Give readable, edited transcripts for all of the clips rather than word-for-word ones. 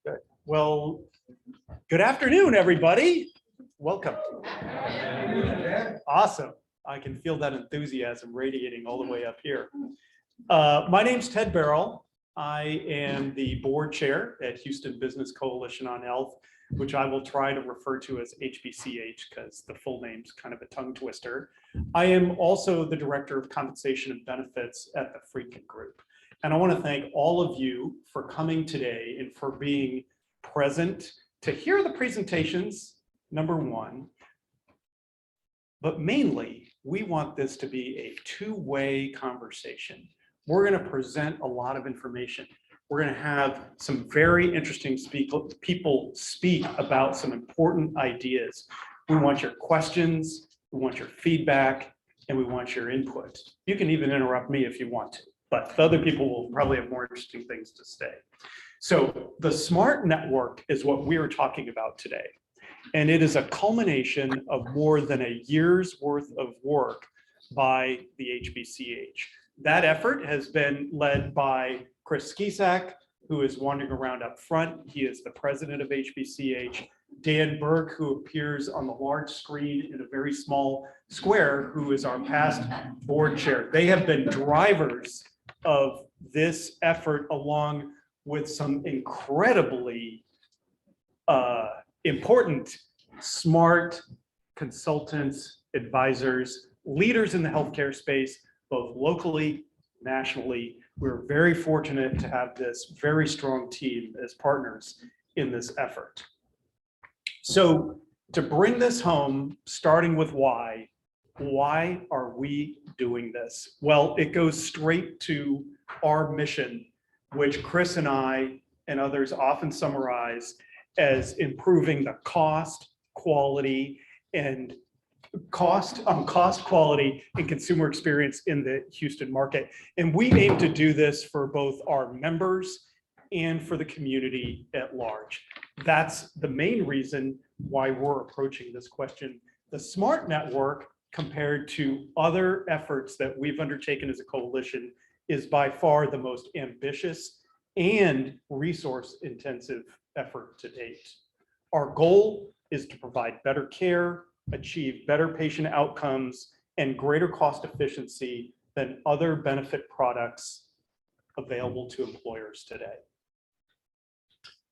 Good. Well, good afternoon, everybody. Welcome. Awesome. I can feel that enthusiasm radiating all the way up here. My name's Ted Barrell. I am the board chair at Houston Business Coalition on Health, which I will try to refer to as HBCH because the full name's kind of a tongue twister. I am also the director of compensation and benefits at the Friedman Group. And I want to thank all of you for coming today and for being present to hear the presentations, number one. But mainly, we want this to be a two-way conversation. We're going to present a lot of information. We're going to have some very interesting people speak about some important ideas. We want your questions, we want your feedback, and we want your input. You can even interrupt me if you want to, but the other people will probably have more interesting things to say. So the SMART network is what we are talking about today. And it is a culmination of more than a year's worth of work by the HBCH. That effort has been led by Chris Skisak, who is wandering around up front. He is the president of HBCH. Dan Berg, who appears on the large screen in a very small square, who is our past board chair. They have been drivers of this effort along with some incredibly important, smart consultants, advisors, leaders in the healthcare space, both locally, nationally. We're very fortunate to have this very strong team as partners in this effort. So to bring this home, starting with why are we doing this? Well, it goes straight to our mission, which Chris and I and others often summarize as improving the cost, quality, and cost, quality, and consumer experience in the Houston market. And we aim to do this for both our members and for the community at large. That's the main reason why we're approaching this question. The SMART network, compared to other efforts that we've undertaken as a coalition, is by far the most ambitious and resource-intensive effort to date. Our goal is to provide better care, achieve better patient outcomes, and greater cost efficiency than other benefit products available to employers today.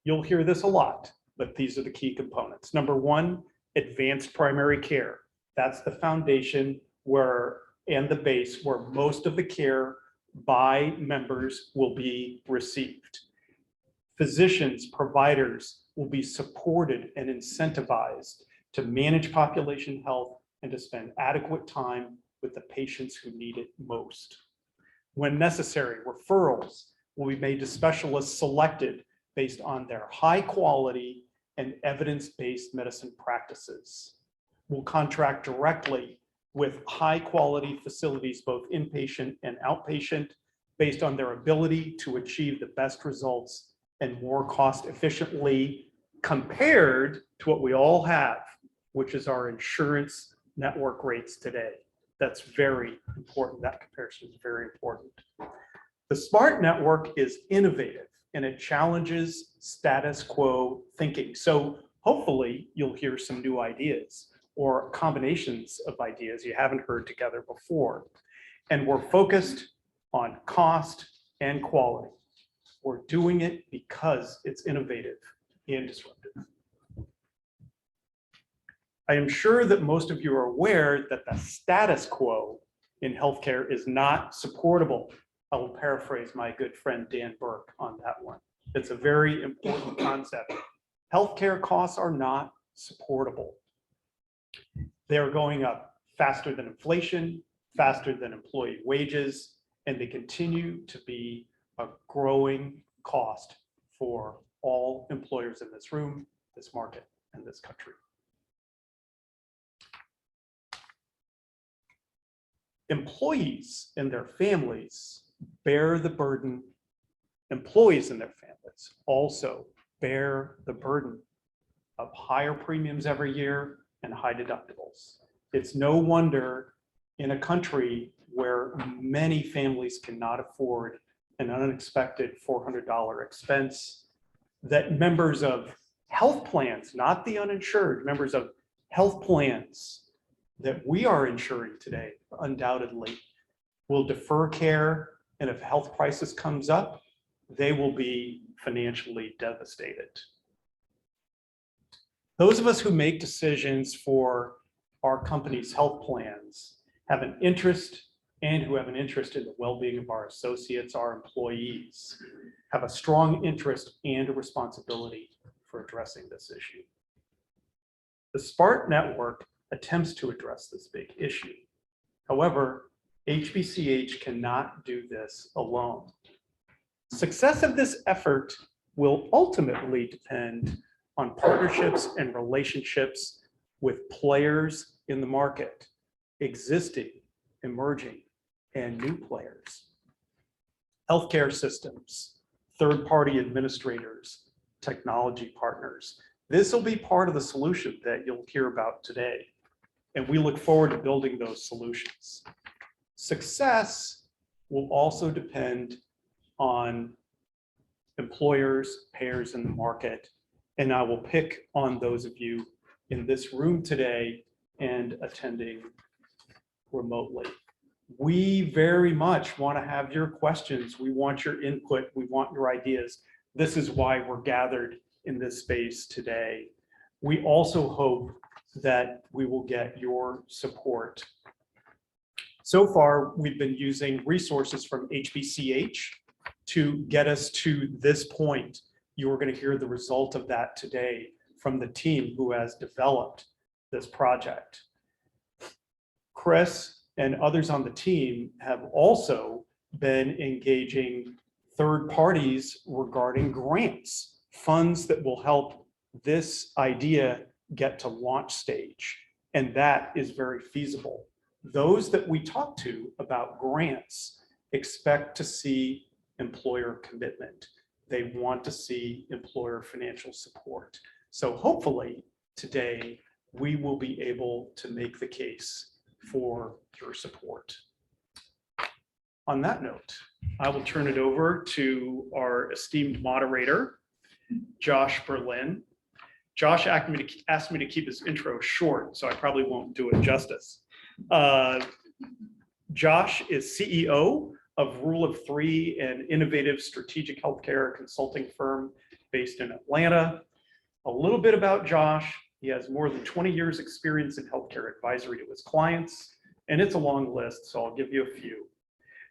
You'll hear this a lot, but these are the key components. Number one, advanced primary care. That's the foundation and the base where most of the care by members will be received. Physicians, providers will be supported and incentivized to manage population health and to spend adequate time with the patients who need it most. When necessary, referrals will be made to specialists selected based on their high quality and evidence-based medicine practices. We'll contract directly with high quality facilities, both inpatient and outpatient, based on their ability to achieve the best results and more cost efficiently compared to what we all have, which is our insurance network rates today. That's very important. That comparison is very important. The SMART network is innovative and it challenges status quo thinking. So hopefully you'll hear some new ideas or combinations of ideas you haven't heard together before. And we're focused on cost and quality. We're doing it because it's innovative and disruptive. I am sure that most of you are aware that the status quo in healthcare is not supportable. I will paraphrase my good friend Dan Burke on that one. It's a very important concept. Healthcare costs are not supportable. They are going up faster than inflation, faster than employee wages, and they continue to be a growing cost for all employers in this room, this market, and this country. Employees and their families bear the burden. Employees and their families also bear the burden of higher premiums every year and high deductibles. It's no wonder in a country where many families cannot afford an unexpected $400 expense that members of health plans, not the uninsured, members of health plans that we are insuring today, undoubtedly, will defer care, and if a health crisis comes up, they will be financially devastated. Those of us who make decisions for our company's health plans have an interest, and who have an interest in the well-being of our associates, our employees, have a strong interest and a responsibility for addressing this issue. The SMART network attempts to address this big issue. However, HBCH cannot do this alone. Success of this effort will ultimately depend on partnerships and relationships with players in the market, existing, emerging, and new players. Healthcare systems, third-party administrators, technology partners. This will be part of the solution that you'll hear about today, and we look forward to building those solutions. Success will also depend on employers, payers in the market, and I will pick on those of you in this room today and attending remotely. We very much want to have your questions. We want your input. We want your ideas. This is why we're gathered in this space today. We also hope that we will get your support. So far, we've been using resources from HBCH to get us to this point. You are going to hear the result of that today from the team who has developed this project. Chris and others on the team have also been engaging third parties regarding grants, funds that will help this idea get to launch stage. And that is very feasible. Those that we talk to about grants expect to see employer commitment. They want to see employer financial support. So hopefully today we will be able to make the case for your support. On that note, I will turn it over to our esteemed moderator, Josh Berlin. Josh asked me to keep his intro short, so I probably won't do it justice. Josh is CEO of Rule of Three, an innovative strategic healthcare consulting firm based in Atlanta. A little bit about Josh. He has more than 20 years experience in healthcare advisory to his clients, and it's a long list, so I'll give you a few,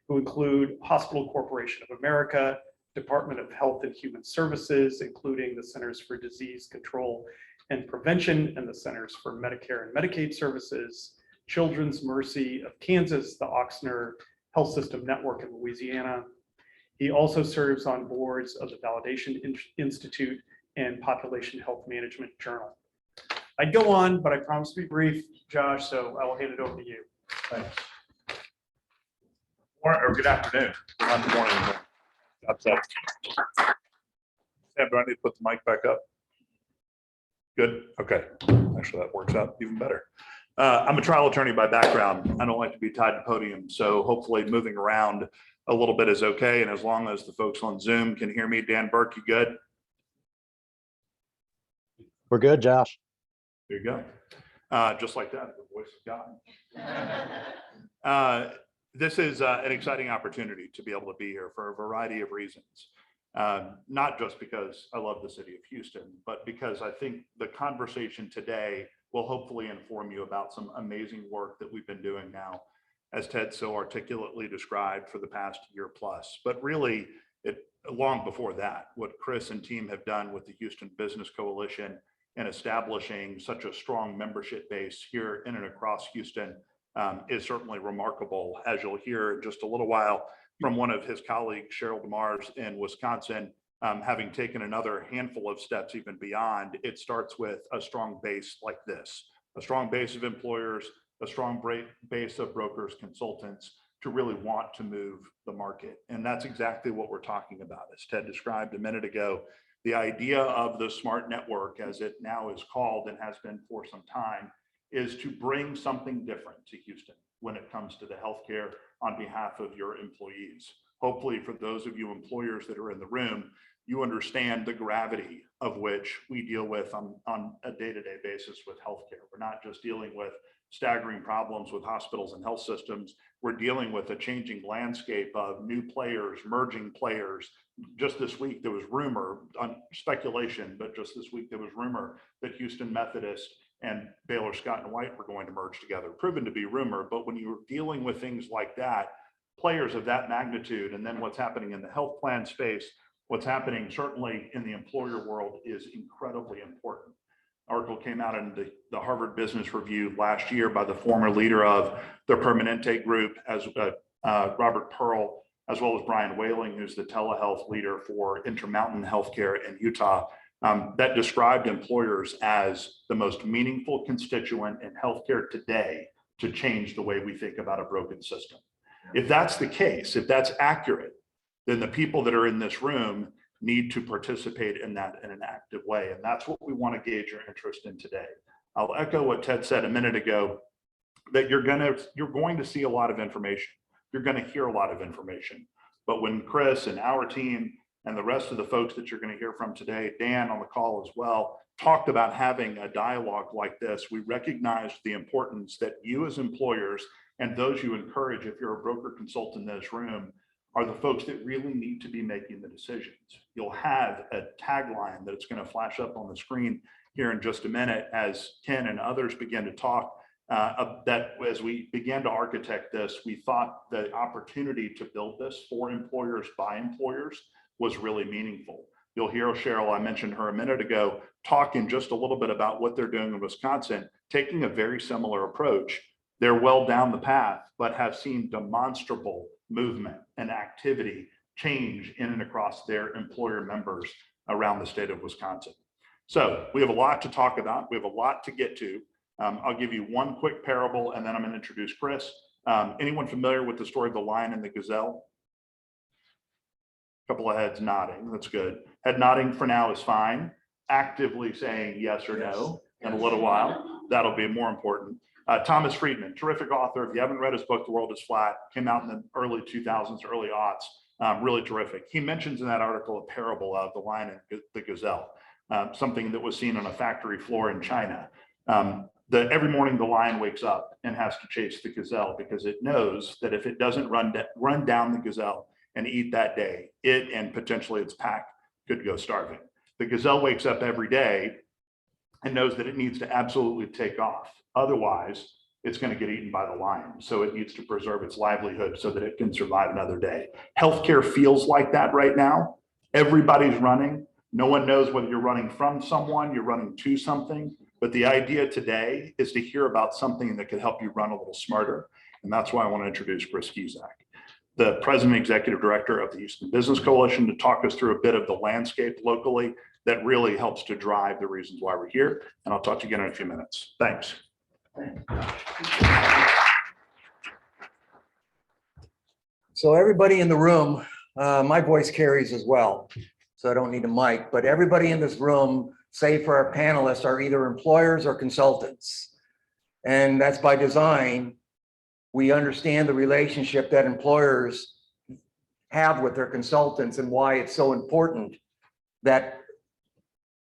who include Hospital Corporation of America, Department of Health and Human Services, including the Centers for Disease Control and Prevention and the Centers for Medicare and Medicaid Services, Children's Mercy of Kansas, the Ochsner Health System Network in Louisiana. He also serves on boards of the Validation Institute and Population Health Management Journal. I'd go on, but I promise to be brief, Josh, so I will hand it over to you. Thanks. Or good afternoon. Not the morning. Sam, do I need to put the mic back up? Good. Okay. Actually, that works out even better. I'm a trial attorney by background. I don't like to be tied to podium, so hopefully moving around a little bit is okay. And as long as the folks on Zoom can hear me, Dan Burke, you good? We're good, Josh. There you go. Just like that, the voice of God. This is an exciting opportunity to be able to be here for a variety of reasons. Not just because I love the city of Houston, but because I think the conversation today will hopefully inform you about some amazing work that we've been doing now, as Ted so articulately described, for the past year plus. But really, long before that, what Chris and team have done with the Houston Business Coalition and establishing such a strong membership base here in and across Houston is certainly remarkable, as you'll hear in just a little while from one of his colleagues, Cheryl DeMars in Wisconsin. Having taken another handful of steps even beyond, it starts with a strong base like this, a strong base of employers, a strong base of brokers, consultants to really want to move the market. And that's exactly what we're talking about. As Ted described a minute ago, the idea of the SMART network, as it now is called and has been for some time, is to bring something different to Houston when it comes to the healthcare on behalf of your employees. hopefully for those of you employers that are in the room, you understand the gravity of which we deal with on a day-to-day basis with healthcare. We're not just dealing with staggering problems with hospitals and health systems. We're dealing with a changing landscape of new players, merging players. Just this week, there was rumor, on speculation, but just this week, there was rumor that Houston Methodist and Baylor Scott and White were going to merge together. Proven to be rumor, but when you're dealing with things like that, players of that magnitude, and then what's happening in the health plan space, what's happening certainly in the employer world is incredibly important. Article came out in the Harvard Business Review last year by the former leader of the Permanente Group, as Robert Pearl, as well as Brian Whaling, who's the telehealth leader for Intermountain Healthcare in Utah, that described employers as the most meaningful constituent in healthcare today to change the way we think about a broken system. If that's the case, if that's accurate, then the people that are in this room need to participate in that in an active way. And that's what we want to gauge your interest in today. I'll echo what Ted said a minute ago, that you're going to see a lot of information. You're going to hear a lot of information. But when Chris and our team and the rest of the folks that you're going to hear from today, Dan on the call as well, talked about having a dialogue like this, we recognized the importance that you as employers and those you encourage, if you're a broker consultant in this room, are the folks that really need to be making the decisions. You'll have a tagline that it's going to flash up on the screen here in just a minute as Ken and others begin to talk, that as we began to architect this, we thought the opportunity to build this for employers by employers was really meaningful. You'll hear Cheryl, I mentioned her a minute ago, talking just a little bit about what they're doing in Wisconsin, taking a very similar approach. They're well down the path, but have seen demonstrable movement and activity change in and across their employer members around the state of Wisconsin. So we have a lot to talk about. We have a lot to get to. I'll give you one quick parable and then I'm going to introduce Chris. Anyone familiar with the story of the lion and the gazelle? A couple of heads nodding. That's good. Head nodding for now is fine. Actively saying yes or no in a little while. That'll be more important. Thomas Friedman, terrific author. If you haven't read his book, The World is Flat, came out in the early 2000s, early aughts, really terrific. He mentions in that article a parable of the lion and the gazelle, something that was seen on a factory floor in China. Every morning the lion wakes up and has to chase the gazelle because it knows that if it doesn't run down the gazelle and eat that day, it and potentially its pack could go starving. The gazelle wakes up every day and knows that it needs to absolutely take off. Otherwise, it's going to get eaten by the lion. So it needs to preserve its livelihood so that it can survive another day. Healthcare feels like that right now. Everybody's running. No one knows whether you're running from someone, you're running to something. But the idea today is to hear about something that could help you run a little smarter. And that's why I want to introduce Chris Cusack, the President and Executive Director of the Houston Business Coalition, to talk us through a bit of the landscape locally that really helps to drive the reasons why we're here. And I'll talk to you again in a few minutes. Thanks. So everybody in the room, my voice carries as well, so I don't need a mic, but everybody in this room, save for our panelists, are either employers or consultants. And that's by design. We understand the relationship that employers have with their consultants and why it's so important that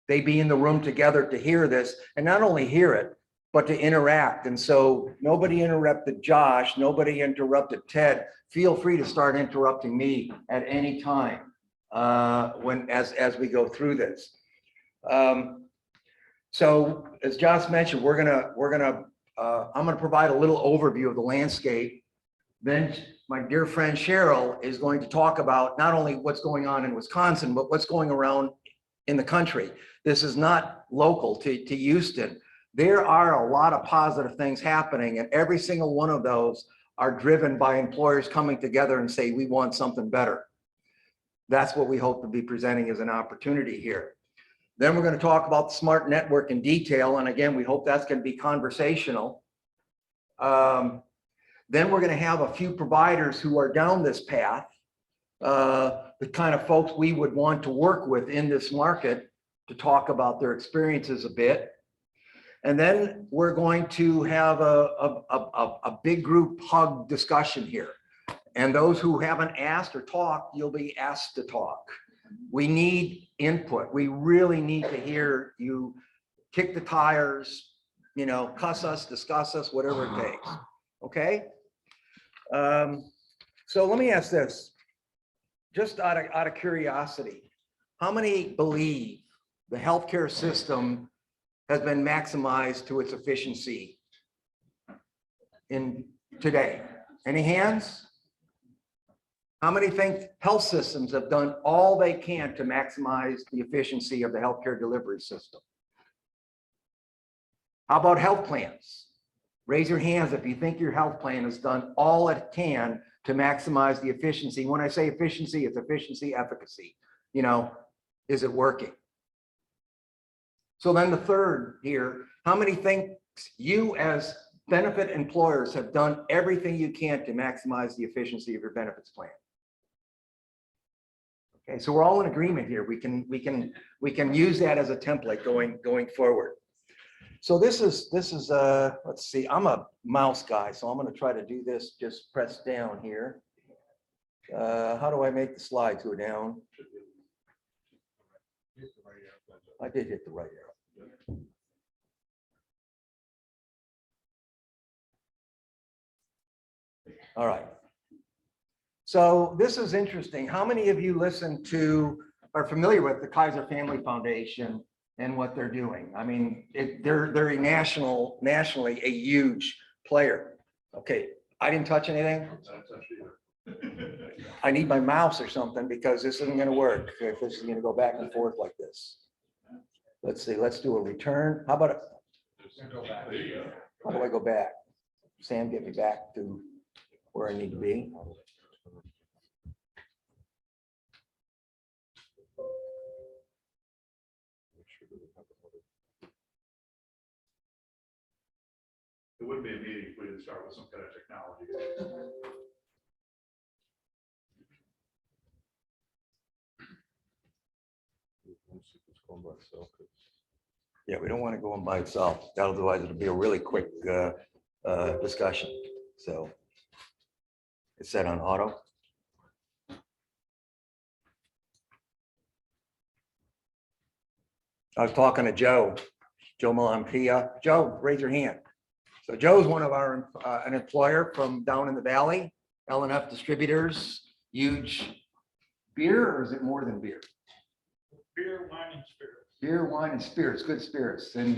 they be in the room together to hear this, and not only hear it, but to interact. And so nobody interrupted Josh, nobody interrupted Ted. Feel free to start interrupting me at any time as we go through this. So as Josh mentioned, I'm gonna provide a little overview of the landscape. Then my dear friend Cheryl is going to talk about not only what's going on in Wisconsin, but what's going around in the country. This is not local to Houston. There are a lot of positive things happening, and every single one of those are driven by employers coming together and say, we want something better. That's what we hope to be presenting as an opportunity here. Then we're going to talk about the smart network in detail. And again, we hope that's going to be conversational. Then we're going to have a few providers who are down this path, the kind of folks we would want to work with in this market, to talk about their experiences a bit. And then we're going to have a big group hug discussion here. And those who haven't asked or talked, you'll be asked to talk. We need input. We really need to hear you kick the tires, you know, cuss us, discuss us, whatever it takes. Okay? So let me ask this, just out of curiosity, how many believe the healthcare system has been maximized to its efficiency in today? Any hands? How many think health systems have done all they can to maximize the efficiency of the healthcare delivery system? How about health plans? Raise your hands if you think your health plan has done all it can to maximize the efficiency. When I say efficiency, it's efficiency, efficacy. You know, is it working? So then the third here, how many think you as benefit employers have done everything you can to maximize the efficiency of your benefits plan? Okay, so we're all in agreement here. We can use that as a template going forward. So this is let's see, I'm a mouse guy, so I'm going to try to do this. Just press down here. How do I make the slides go down? I did hit the right arrow. All right. So this is interesting. How many of you listen to, are familiar with the Kaiser Family Foundation and what they're doing? I mean, they're a nationally a huge player. Okay, I didn't touch anything. I need my mouse or something because this isn't going to work if this is going to go back and forth like this. Let's see, let's do a return. How about how do I go back? Sam, get me back to where I need to be. It wouldn't be a meeting if we didn't start with some kind of technology. Yeah, we don't want to go on by itself. Otherwise, it'll be a really quick discussion. So it's set on auto. I was talking to Joe Malampia. Joe, raise your hand. So Joe's one of our, an employer from down in the valley, L&F Distributors, huge beer, or is it more than beer? Beer, wine, and spirits. Beer, wine, and spirits, good spirits. And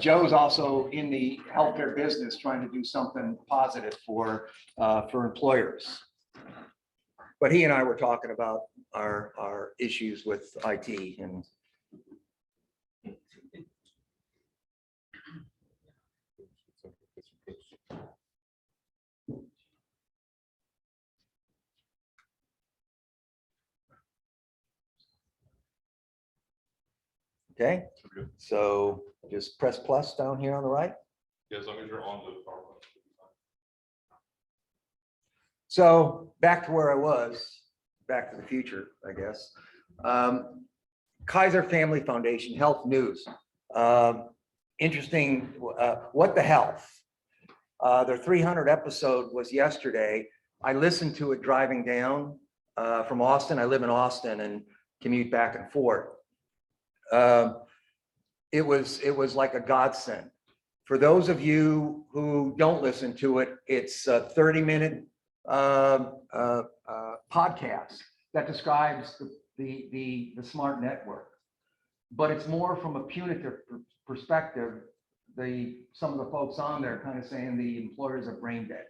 Joe's also in the healthcare business, trying to do something positive for employers. But he and I were talking about our issues with IT and okay, so just press plus down here on the right. Yeah, as long as you're on the PowerPoint. So back to where I was, back to the future, I guess. Kaiser Family Foundation, health news. Interesting, What the Health. Their 300 episode was yesterday. I listened to it driving down from Austin. I live in Austin and commute back and forth. It was like a godsend. For those of you who don't listen to it, it's a 30-minute podcast that describes the smart network, but it's more from a punitive perspective. Some of the folks on there kind of saying the employers are brain dead.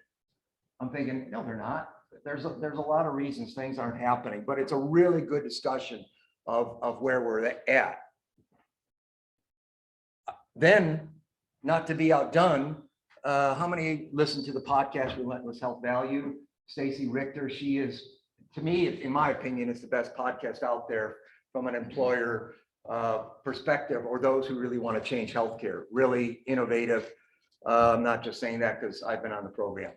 I'm thinking, no, they're not. There's a lot of reasons things aren't happening, but it's a really good discussion of where we're at. Then, not to be outdone, how many listen to the podcast Relentless Health Value? Stacy Richter, she is, to me, in my opinion, it's the best podcast out there from an employer perspective, or those who really want to change healthcare. Really innovative. I'm not just saying that because I've been on the program.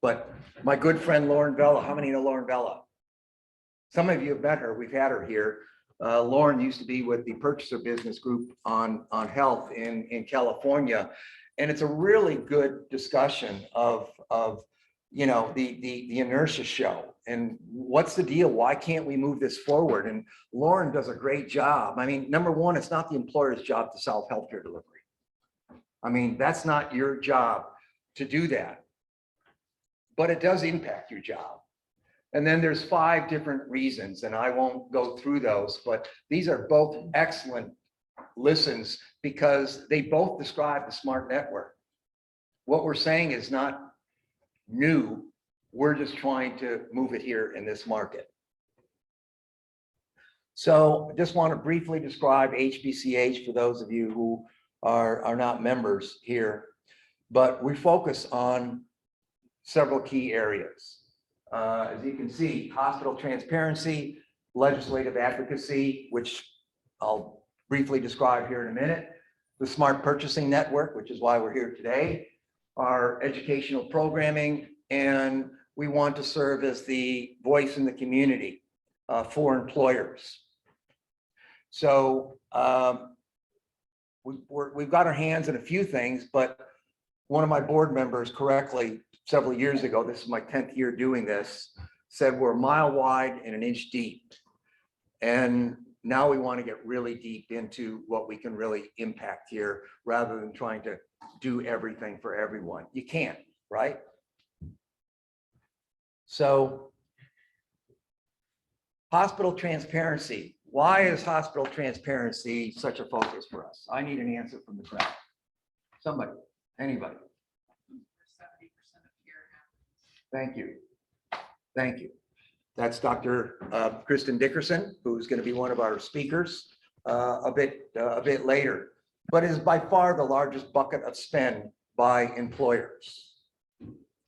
But my good friend Lauren Vella, how many know Lauren Vella? Some of you have met her. We've had her here. Lauren used to be with the Purchaser Business Group on health in California. And it's a really good discussion of you know, the inertia show. And what's the deal? Why can't we move this forward? And Lauren does a great job. I mean, number one, it's not the employer's job to solve healthcare delivery. I mean, that's not your job to do that. But it does impact your job. And then there's 5 different reasons, and I won't go through those, but these are both excellent listens because they both describe the smart network. What we're saying is not new. We're just trying to move it here in this market. So I just want to briefly describe HBCH for those of you who are not members here, but we focus on several key areas. As you can see, hospital transparency, legislative advocacy, which I'll briefly describe here in a minute, the smart purchasing network, which is why we're here today, our educational programming, and we want to serve as the voice in the community for employers. So we've got our hands in a few things, but one of my board members correctly several years ago, this is my 10th year doing this, said we're a mile wide and an inch deep. And now we want to get really deep into what we can really impact here rather than trying to do everything for everyone. You can't, right? So hospital transparency. Why is hospital transparency such a focus for us? I need an answer from the crowd. Somebody, anybody. 70% of care happens. Thank you. Thank you. That's Dr. Kristen Dickerson, who's going to be one of our speakers a bit later, but is by far the largest bucket of spend by employers.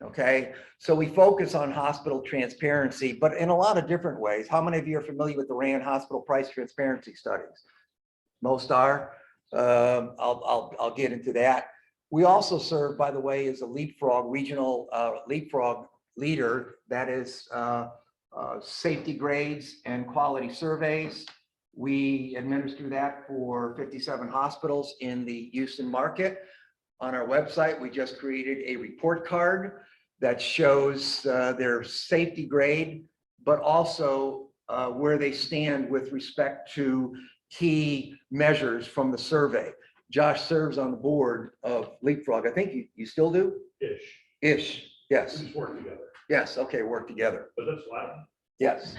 Okay, so we focus on hospital transparency, but in a lot of different ways. How many of you are familiar with the RAND hospital price transparency studies? Most are. I'll get into that. We also serve, by the way, as a Leapfrog regional Leapfrog leader, that is safety grades and quality surveys. We administer that for 57 hospitals in the Houston market. On our website, we just created a report card that shows their safety grade, but also where they stand with respect to key measures from the survey. Josh serves on the board of Leapfrog. I think you still do? Ish, yes. We just work together, Yes, okay, work together. but that's loud. Yes.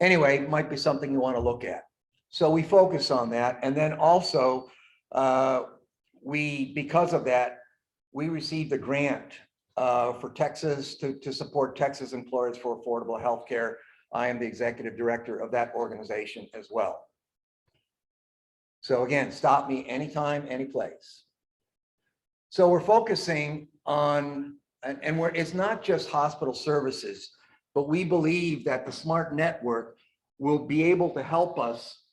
Anyway, it might be something you want to look at. So we focus on that. And then also, because of that, we received a grant for Texas to support Texas employers for affordable healthcare. I am the executive director of that organization as well. So again, stop me anytime, any place. So we're focusing on, and it's not just hospital services, but we believe that the smart network will be able to help us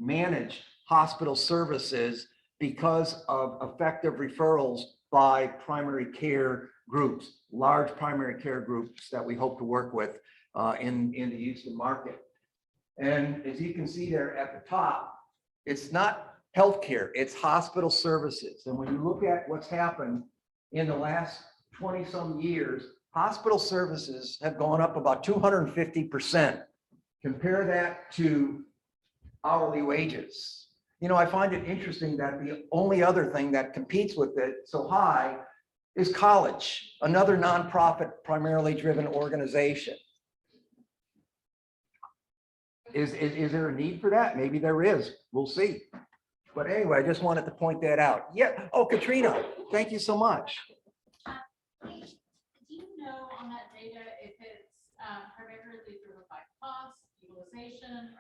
manage hospital services because of effective referrals by primary care groups, large primary care groups that we hope to work with in the Houston market. And as you can see there at the top, it's not healthcare, it's hospital services. And when you look at what's happened in the last 20 some years, hospital services have gone up about 250%. Compare that to hourly wages. You know, I find it interesting that the only other thing that competes with it so high is college, another nonprofit primarily driven organization. Is there a need for that? Maybe there is. We'll see. But anyway, I just wanted to point that out. Yeah. Oh, Katrina, thank you so much. Do you know on that data if it's primarily driven by cost, utilization?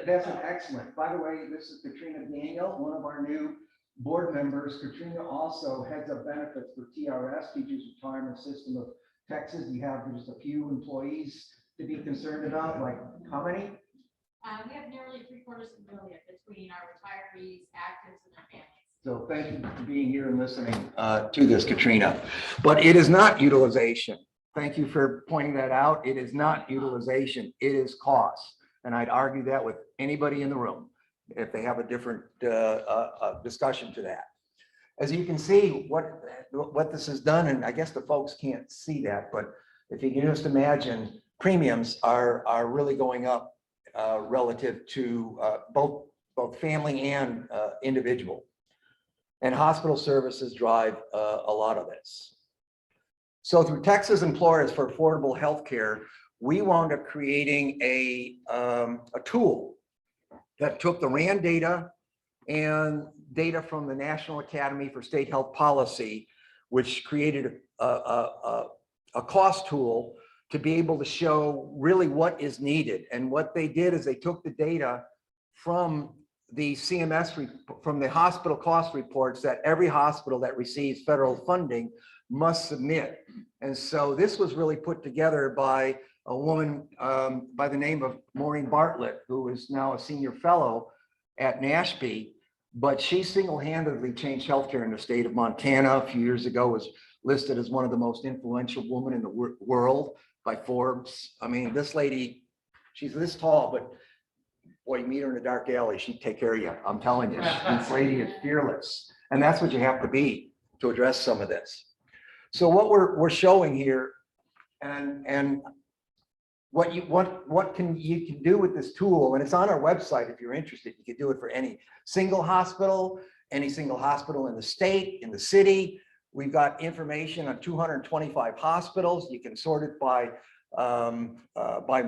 That's an excellent. By the way, this is Katrina Daniel, one of our new board members. Katrina also heads up benefits for TRS, Teachers Retirement System of Texas. You have just a few employees to be concerned about, like how many? We have nearly 750,000 between our retirees, actives, and their families. So thank you for being here and listening to this, Katrina. But it is not utilization. Thank you for pointing that out. It is not utilization. It is cost. And I'd argue that with anybody in the room if they have a different discussion to that. as you can see, what this has done, and I guess the folks can't see that, but if you can just imagine, premiums are really going up relative to both family and individual. And hospital services drive a lot of this. So through Texas Employers for Affordable Healthcare, we wound up creating a tool that took the RAND data and data from the National Academy for State Health Policy, which created a cost tool to be able to show really what is needed. And what they did is they took the data from the CMS, from the hospital cost reports that every hospital that receives federal funding must submit. And so this was really put together by a woman by the name of Maureen Bartlett, who is now a senior fellow at NASHP, but she single-handedly changed healthcare in the state of Montana. A few years ago was listed as one of the most influential women in the world by Forbes. I mean, this lady, she's this tall, but boy, you meet her in a dark alley, she'd take care of you. I'm telling you, this lady is fearless. And that's what you have to be to address some of this. So what we're showing here, and what you can do with this tool, and it's on our website if you're interested. You can do it for any single hospital in the state, in the city. We've got information on 225 hospitals. You can sort it by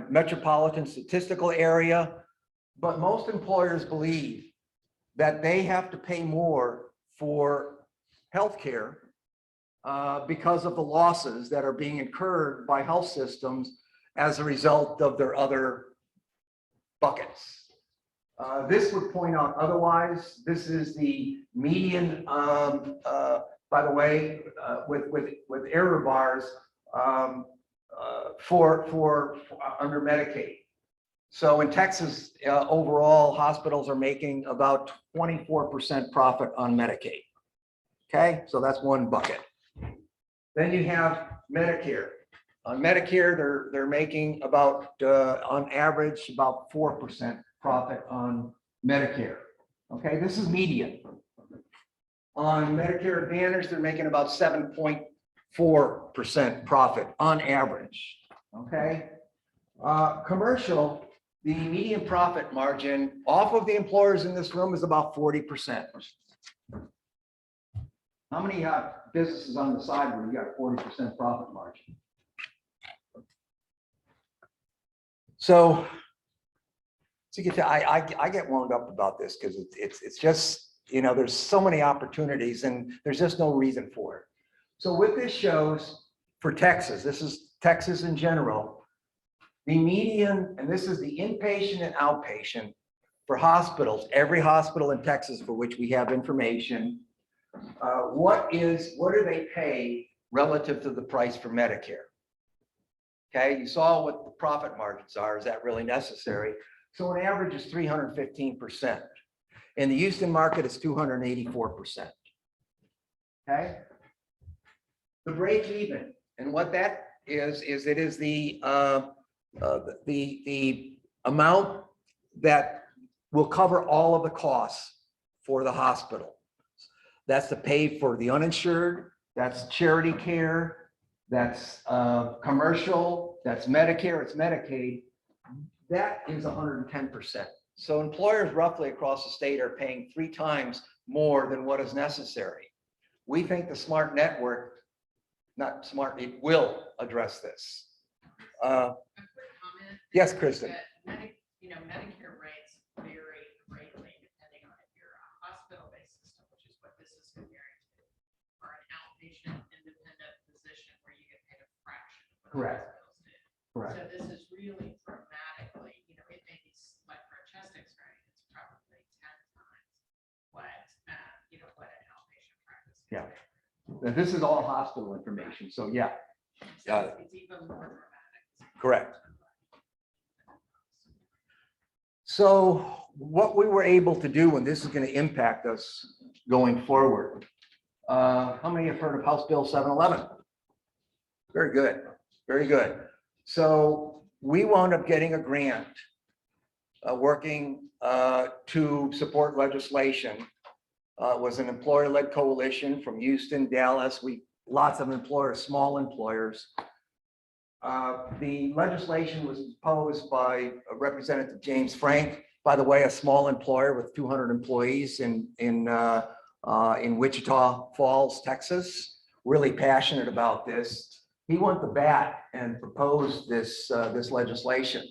metropolitan statistical area. But most employers believe that they have to pay more for healthcare because of the losses that are being incurred by health systems as a result of their other buckets. This would point out otherwise. This is the median, by the way, with error bars for under Medicaid. So in Texas, overall, hospitals are making about 24% profit on Medicaid. Okay, so that's one bucket. Then you have Medicare. On Medicare, they're making about, on average, about 4% profit on Medicare. Okay, this is median. On Medicare Advantage, they're making about 7.4% profit on average. Okay, commercial, the median profit margin off of the employers in this room is about 40%. How many businesses on the side where you got 40% profit margin? So to get to, I get wound up about this because it's just, you know, there's so many opportunities and there's just no reason for it. So what this shows for Texas, this is Texas in general, the median, and this is the inpatient and outpatient for hospitals, every hospital in Texas for which we have information. What do they pay relative to the price for Medicare? Okay, you saw what the profit margins are. Is that really necessary? So an average is 315%. In the Houston market, it's 284%. Okay. The break even, and what that is it is the amount that will cover all of the costs for the hospital. That's to pay for the uninsured, that's charity care, that's commercial, that's Medicare, it's Medicaid. That is 110%. So employers roughly across the state are paying 3 times more than what is necessary. We think the smart network, not smart, it will address this. A quick comment. Yes, Kristen. Medicare rates vary greatly depending on if you're a hospital-based system, which is what this is comparing to, or an outpatient independent physician where you get paid a fraction of what Correct. hospitals do. Correct. So this is really dramatically, it may be like for a chest X-ray, it's probably 10 times what an outpatient practice. Yeah. Now, this is all hospital information, so yeah. So it's even more dramatic. Correct. So what we were able to do, and this is going to impact us going forward. How many have heard of House Bill 711? Very good, very good. So we wound up getting a grant working to support legislation was an employer-led coalition from Houston, Dallas. Lots of employers, small employers. The legislation was proposed by Representative James Frank, by the way, a small employer with 200 employees in Wichita Falls, Texas. Really passionate about this. He went to bat and proposed this legislation.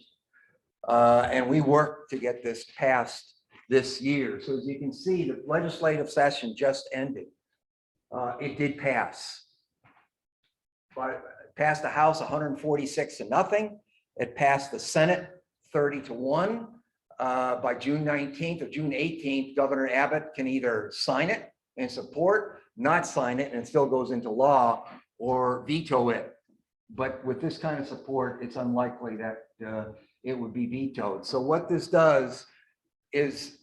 And we worked to get this passed this year. So as you can see, the legislative session just ended. It did pass. But it passed the House 146-0. It passed the Senate 30-1. By June 19th or June 18th, Governor Abbott can either sign it and support, not sign it, and it still goes into law, or veto it. But with this kind of support, it's unlikely that it would be vetoed. So what this does is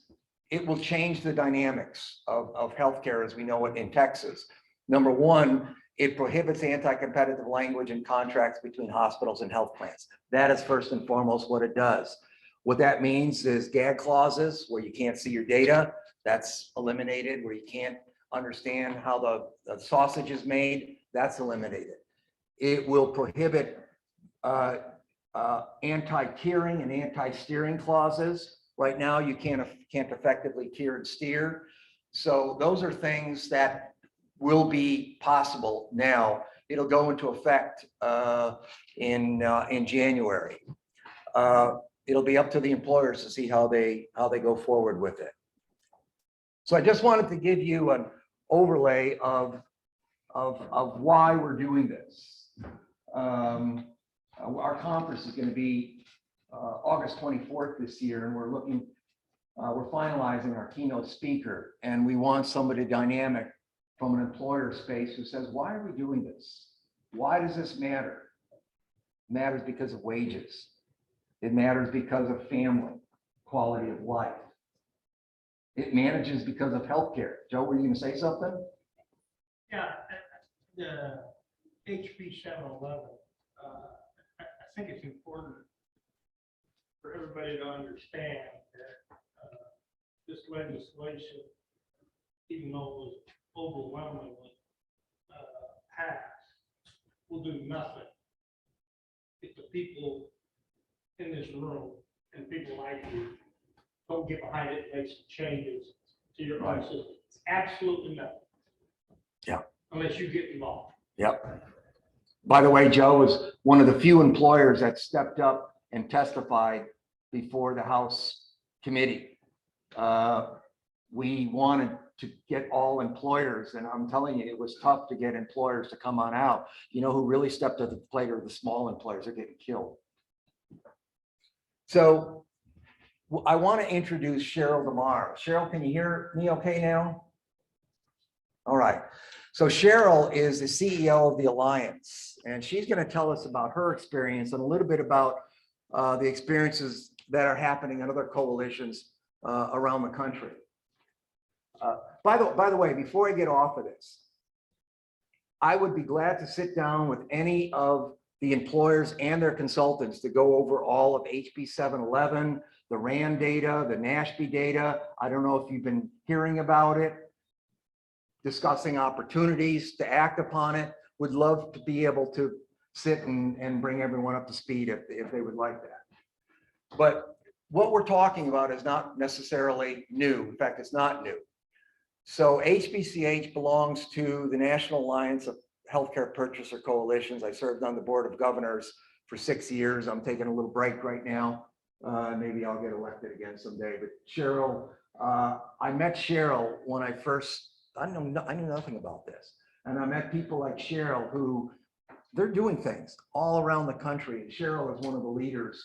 it will change the dynamics of healthcare as we know it in Texas. Number one, it prohibits anti-competitive language in contracts between hospitals and health plans. That is first and foremost what it does. What that means is gag clauses where you can't see your data, that's eliminated, where you can't understand how the sausage is made, that's eliminated. It will prohibit anti-tiering and anti-steering clauses. Right now, you can't effectively tier and steer. So those are things that will be possible now. It'll go into effect in January. It'll be up to the employers to see how they go forward with it. So I just wanted to give you an overlay of why we're doing this. Our conference is going to be August 24th this year, and we're finalizing our keynote speaker, and we want somebody dynamic from an employer space who says, why are we doing this? Why does this matter? It matters because of wages. It matters because of family, quality of life. It manages because of healthcare. Joe, were you going to say something? Yeah, the HB 711, I think it's important for everybody to understand that this legislation, even though it was overwhelmingly passed, will do nothing if the people in this room and people like you don't get behind it and make some changes to your own system. It's absolutely nothing. Yeah. Unless you get involved. Yep. By the way, Joe was one of the few employers that stepped up and testified before the House committee. We wanted to get all employers, and I'm telling you, it was tough to get employers to come on out. You know who really stepped up to the plate are the small employers. They're getting killed. So I want to introduce Cheryl DeMar. Cheryl, can you hear me okay now? All right. So Cheryl is the CEO of the Alliance, and she's going to tell us about her experience and a little bit about the experiences that are happening in other coalitions around the country. By the way, before I get off of this, I would be glad to sit down with any of the employers and their consultants to go over all of HB 711, the RAND data, the NASHB data. I don't know if you've been hearing about it, discussing opportunities to act upon it. Would love to be able to sit and bring everyone up to speed if they would like that. But what we're talking about is not necessarily new. In fact, it's not new. So HBCH belongs to the National Alliance of Healthcare Purchaser Coalitions. I served on the Board of Governors for 6 years. I'm taking a little break right now. Maybe I'll get elected again someday. But Cheryl, I met Cheryl when I knew nothing about this. And I met people like Cheryl who they're doing things all around the country. And Cheryl is one of the leaders.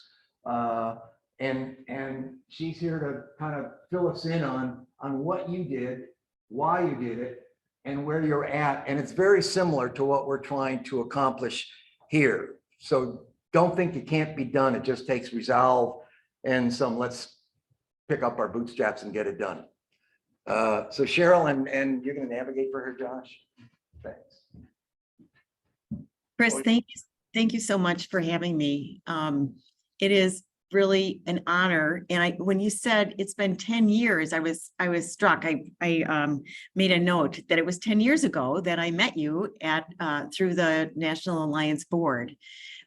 And she's here to kind of fill us in on what you did, why you did it, and where you're at. And it's very similar to what we're trying to accomplish here. So don't think it can't be done. It just takes resolve and some let's pick up our bootstraps and get it done. So Cheryl, and you're going to navigate for her, Josh. Thanks. Chris, thank you so much for having me. It is really an honor. And when you said it's been 10 years, I was struck. I made a note that it was 10 years ago that I met you through the National Alliance Board.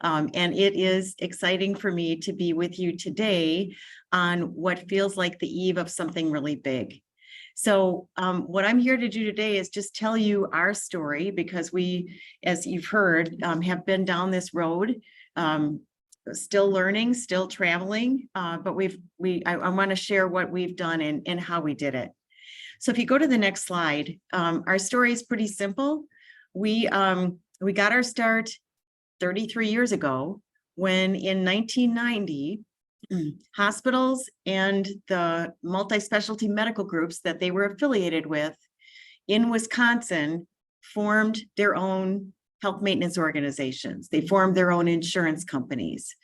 And it is exciting for me to be with you today on what feels like the eve of something really big. So what I'm here to do today is just tell you our story, because we, as you've heard, have been down this road, still learning, still traveling, but I want to share what we've done and how we did it. So if you go to the next slide, our story is pretty simple. We got our start 33 years ago when in 1990, hospitals and the multi-specialty medical groups that they were affiliated with in Wisconsin formed their own health maintenance organizations. They formed their own insurance companies.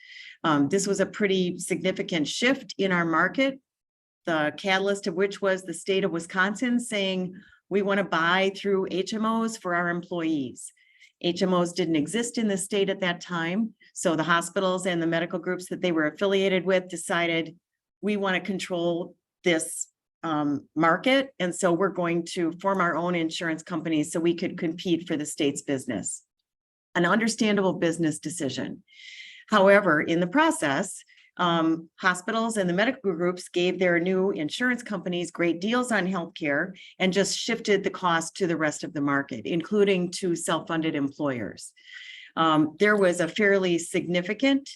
This was a pretty significant shift in our market, the catalyst of which was the state of Wisconsin saying, we want to buy through HMOs for our employees. HMOs didn't exist in the state at that time. So the hospitals and the medical groups that they were affiliated with decided we want to control this market. And so we're going to form our own insurance companies so we could compete for the state's business. An understandable business decision. However, in the process, hospitals and the medical groups gave their new insurance companies great deals on healthcare and just shifted the cost to the rest of the market, including to self-funded employers. There was a fairly significant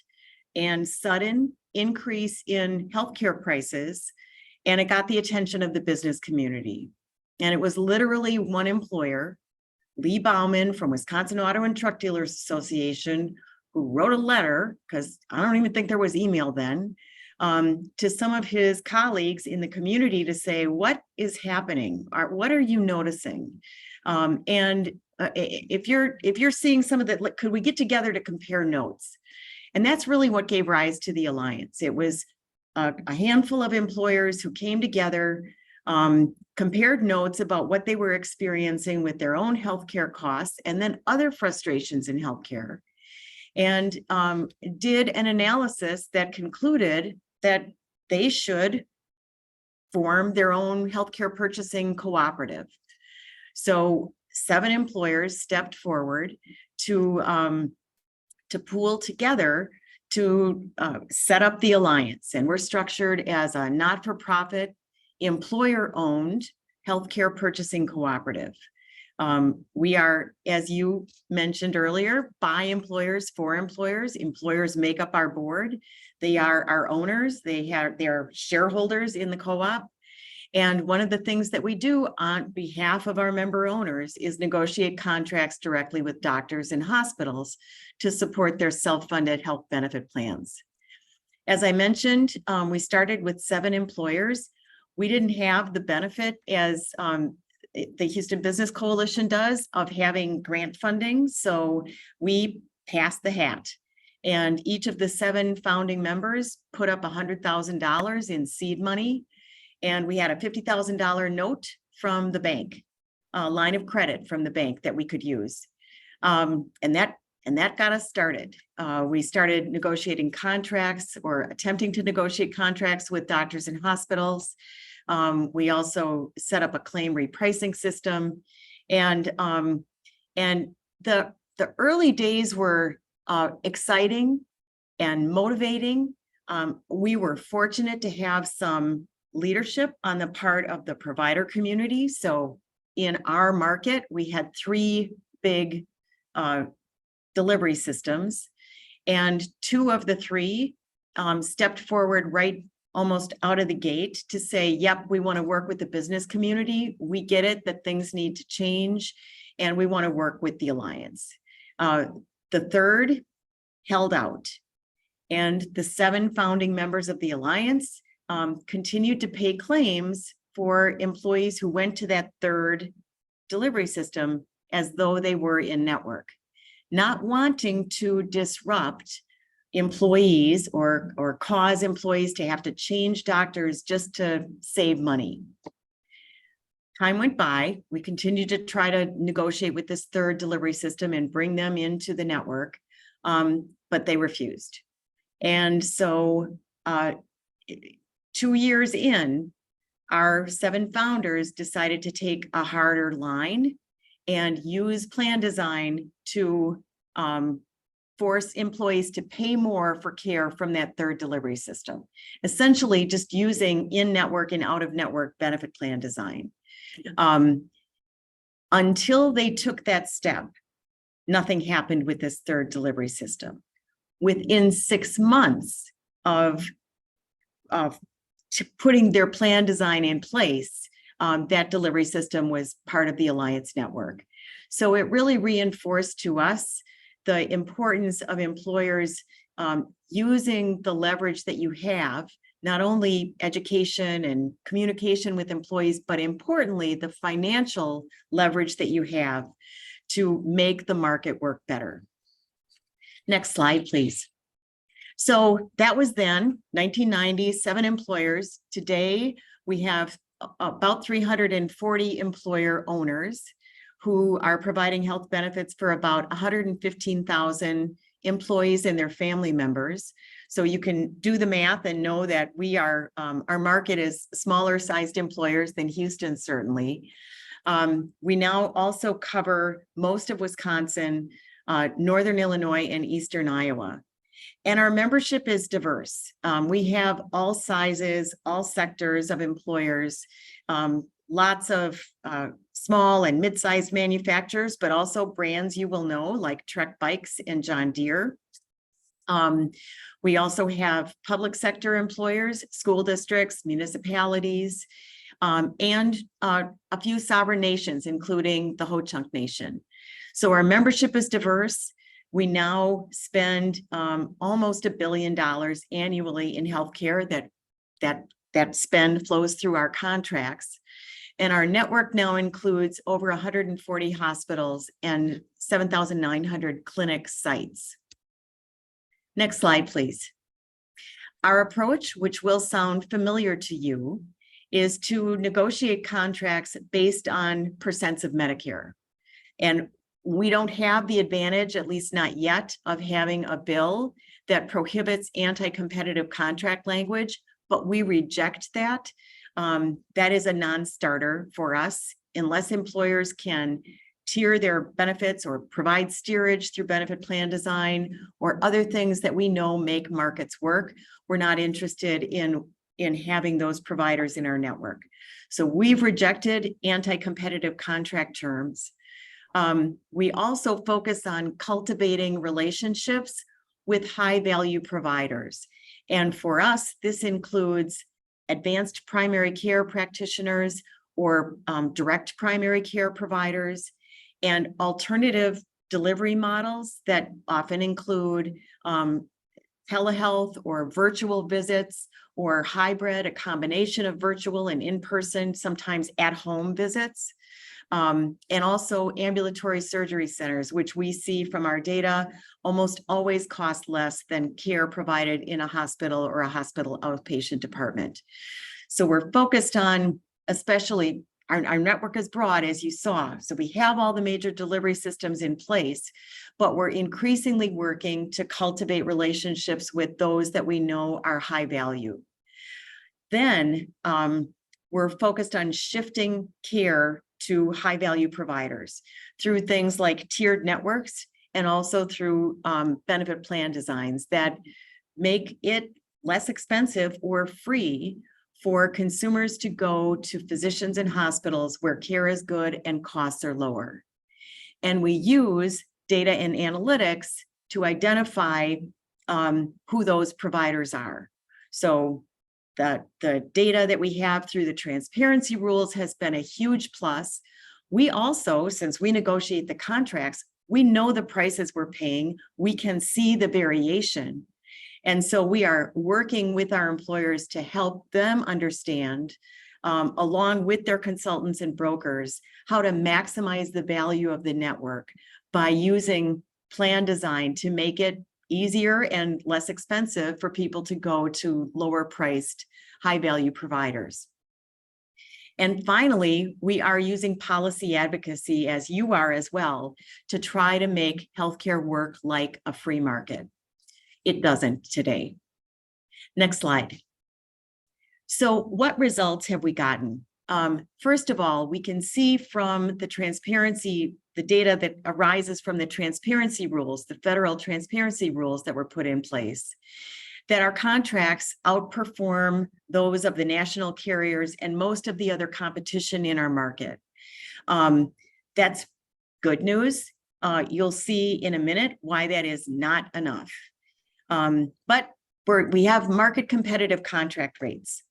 and sudden increase in healthcare prices, and it got the attention of the business community. And it was literally one employer, Lee Bauman from Wisconsin Auto and Truck Dealers Association, who wrote a letter, because I don't even think there was email then, to some of his colleagues in the community to say, what is happening? What are you noticing? If you're seeing some of that, could we get together to compare notes? And that's really what gave rise to the Alliance. It was a handful of employers who came together, compared notes about what they were experiencing with their own healthcare costs and then other frustrations in healthcare, and did an analysis that concluded that they should form their own healthcare purchasing cooperative. So 7 employers stepped forward to pool together to set up the Alliance. And we're structured as a not-for-profit, employer-owned healthcare purchasing cooperative. We are, as you mentioned earlier, by employers, for employers. Employers make up our board. They are our owners. They are shareholders in the co-op. And one of the things that we do on behalf of our member owners is negotiate contracts directly with doctors and hospitals to support their self-funded health benefit plans. As I mentioned, we started with 7 employers. We didn't have the benefit as the Houston Business Coalition does of having grant funding. So we passed the hat, and each of the 7 founding members put up $100,000 in seed money. And we had a $50,000 note from the bank, a line of credit from the bank that we could use. And that got us started. We started negotiating contracts or attempting to negotiate contracts with doctors and hospitals. We also set up a claim repricing system. And the early days were exciting and motivating. We were fortunate to have some leadership on the part of the provider community. So in our market, we had 3 big delivery systems, and 2 of the 3 stepped forward right almost out of the gate to say, yep, we want to work with the business community. We get it that things need to change, and we want to work with the Alliance. The 3rd held out, and the 7 founding members of the Alliance continued to pay claims for employees who went to that 3rd delivery system as though they were in network, not wanting to disrupt employees or cause employees to have to change doctors just to save money. Time went by. We continued to try to negotiate with this 3rd delivery system and bring them into the network, but they refused. And so uh, 2 years in, our 7 founders decided to take a harder line and use plan design to force employees to pay more for care from that third delivery system. Essentially, just using in-network and out-of-network benefit plan design. Until they took that step, nothing happened with this third delivery system. Within 6 months of putting their plan design in place, that delivery system was part of the Alliance network. So it really reinforced to us the importance of employers using the leverage that you have, not only education and communication with employees, but importantly, the financial leverage that you have to make the market work better. Next slide, please. So that was then 1990, 7 employers. Today, we have about 340 employer owners who are providing health benefits for about 115,000 employees and their family members. So you can do the math and know that we are, our market is smaller sized employers than Houston, certainly. We now also cover most of Wisconsin, Northern Illinois, and Eastern Iowa. And our membership is diverse. We have all sizes, all sectors of employers, lots of small and mid-sized manufacturers, but also brands you will know like Trek Bikes and John Deere. We also have public sector employers, school districts, municipalities, and a few sovereign nations, including the Ho-Chunk Nation. So our membership is diverse. We now spend almost $1 billion annually in healthcare. That spend flows through our contracts. And our network now includes over 140 hospitals and 7,900 clinic sites. Next slide, please. Our approach, which will sound familiar to you, is to negotiate contracts based on percents of Medicare. And we don't have the advantage, at least not yet, of having a bill that prohibits anti-competitive contract language, but we reject that. That is a non-starter for us. Unless employers can tier their benefits or provide steerage through benefit plan design or other things that we know make markets work, we're not interested in having those providers in our network. So we've rejected anti-competitive contract terms. We also focus on cultivating relationships with high-value providers. And for us, this includes advanced primary care practitioners or direct primary care providers and alternative delivery models that often include telehealth or virtual visits or hybrid, a combination of virtual and in-person, sometimes at-home visits. And also ambulatory surgery centers, which we see from our data almost always cost less than care provided in a hospital or a hospital outpatient department. So we're focused on, especially our network is broad, as you saw. So we have all the major delivery systems in place, but we're increasingly working to cultivate relationships with those that we know are high value. Then we're focused on shifting care to high value providers through things like tiered networks and also through benefit plan designs that make it less expensive or free for consumers to go to physicians and hospitals where care is good and costs are lower. And we use data and analytics to identify who those providers are. So the data that we have through the transparency rules has been a huge plus. We also, since we negotiate the contracts, we know the prices we're paying. We can see the variation. And so we are working with our employers to help them understand, along with their consultants and brokers, how to maximize the value of the network by using plan design to make it easier and less expensive for people to go to lower priced, high value providers. And finally, we are using policy advocacy, as you are as well, to try to make healthcare work like a free market. It doesn't today. Next slide. So what results have we gotten? First of all, we can see from the transparency, the data that arises from the transparency rules, the federal transparency rules that were put in place, that our contracts outperform those of the national carriers and most of the other competition in our market. That's good news. You'll see in a minute why that is not enough. But we have market competitive contract rates.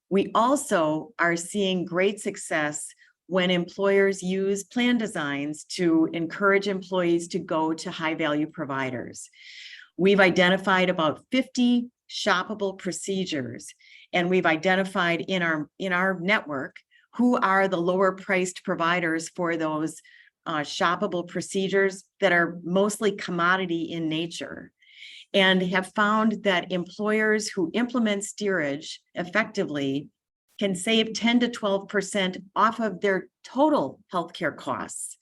We also are seeing great success when employers use plan designs to encourage employees to go to high value providers. We've identified about 50 shoppable procedures, and we've identified in our network who are the lower priced providers for those shoppable procedures that are mostly commodity in nature, and have found that employers who implement steerage effectively can save 10 to 12% off of their total healthcare costs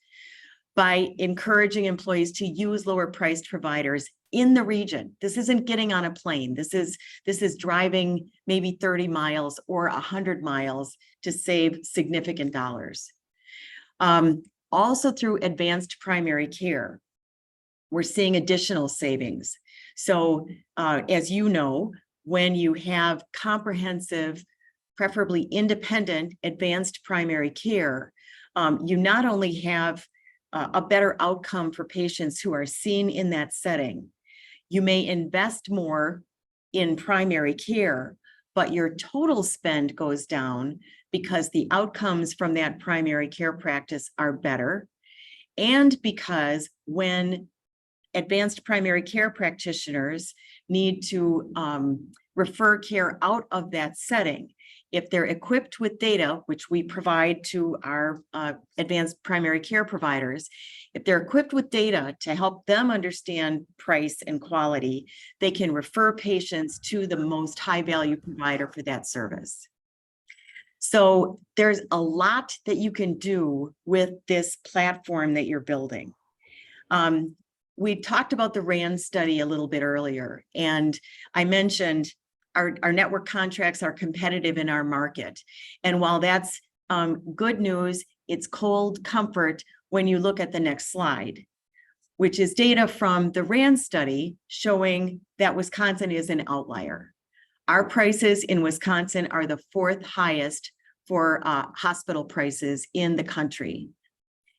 by encouraging employees to use lower priced providers in the region. This isn't getting on a plane. This is driving maybe 30 miles or 100 miles to save significant dollars. Also through advanced primary care, we're seeing additional savings. So as you know, when you have comprehensive, preferably independent advanced primary care, you not only have a better outcome for patients who are seen in that setting, you may invest more in primary care, but your total spend goes down because the outcomes from that primary care practice are better. And because when advanced primary care practitioners need to refer care out of that setting, if they're equipped with data, which we provide to our advanced primary care providers, if they're equipped with data to help them understand price and quality, they can refer patients to the most high value provider for that service. So there's a lot that you can do with this platform that you're building. We talked about the RAND study a little bit earlier, and I mentioned our network contracts are competitive in our market. And while that's good news, it's cold comfort when you look at the next slide, which is data from the RAND study showing that Wisconsin is an outlier. Our prices in Wisconsin are the 4th highest for hospital prices in the country.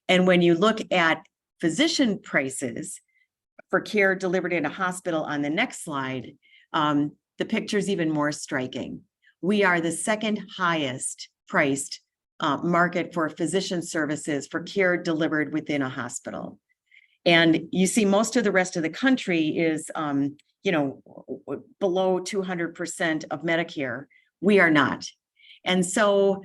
And when you look at physician prices for care delivered in a hospital on the next slide, the picture is even more striking. We are the 2nd highest priced market for physician services for care delivered within a hospital. And you see most of the rest of the country is, below 200% of Medicare. We are not. And so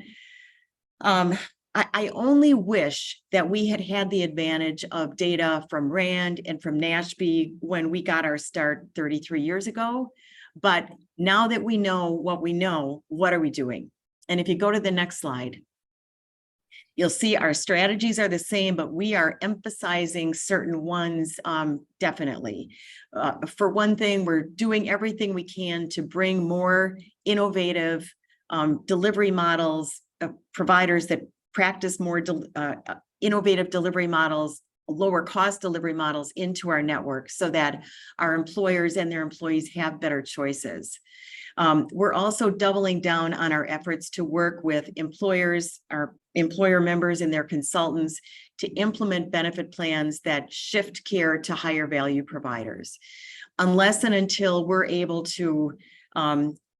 I only wish that we had had the advantage of data from RAND and from NASHB when we got our start 33 years ago. But now that we know, what are we doing? And if you go to the next slide, you'll see our strategies are the same, but we are emphasizing certain ones definitely. For one thing, we're doing everything we can to bring more innovative delivery models, providers that practice more innovative delivery models, lower cost delivery models into our network so that our employers and their employees have better choices. We're also doubling down on our efforts to work with employers, our employer members and their consultants to implement benefit plans that shift care to higher value providers. Unless and until we're able to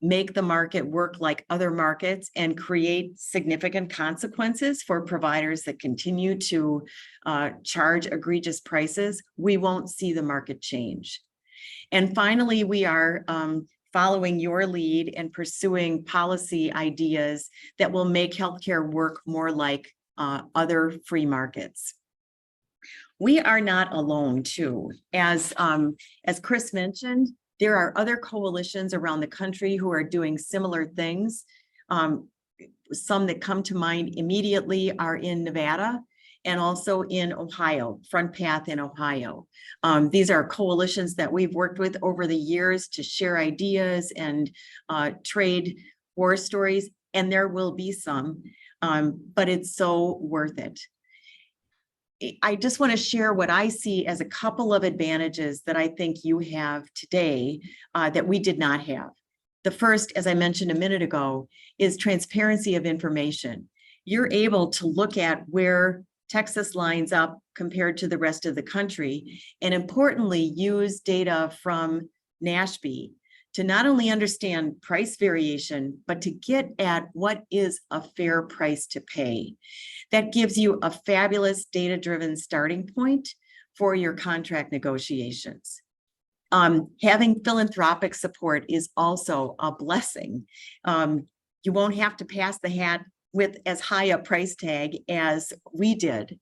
make the market work like other markets and create significant consequences for providers that continue to charge egregious prices, we won't see the market change. And finally, we are following your lead and pursuing policy ideas that will make healthcare work more like other free markets. We are not alone too. As Chris mentioned, there are other coalitions around the country who are doing similar things. Some that come to mind immediately are in Nevada and also in Ohio, Front Path in Ohio. These are coalitions that we've worked with over the years to share ideas and trade war stories, and there will be some, but it's so worth it. I just want to share what I see as a couple of advantages that I think you have today that we did not have. The first, as I mentioned a minute ago, is transparency of information. You're able to look at where Texas lines up compared to the rest of the country, and importantly, use data from NASHB to not only understand price variation, but to get at what is a fair price to pay. That gives you a fabulous data-driven starting point for your contract negotiations. Having philanthropic support is also a blessing. You won't have to pass the hat with as high a price tag as we did,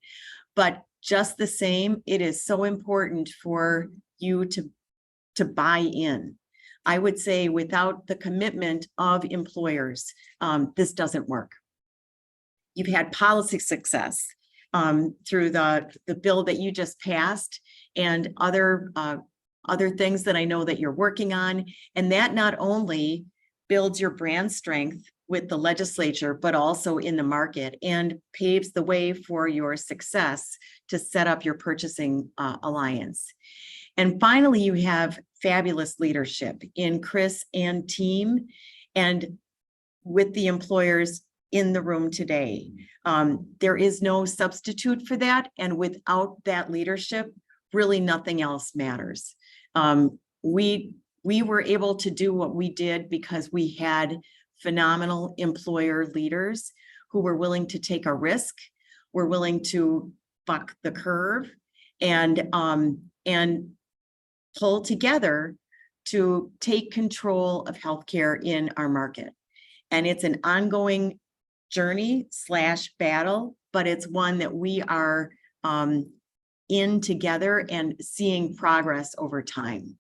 but just the same, it is so important for you to buy in. I would say without the commitment of employers, this doesn't work. You've had policy success through the bill that you just passed and other things that I know that you're working on. And that not only builds your brand strength with the legislature, but also in the market, and paves the way for your success to set up your purchasing alliance. And finally, you have fabulous leadership in Chris and team, and with the employers in the room today. There is no substitute for that. And without that leadership, really nothing else matters. We were able to do what we did because we had phenomenal employer leaders who were willing to take a risk, were willing to buck the curve, and pull together to take control of healthcare in our market. And it's an ongoing journey / battle, but it's one that we are in together and seeing progress over time.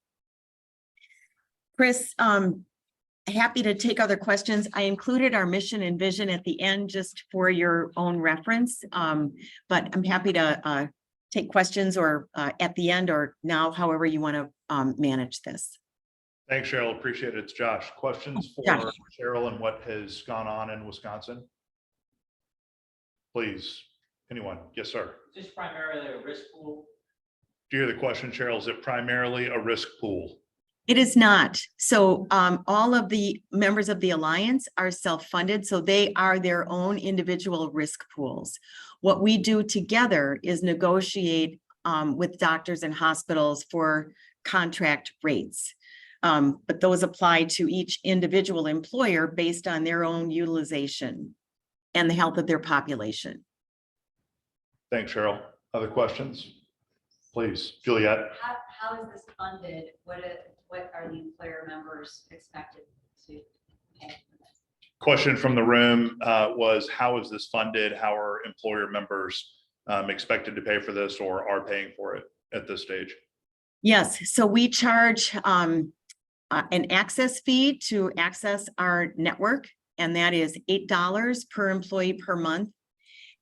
Chris, happy to take other questions. I included our mission and vision at the end just for your own reference, but I'm happy to take questions or at the end or now, however you want to manage this. Thanks, Cheryl. Appreciate it. It's Josh. Questions for Josh. Cheryl and what has gone on in Wisconsin? Please, anyone? Yes, sir. Just primarily a risk pool. Do you hear the question, Cheryl? Is it primarily a risk pool? It is not. So all of the members of the Alliance are self-funded, so they are their own individual risk pools. What we do together is negotiate with doctors and hospitals for contract rates. But those apply to each individual employer based on their own utilization and the health of their population. Thanks, Cheryl. Other questions? Please, Juliet. How is this funded? What are the employer members expected to pay for this? Question from the room was, how is this funded? How are employer members expected to pay for this or are paying for it at this stage? Yes, so we charge an access fee to access our network, and that is $8 per employee per month.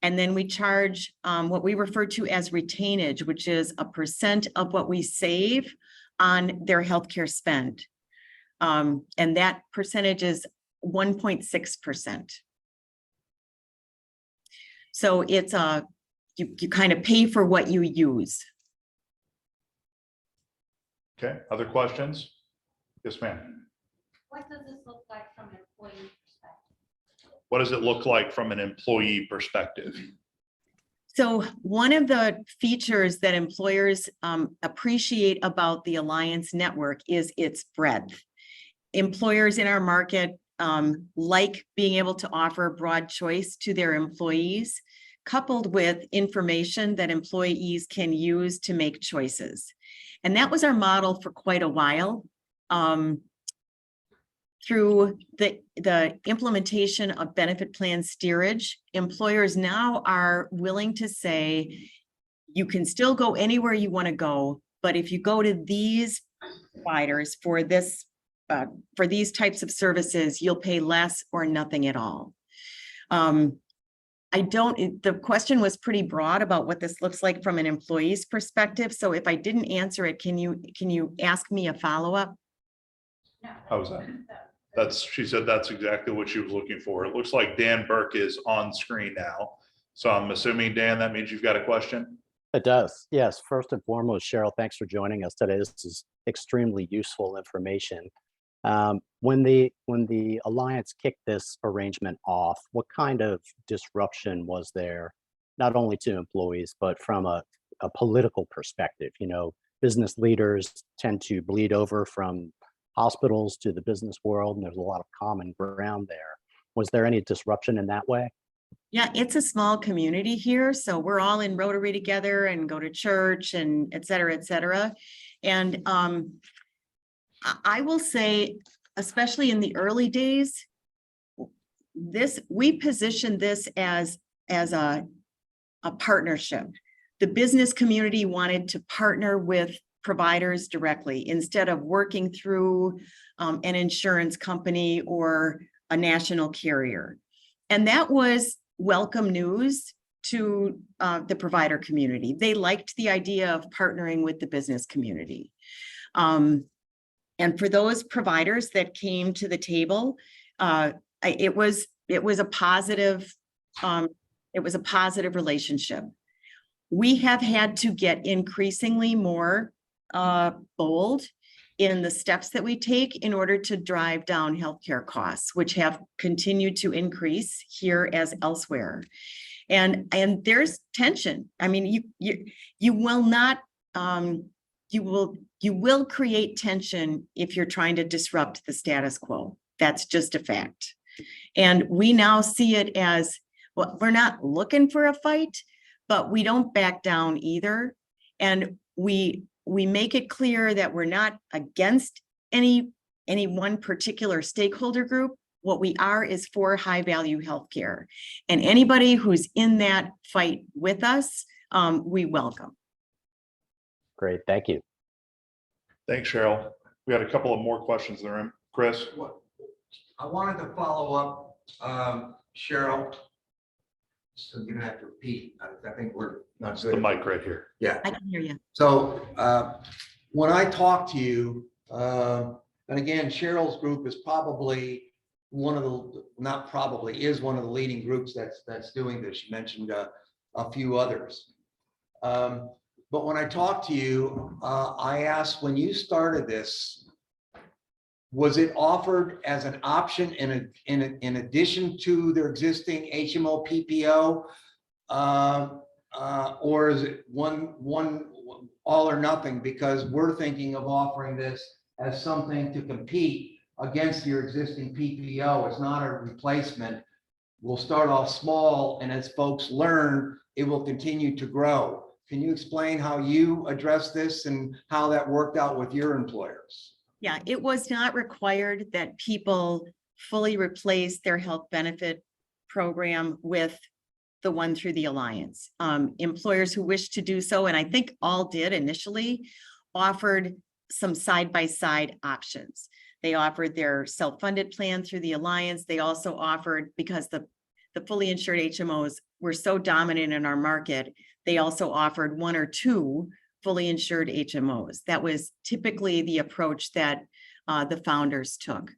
And then we charge what we refer to as retainage, which is a % of what we save on their healthcare spend. And that percentage is 1.6%. So it's you kind of pay for what you use. Okay, other questions? Yes, ma'am. What does this look like from an employee perspective? What does it look like from an employee perspective? So one of the features that employers appreciate about the Alliance Network is its breadth. Employers in our market like being able to offer broad choice to their employees, coupled with information that employees can use to make choices. And that was our model for quite a while. Through the implementation of benefit plan steerage, employers now are willing to say, you can still go anywhere you want to go, but if you go to these providers for this, for these types of services, you'll pay less or nothing at all. the question was pretty broad about what this looks like from an employee's perspective. So if I didn't answer it, can you ask me a follow-up? No. How was that? She said that's exactly what she was looking for. It looks like Dan Burke is on screen now. So I'm assuming, Dan, that means you've got a question? It does. Yes. First and foremost, Cheryl, thanks for joining us today. This is extremely useful information. When the Alliance kicked this arrangement off, what kind of disruption was there, not only to employees, but from a political perspective? You know, business leaders tend to bleed over from hospitals to the business world, and there's a lot of common ground there. Was there any disruption in that way? Yeah, it's a small community here, so we're all in Rotary together and go to church and et cetera, et cetera. And I will say, especially in the early days, we positioned this as a partnership. The business community wanted to partner with providers directly instead of working through an insurance company or a national carrier. And that was welcome news to the provider community. They liked the idea of partnering with the business community. And for those providers that came to the table, it was a positive relationship. We have had to get increasingly more bold in the steps that we take in order to drive down healthcare costs, which have continued to increase here as elsewhere. And there's tension. I mean, you will create tension if you're trying to disrupt the status quo. That's just a fact. And we now see it as, well, we're not looking for a fight, but we don't back down either. And we make it clear that we're not against any one particular stakeholder group. What we are is for high value healthcare. And anybody who's in that fight with us, we welcome. Great, thank you. Thanks, Cheryl. We got a couple of more questions in the room. Chris? I wanted to follow up, Cheryl. So you're gonna have to repeat. I think we're not The good. mic right here. Yeah. I can hear you. So when I talk to you, and again, Cheryl's group is probably one of the, not probably, is one of the leading groups that's doing this. You mentioned a few others. But when I talk to you, I asked, when you started this, was it offered as an option in addition to their existing HMO PPO? Or is it one all or nothing? Because we're thinking of offering this as something to compete against your existing PPO. It's not a replacement. We'll start off small, and as folks learn, it will continue to grow. Can you explain how you address this and how that worked out with your employers? Yeah, it was not required that people fully replace their health benefit program with the one through the Alliance. Employers who wish to do so, and I think all did initially, offered some side-by-side options. They offered their self-funded plan through the Alliance. They also offered, because the fully insured HMOs were so dominant in our market, they also offered one or two fully insured HMOs. That was typically the approach that the founders took.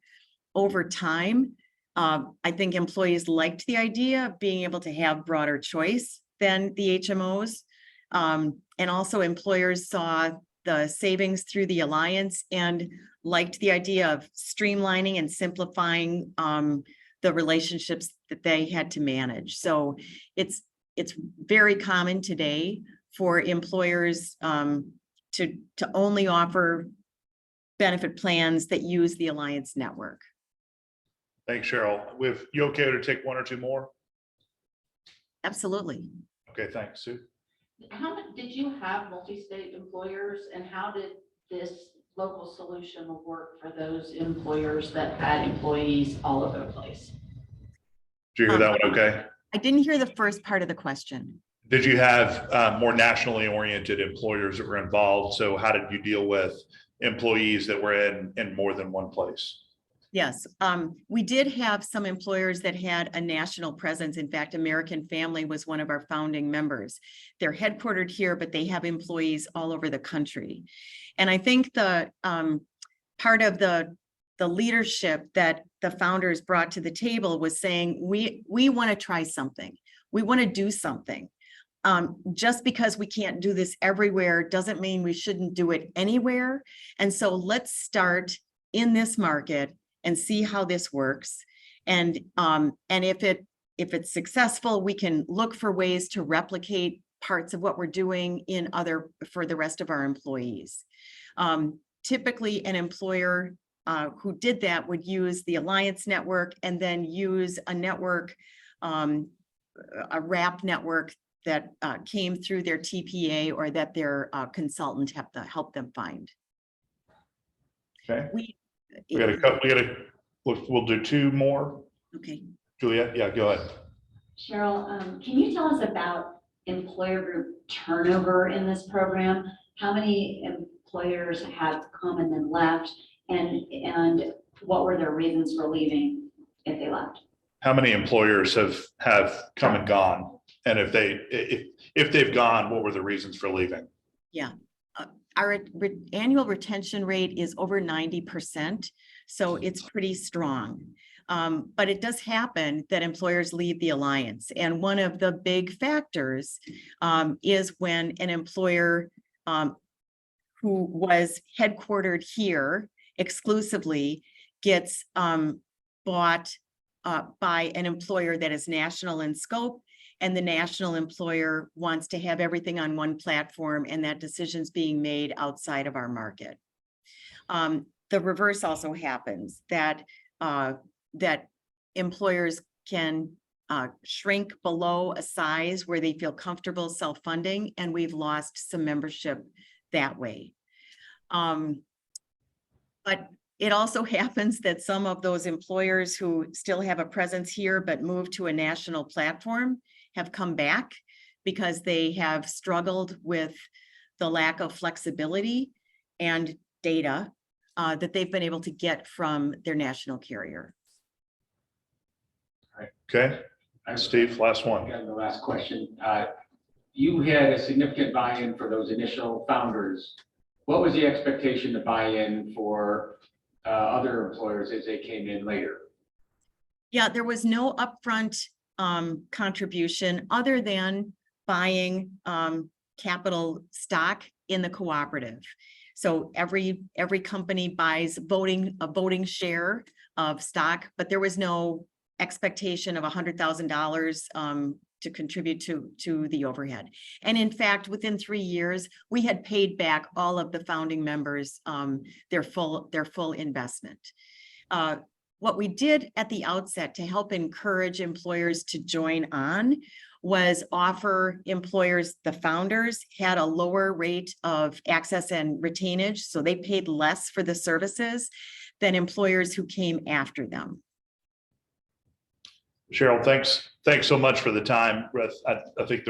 Over time, I think employees liked the idea of being able to have broader choice than the HMOs. And also employers saw the savings through the Alliance and liked the idea of streamlining and simplifying the relationships that they had to manage. So it's very common today for employers to only offer benefit plans that use the Alliance network. Thanks, Cheryl. You okay to take one or two more? Absolutely. Okay, thanks, Sue. How many, did you have multi-state employers, and how did this local solution work for those employers that had employees all over the place? Did you hear that one okay? I didn't hear the first part of the question. Did you have more nationally oriented employers that were involved? So how did you deal with employees that were in more than one place? Yes, we did have some employers that had a national presence. In fact, American Family was one of our founding members. They're headquartered here, but they have employees all over the country. And I think the part of the leadership that the founders brought to the table was saying, we want to try something. We want to do something. Just because we can't do this everywhere doesn't mean we shouldn't do it anywhere. And so let's start in this market and see how this works. And if it's successful, we can look for ways to replicate parts of what we're doing for the rest of our employees. Typically, an employer who did that would use the Alliance network and then use a network, a wrap network that came through their TPA or that their consultant helped them find. Okay. We'll do two more. Okay. Juliet, yeah, go ahead. Cheryl, can you tell us about employer group turnover in this program? How many employers have come and then left? And what were their reasons for leaving if they left? How many employers have come and gone? And if they've gone, what were the reasons for leaving? Yeah. Our annual retention rate is over 90%, so it's pretty strong. But it does happen that employers leave the Alliance. And one of the big factors is when an employer who was headquartered here exclusively gets bought by an employer that is national in scope, and the national employer wants to have everything on one platform, and that decision's being made outside of our market. The reverse also happens, that employers can shrink below a size where they feel comfortable self-funding, and we've lost some membership that way. But it also happens that some of those employers who still have a presence here but move to a national platform have come back because they have struggled with the lack of flexibility and data that they've been able to get from their national carrier. Okay, Steve, last one. The last question. You had a significant buy-in for those initial founders. What was the expectation to buy in for other employers as they came in later? Yeah, there was no upfront contribution other than buying capital stock in the cooperative. So every company buys a voting share of stock, but there was no expectation of $100,000 to contribute to the overhead. And in fact, within 3 years, we had paid back all of the founding members their full investment. What we did at the outset to help encourage employers to join on was offer employers, the founders had a lower rate of access and retainage, so they paid less for the services than employers who came after them. Cheryl, thanks so much for the time. I think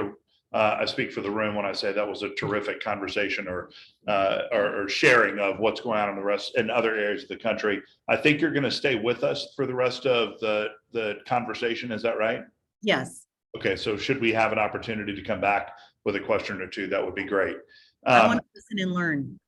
I speak for the room when I say that was a terrific conversation or sharing of what's going on in other areas of the country. I think you're going to stay with us for the rest of the conversation. Is that right? Yes. Okay, so should we have an opportunity to come back with a question or two, that would be great. I want to listen and learn.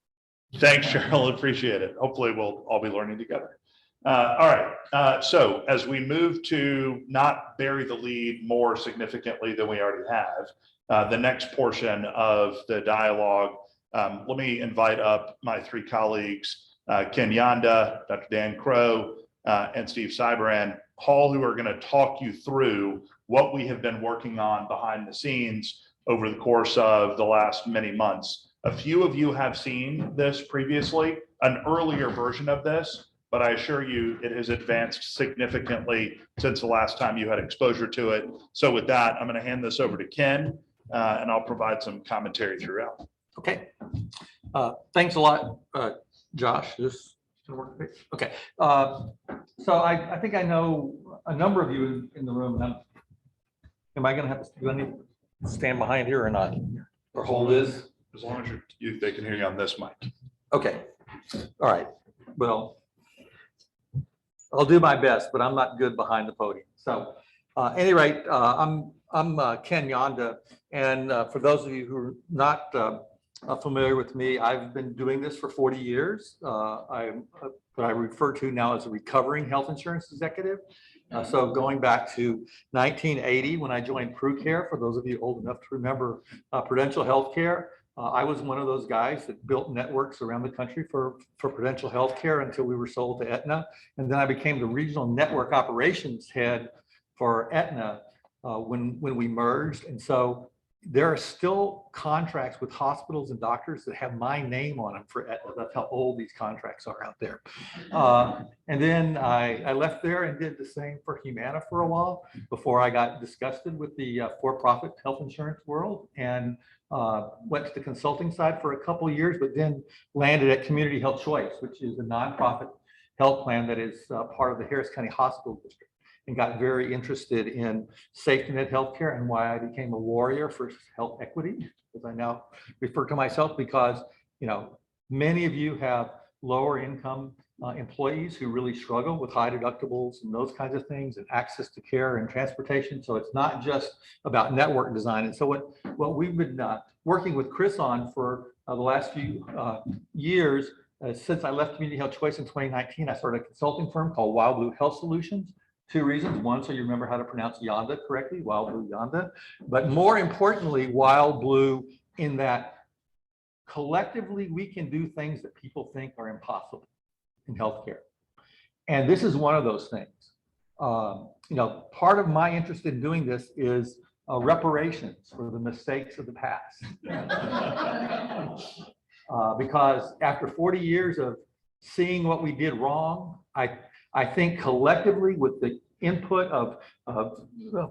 Thanks, Cheryl. Appreciate it. Hopefully we'll all be learning together. All right. So as we move to not bury the lead more significantly than we already have, the next portion of the dialogue, let me invite up my three colleagues, Ken Yanda, Dr. Dan Crow, and Steve Cyberan, all who are going to talk you through what we have been working on behind the scenes over the course of the last many months. A few of you have seen this previously, an earlier version of this, but I assure you it has advanced significantly since the last time you had exposure to it. So with that, I'm going to hand this over to Ken, and I'll provide some commentary throughout. Okay. Thanks a lot, Josh. This is gonna work great. Okay. So I think I know a number of you in the room. And am I going to have to stand behind here or not? Or hold this? As long as they can hear you on this mic. Okay. All right. Well, I'll do my best, but I'm not good behind the podium. So, any rate, I'm Ken Yonda, and for those of you who are not familiar with me, I've been doing this for 40 years. I'm what I refer to now as a recovering health insurance executive. So going back to 1980, when I joined PruCare, for those of you old enough to remember Prudential Healthcare, I was one of those guys that built networks around the country for Prudential Healthcare until we were sold to Aetna. And then I became the regional network operations head for Aetna when we merged. And so there are still contracts with hospitals and doctors that have my name on them for Aetna. That's how old these contracts are out there. And then I left there and did the same for Humana for a while before I got disgusted with the for-profit health insurance world and went to the consulting side for a couple of years, but then landed at Community Health Choice, which is a nonprofit health plan that is part of the Harris County Hospital District, and got very interested in safety net healthcare and why I became a warrior for health equity, as I now refer to myself, because many of you have lower income employees who really struggle with high deductibles and those kinds of things, and access to care and transportation. So it's not just about network design. And so what we've been working with Chris on for the last few years, since I left Community Health Choice in 2019, I started a consulting firm called Wild Blue Health Solutions. Two reasons. One, so you remember how to pronounce Yonda correctly, Wild Blue Yonda. But more importantly, Wild Blue, in that collectively we can do things that people think are impossible in healthcare. And this is one of those things. Part of my interest in doing this is reparations for the mistakes of the past. Because after 40 years of seeing what we did wrong, I think collectively with the input of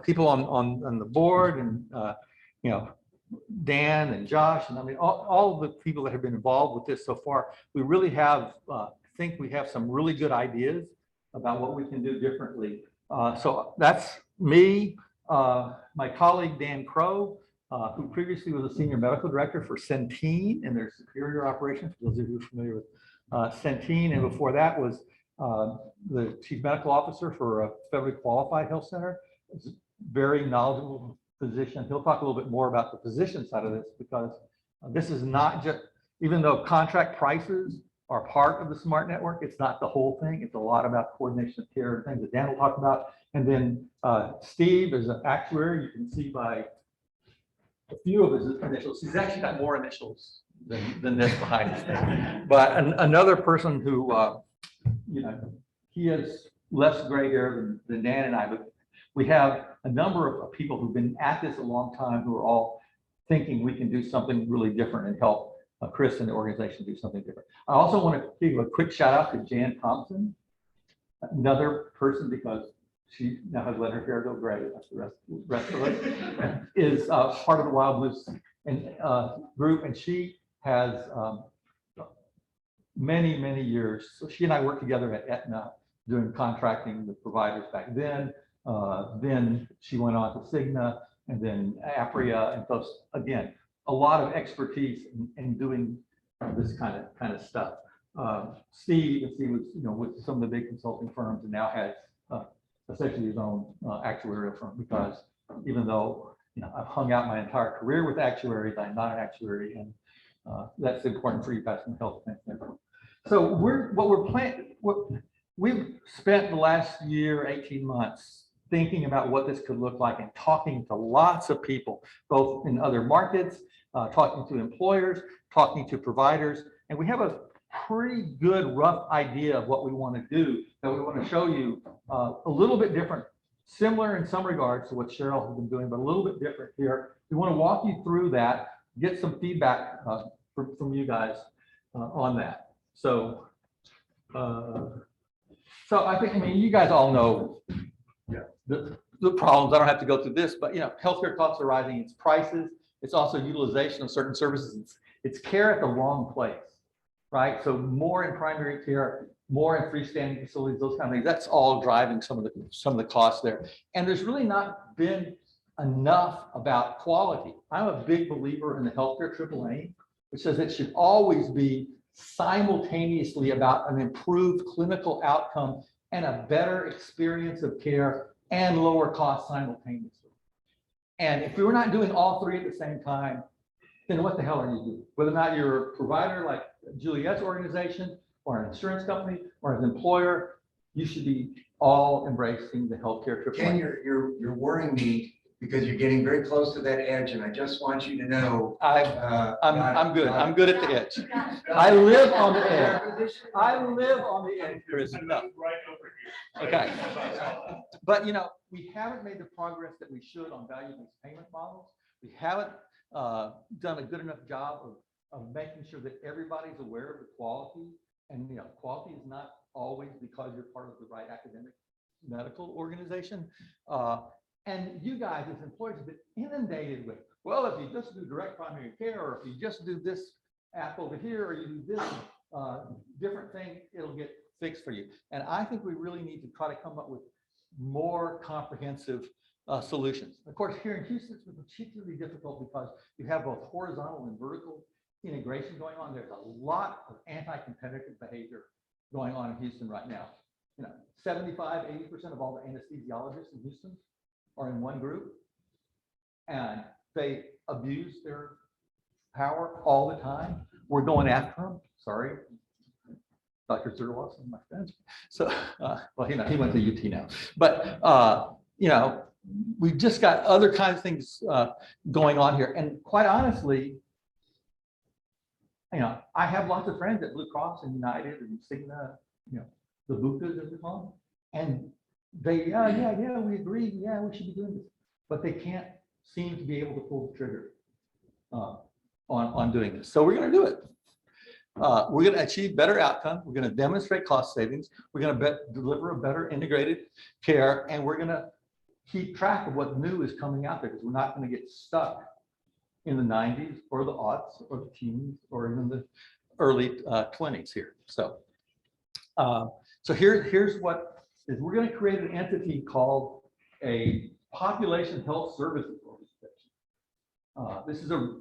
people on the board and Dan and Josh, and I mean all of the people that have been involved with this so far, we really have think we have some really good ideas about what we can do differently. So that's me, my colleague Dan Crow, who previously was a senior medical director for Centene and their superior operations, for those of you who are familiar with Centene, and before that was the chief medical officer for a federally qualified health center. It's a very knowledgeable physician. He'll talk a little bit more about the physician side of this, because this is not just, even though contract prices are part of the smart network, it's not the whole thing. It's a lot about coordination of care and things that Dan will talk about. And then Steve is an actuary. You can see by a few of his initials. He's actually got more initials than this behind his name. But another person who, he has less gray hair than Dan and I, but we have a number of people who've been at this a long time who are all thinking we can do something really different and help Chris and the organization do something different. I also want to give a quick shout out to Jan Thompson, another person, because she now has let her hair go gray, that's the rest of us, is part of the Wild Blues group, and she has many years. So she and I worked together at Aetna doing contracting with providers back then. Then she went on to Cigna and then Apria, and those, again, a lot of expertise in doing this kind of stuff. Steve was with some of the big consulting firms, and now has essentially his own actuarial firm, because even though I've hung out my entire career with actuaries, I'm not an actuary, and that's important for you guys from the health standpoint. So we've spent the last year, 18 months thinking about what this could look like and talking to lots of people, both in other markets, talking to employers, talking to providers, and we have a pretty good rough idea of what we want to do that we want to show you a little bit different, similar in some regards to what Cheryl has been doing, but a little bit different here. We want to walk you through that, get some feedback from you guys on that. So, I think, you guys all know the problems. I don't have to go through this, but healthcare costs are rising. It's prices. It's also utilization of certain services. It's care at the wrong place, right? So more in primary care, more in freestanding facilities, those kind of things. That's all driving some of the costs there. And there's really not been enough about quality. I'm a big believer in the healthcare AAA, which says it should always be simultaneously about an improved clinical outcome and a better experience of care and lower cost simultaneously. And if we're not doing all three at the same time, then what the hell are you doing? Whether or not you're a provider like Juliet's organization, or an insurance company, or an employer, you should be all embracing the healthcare triple. Ken, you're worrying me because you're getting very close to that edge, and I just want you to know. I'm good. I'm good at the edge. I live on the edge. I live on the edge, Chris. No. Right over here. Okay. But you know, we haven't made the progress that we should on value-based payment models. We haven't done a good enough job of making sure that everybody's aware of the quality. And you know, quality is not always because you're part of the right academic medical organization. And you guys as employers have been inundated with, well, if you just do direct primary care, or if you just do this app over here, or you do this different thing, it'll get fixed for you. And I think we really need to try to come up with more comprehensive solutions. Of course, here in Houston, it's particularly difficult because you have both horizontal and vertical integration going on. There's a lot of anti-competitive behavior going on in Houston right now. You know, 75–80% of all the anesthesiologists in Houston are in one group, and they abuse their power all the time. We're going after them. Sorry, Dr. Zerwas is my friend. So, well, you know, he went to UT now, but you know, we've just got other kinds of things going on here. And quite honestly, you know, I have lots of friends at Blue Cross and United and Cigna, you know, the Bucas as we call them, and they, yeah, we agree, yeah, we should be doing this, but they can't seem to be able to pull the trigger on doing this. So we're going to do it. We're going to achieve better outcomes. We're going to demonstrate cost savings. We're going to deliver a better integrated care, and we're going to keep track of what new is coming out there, because we're not going to get stuck in the 90s or the aughts or the teens or even the early 20s here. So, so here's what is. We're going to create an entity called a Population Health Services Organization. This is a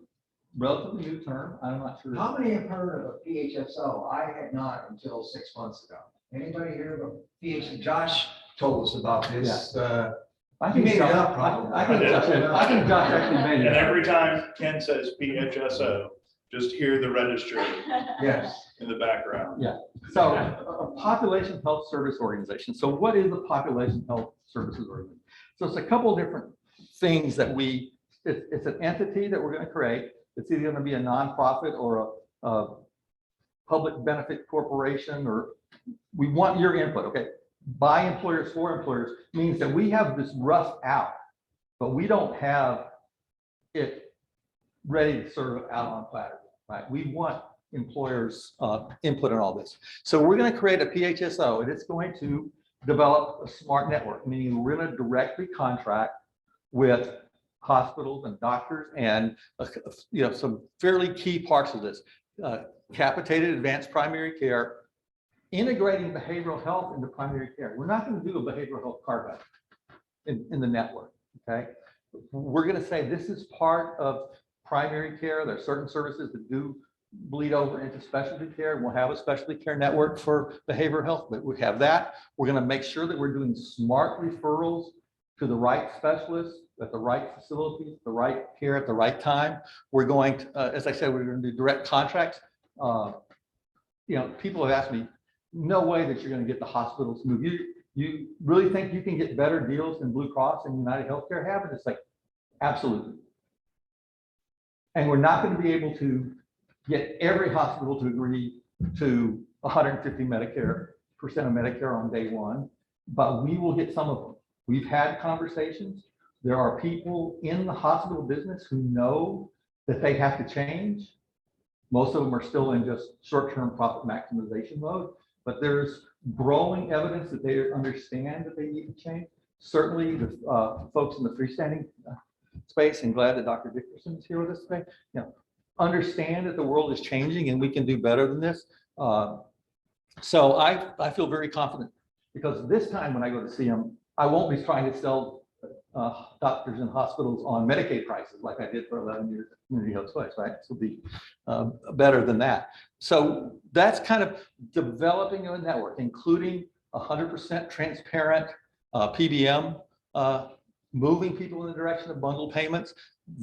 relatively new term. I'm not sure. How many have heard of a PHSO? I had not until 6 months ago. Anybody hear of a PHSO? Josh told us about this. I He think made it Josh- up probably. I think Josh actually made And it. every time Ken says PHSO, just hear the registry Yes. in the background. So a population health service organization. So what is the population health services organization? So it's a couple of different things that it's an entity that we're going to create. It's either going to be a nonprofit or a public benefit corporation, or we want your input. Okay. By employers for employers means that we have this rough out, but we don't have it ready to serve out on platter, right? We want employers input on all this. So we're going to create a PHSO, and it's going to develop a smart network, meaning we're going to directly contract with hospitals and doctors and you know, some fairly key parts of this. Capitated advanced primary care, integrating behavioral health into primary care. We're not going to do a behavioral health carve-out in the network, okay? We're going to say this is part of primary care. There are certain services that do bleed over into specialty care. We'll have a specialty care network for behavioral health, but we have that. We're going to make sure that we're doing smart referrals to the right specialists at the right facilities, the right care at the right time. We're going to, as I said, we're going to do direct contracts. You know, people have asked me, no way that you're going to get the hospitals to move. You really think you can get better deals than Blue Cross and United Healthcare have? And it's like, absolutely. And we're not going to be able to get every hospital to agree to 150% of Medicare on day one, but we will get some of them. We've had conversations. There are people in the hospital business who know that they have to change. Most of them are still in just short-term profit maximization mode, but there's growing evidence that they understand that they need to change. Certainly the folks in the freestanding space, and glad that Dr. Dickerson is here with us today, you know, understand that the world is changing and we can do better than this. So I feel very confident, because this time when I go to see them, I won't be trying to sell doctors and hospitals on Medicaid prices like I did for 11 years at Community Health Choice, right? This will be better than that. So that's kind of developing a network, including 100% transparent PBM, moving people in the direction of bundle payments.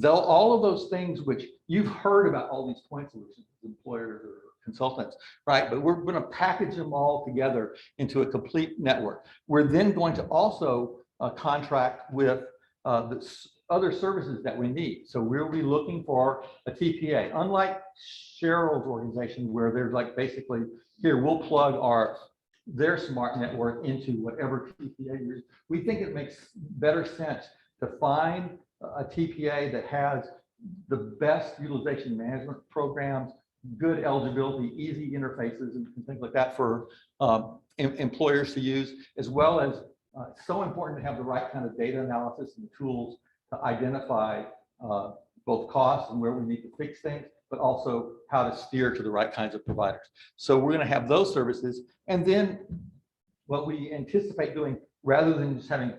All of those things which you've heard about, all these point solutions, employers or consultants, right? But we're going to package them all together into a complete network. We're then going to also contract with the other services that we need. So we'll be looking for a TPA, unlike Cheryl's organization, where there's like basically here, we'll plug their smart network into whatever TPA you're. We think it makes better sense to find a TPA that has the best utilization management programs, good eligibility, easy interfaces and things like that for employers to use, as well as it's so important to have the right kind of data analysis and tools to identify both costs and where we need to fix things, but also how to steer to the right kinds of providers. So we're going to have those services. And then what we anticipate doing, rather than just having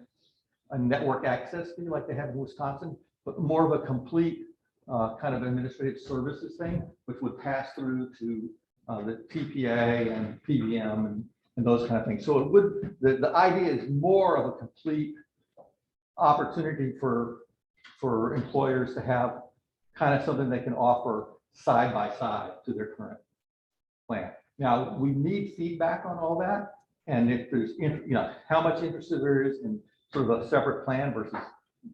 a network access fee like they have in Wisconsin, but more of a complete kind of administrative services thing, which would pass through to the TPA and PBM and those kind of things. So it would, the idea is more of a complete opportunity for employers to have kind of something they can offer side by side to their current plan. Now, we need feedback on all that. And if there's, how much interest there is in sort of a separate plan versus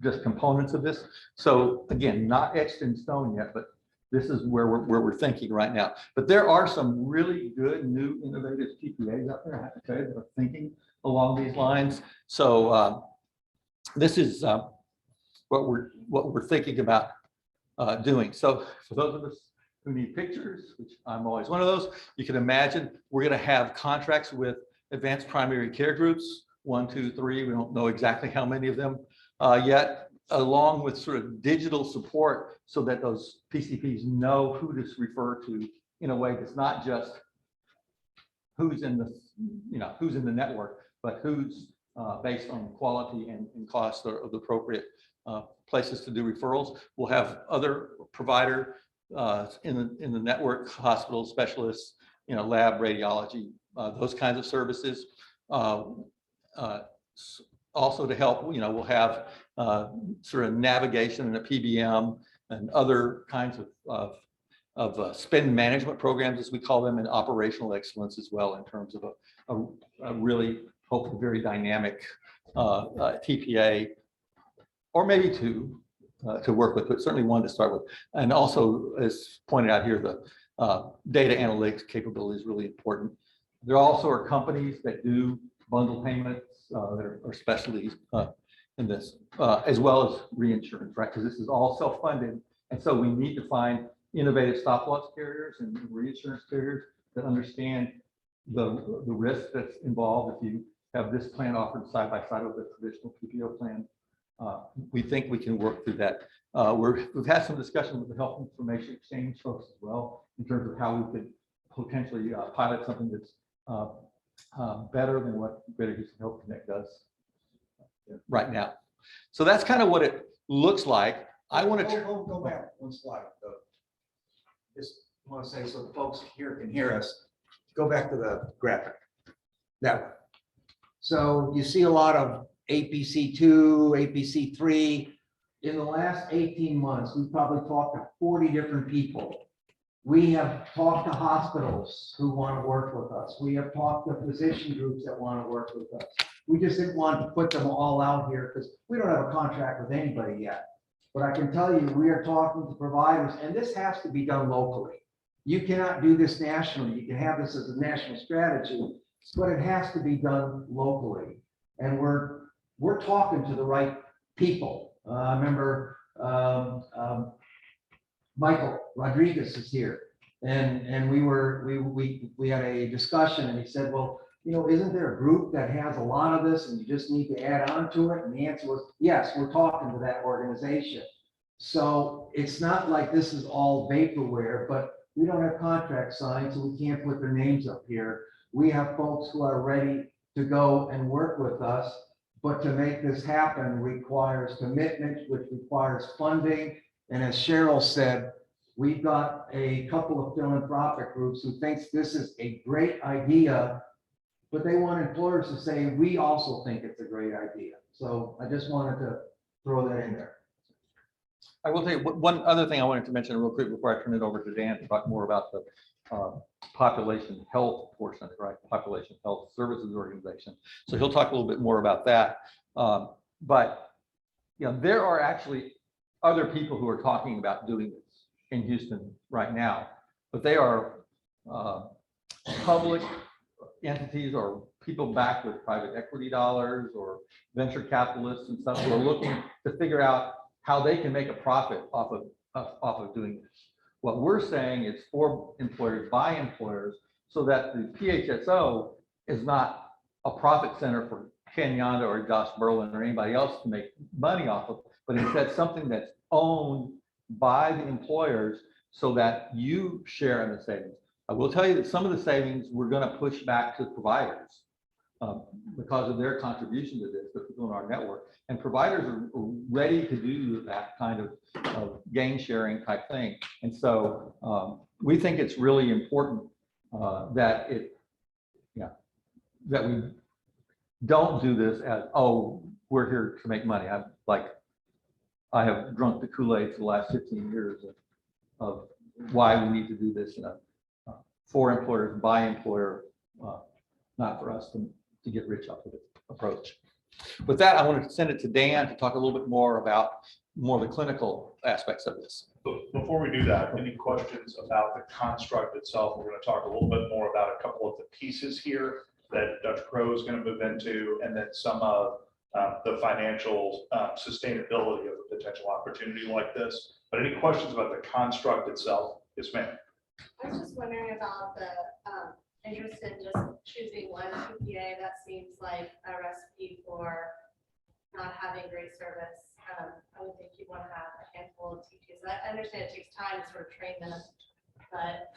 just components of this. So again, not etched in stone yet, but this is where we're thinking right now. But there are some really good new innovative TPAs out there, I have to tell you, that are thinking along these lines. So this is what we're thinking about doing. So for those of us who need pictures, which I'm always one of those, you can imagine we're going to have contracts with advanced primary care groups, 1, 2, 3. We don't know exactly how many of them yet, along with sort of digital support so that those PCPs know who to refer to in a way that's not just who's in the, who's in the network, but who's based on quality and cost of the appropriate places to do referrals. We'll have other provider in the network, hospitals, specialists, lab, radiology, those kinds of services. Also to help, we'll have sort of navigation in a PBM and other kinds of spend management programs, as we call them, and operational excellence as well, in terms of a really, hopefully, very dynamic TPA, or maybe two to work with, but certainly one to start with. And also, as pointed out here, the data analytics capability is really important. There also are companies that do bundle payments that are specialties in this, as well as reinsurance, right? Because this is all self-funded. And so we need to find innovative stop loss carriers and reinsurance carriers that understand the risk that's involved if you have this plan offered side by side with a traditional PPO plan. We think we can work through that. We've had some discussion with the Health Information Exchange folks as well, in terms of how we could potentially pilot something that's better than what Greater Houston Health Connect does right now. So that's kind of what it looks like. I want to go back one slide. Just want to say, so the folks here can hear us, go back to the graphic. That. So you see a lot of APC 2, APC 3. In the last 18 months, we've probably talked to 40 different people. We have talked to hospitals who want to work with us. We have talked to physician groups that want to work with us. We just didn't want to put them all out here because we don't have a contract with anybody yet. But I can tell you, we are talking to providers, and this has to be done locally. You cannot do this nationally. You can have this as a national strategy, but it has to be done locally. And we're talking to the right people. I remember Michael Rodriguez is here, and we had a discussion, and he said, well, isn't there a group that has a lot of this and you just need to add on to it? And the answer was, yes, we're talking to that organization. So it's not like this is all vaporware, but we don't have contracts signed, so we can't put their names up here. We have folks who are ready to go and work with us, but to make this happen requires commitment, which requires funding. And as Cheryl said, we've got a couple of philanthropic groups who thinks this is a great idea, but they want employers to say, we also think it's a great idea. So I just wanted to throw that in there. I will tell you, one other thing I wanted to mention real quick before I turn it over to Dan to talk more about the population health portion, right? Population Health Services Organization. So he'll talk a little bit more about that. But, you know, there are actually other people who are talking about doing this in Houston right now, but they are public entities or people backed with private equity dollars or venture capitalists and stuff who are looking to figure out how they can make a profit off of doing this. What we're saying is for employers by employers, so that the PHSO is not a profit center for Ken Yonda or Josh Berlin or anybody else to make money off of, but instead something that's owned by the employers so that you share in the savings. I will tell you that some of the savings we're going to push back to providers because of their contribution to this, the people in our network. And providers are ready to do that kind of gain sharing type thing. And so we think it's really important that that we don't do this as, oh, we're here to make money. I have drunk the Kool-Aid for the last 15 years of why we need to do this for employers, by employer, not for us to get rich off of this approach. With that, I want to send it to Dan to talk a little bit more about more of the clinical aspects of this. Before we do that, any questions about the construct itself? We're going to talk a little bit more about a couple of the pieces here that Dr. Crowe is going to move into, and then some of the financial sustainability of a potential opportunity like this. But any questions about the construct itself? Yes, ma'am. I was just wondering about the interest in just choosing one TPA. That seems like a recipe for not having great service. I would think you want to have a handful of TPAs. I understand it takes time to sort of train them, but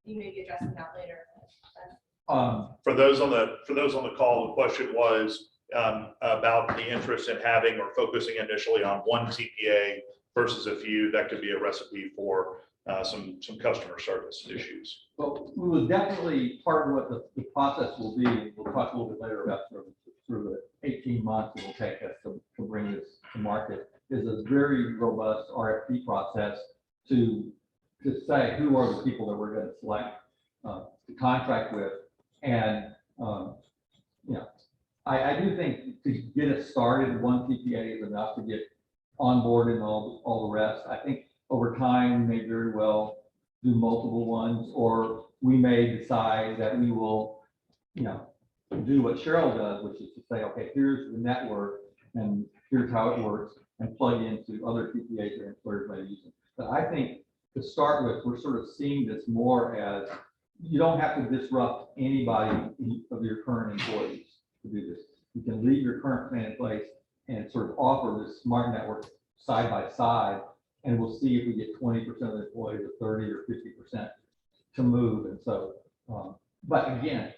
you may be addressing that later. For those on the call, the question was about the interest in having or focusing initially on one TPA versus a few. That could be a recipe for some customer service issues. Well, we will definitely, part of what the process will be, we'll talk a little bit later about through the 18 months it will take us to bring this to market, is a very robust RFP process to say who are the people that we're going to select to contract with. And, I do think to get it started, one TPA is enough to get on board and all the rest. I think over time, we may very well do multiple ones, or we may decide that we will, do what Cheryl does, which is to say, okay, here's the network and here's how it works, and plug into other TPAs that employers may use. But I think to start with, we're sort of seeing this more as you don't have to disrupt anybody of your current employees to do this. You can leave your current plan in place and sort of offer this smart network side by side, and we'll see if we get 20% of the employees or 30 or 50% to move. And so, but again,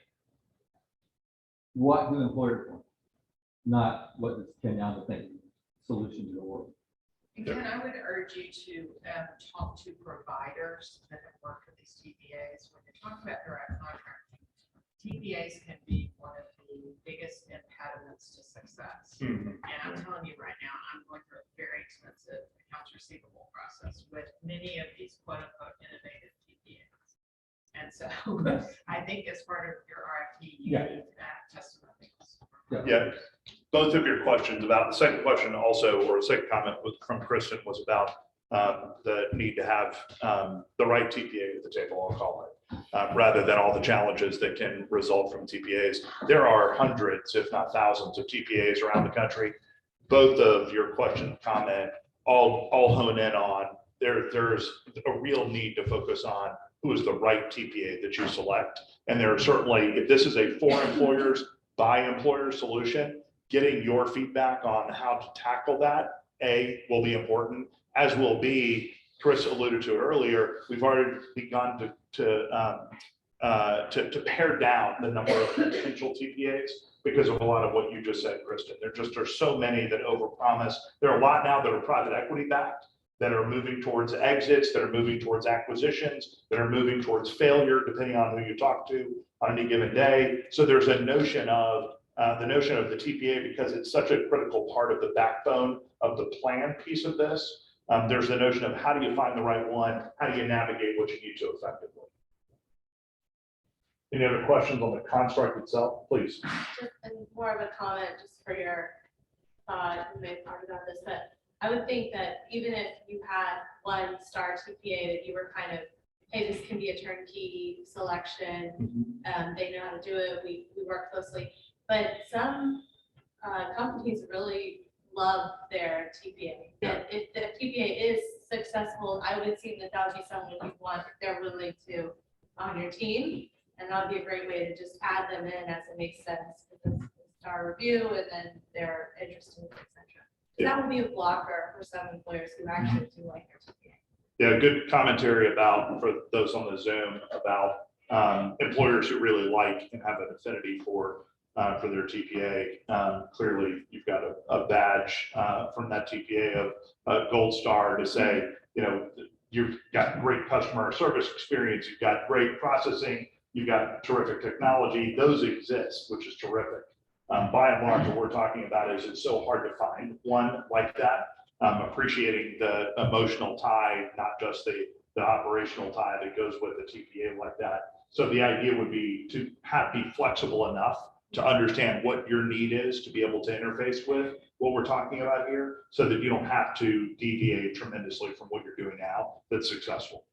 what do employers want? Not what does Ken Yonda think solution to the world. And Ken, I would urge you to talk to providers that have worked with these TPAs. When you're talking about direct contracting, TPAs can be one of the biggest impediments to success. And I'm telling you right now, I'm going through a very expensive accounts receivable process with many of these quote unquote innovative TPAs. And so I think as part of your RFP, you need that testimonials. Yeah, both of your questions about the second question also, or the second comment from Kristen, was about the need to have the right TPA at the table, I'll call it, rather than all the challenges that can result from TPAs. There are hundreds, if not thousands, of TPAs around the country. Both of your question and comment all hone in on there's a real need to focus on who is the right TPA that you select. And there are certainly, if this is a for employers by employer solution, getting your feedback on how to tackle that, will be important, as will be, Chris alluded to it earlier, we've already begun to pare down the number of potential TPAs because of a lot of what you just said, Kristen. There's so many that overpromise. There are a lot now that are private equity backed that are moving towards exits, that are moving towards acquisitions, that are moving towards failure, depending on who you talk to on any given day. So there's a notion of the TPA, because it's such a critical part of the backbone of the plan piece of this. There's the notion of how do you find the right one? How do you navigate what you need to effectively? Any other questions on the construct itself, please? Just more of a comment, just for your thought, you may have talked about this, but I would think that even if you had one star TPA that you were kind of, hey, this can be a turnkey selection, they know how to do it, we work closely. But some companies really love their TPA. And if the TPA is successful, I would assume that that would be someone you want, if they're willing to on your team. And that would be a great way to just add them in as it makes sense. Because it's a star review and then they're interested, et cetera. That would be a blocker for some employers who actually do like their TPA. Yeah, good commentary about, for those on the Zoom, about employers who really like and have an affinity for their TPA. Clearly, you've got a badge from that TPA of a gold star to say, you know, you've got great customer service experience, you've got great processing, you've got terrific technology. Those exist, which is terrific. By and large, what we're talking about is it's so hard to find one like that. Appreciating the emotional tie, not just the operational tie that goes with a TPA like that. So the idea would be to be flexible enough to understand what your need is to be able to interface with what we're talking about here, so that you don't have to deviate tremendously from what you're doing now that's successful.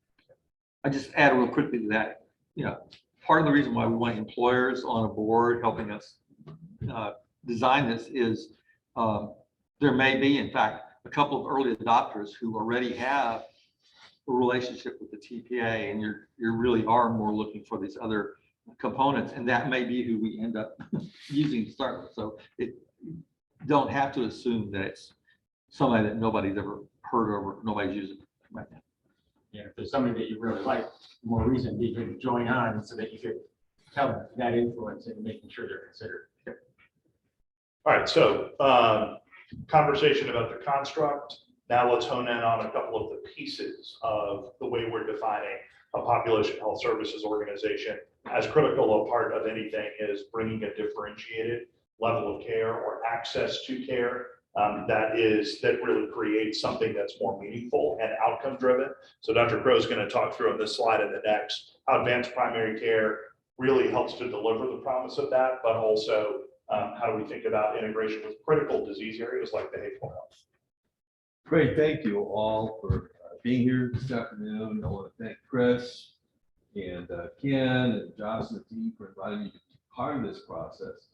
I just add real quickly to that, you know, part of the reason why we want employers on a board helping us design this is there may be, in fact, a couple of early adopters who already have a relationship with the TPA, and you really are more looking for these other components, and that may be who we end up using to start with. So don't have to assume that it's somebody that nobody's ever heard of or nobody's using right now. Yeah, if there's somebody that you really like, more reason you could join on so that you could have that influence in making sure they're considered. All right, so conversation about the construct. Now let's hone in on a couple of the pieces of the way we're defining a population health services organization. As critical a part of anything is bringing a differentiated level of care or access to care that really creates something that's more meaningful and outcome driven. So Dr. Crow is going to talk through on this slide and the next how advanced primary care really helps to deliver the promise of that, but also how do we think about integration with critical disease areas like behavioral health. Great, thank you all for being here this afternoon. I want to thank Chris and Ken and Josh and the team for inviting me to be part of this process.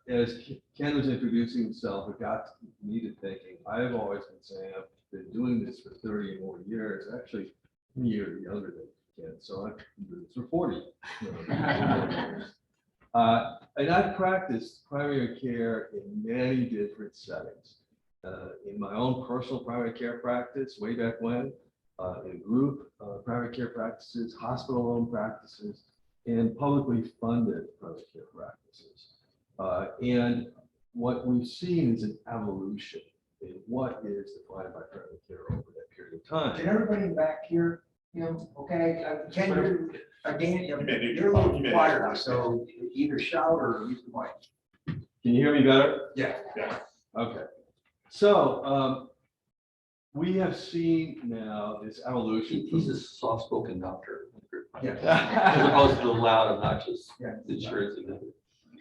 As Ken was introducing himself, it got me to thinking, I've always been saying I've been doing this for 30 or more years, actually 1 year younger than Ken, so I've been doing this for 40. And I've practiced primary care in many different settings. In my own personal primary care practice way back when, in group primary care practices, hospital-owned practices, and publicly funded primary care practices. And what we've seen is an evolution in what is defined by primary care over that period of time. Can everybody back here, okay? Ken, Dan, you're a little You may- quieter, so either shout or use the mic. Can you hear me better? Yeah. Okay. So we have seen now this evolution. He's a soft-spoken doctor. Yeah. As opposed to the loud, obnoxious Yeah. insurance.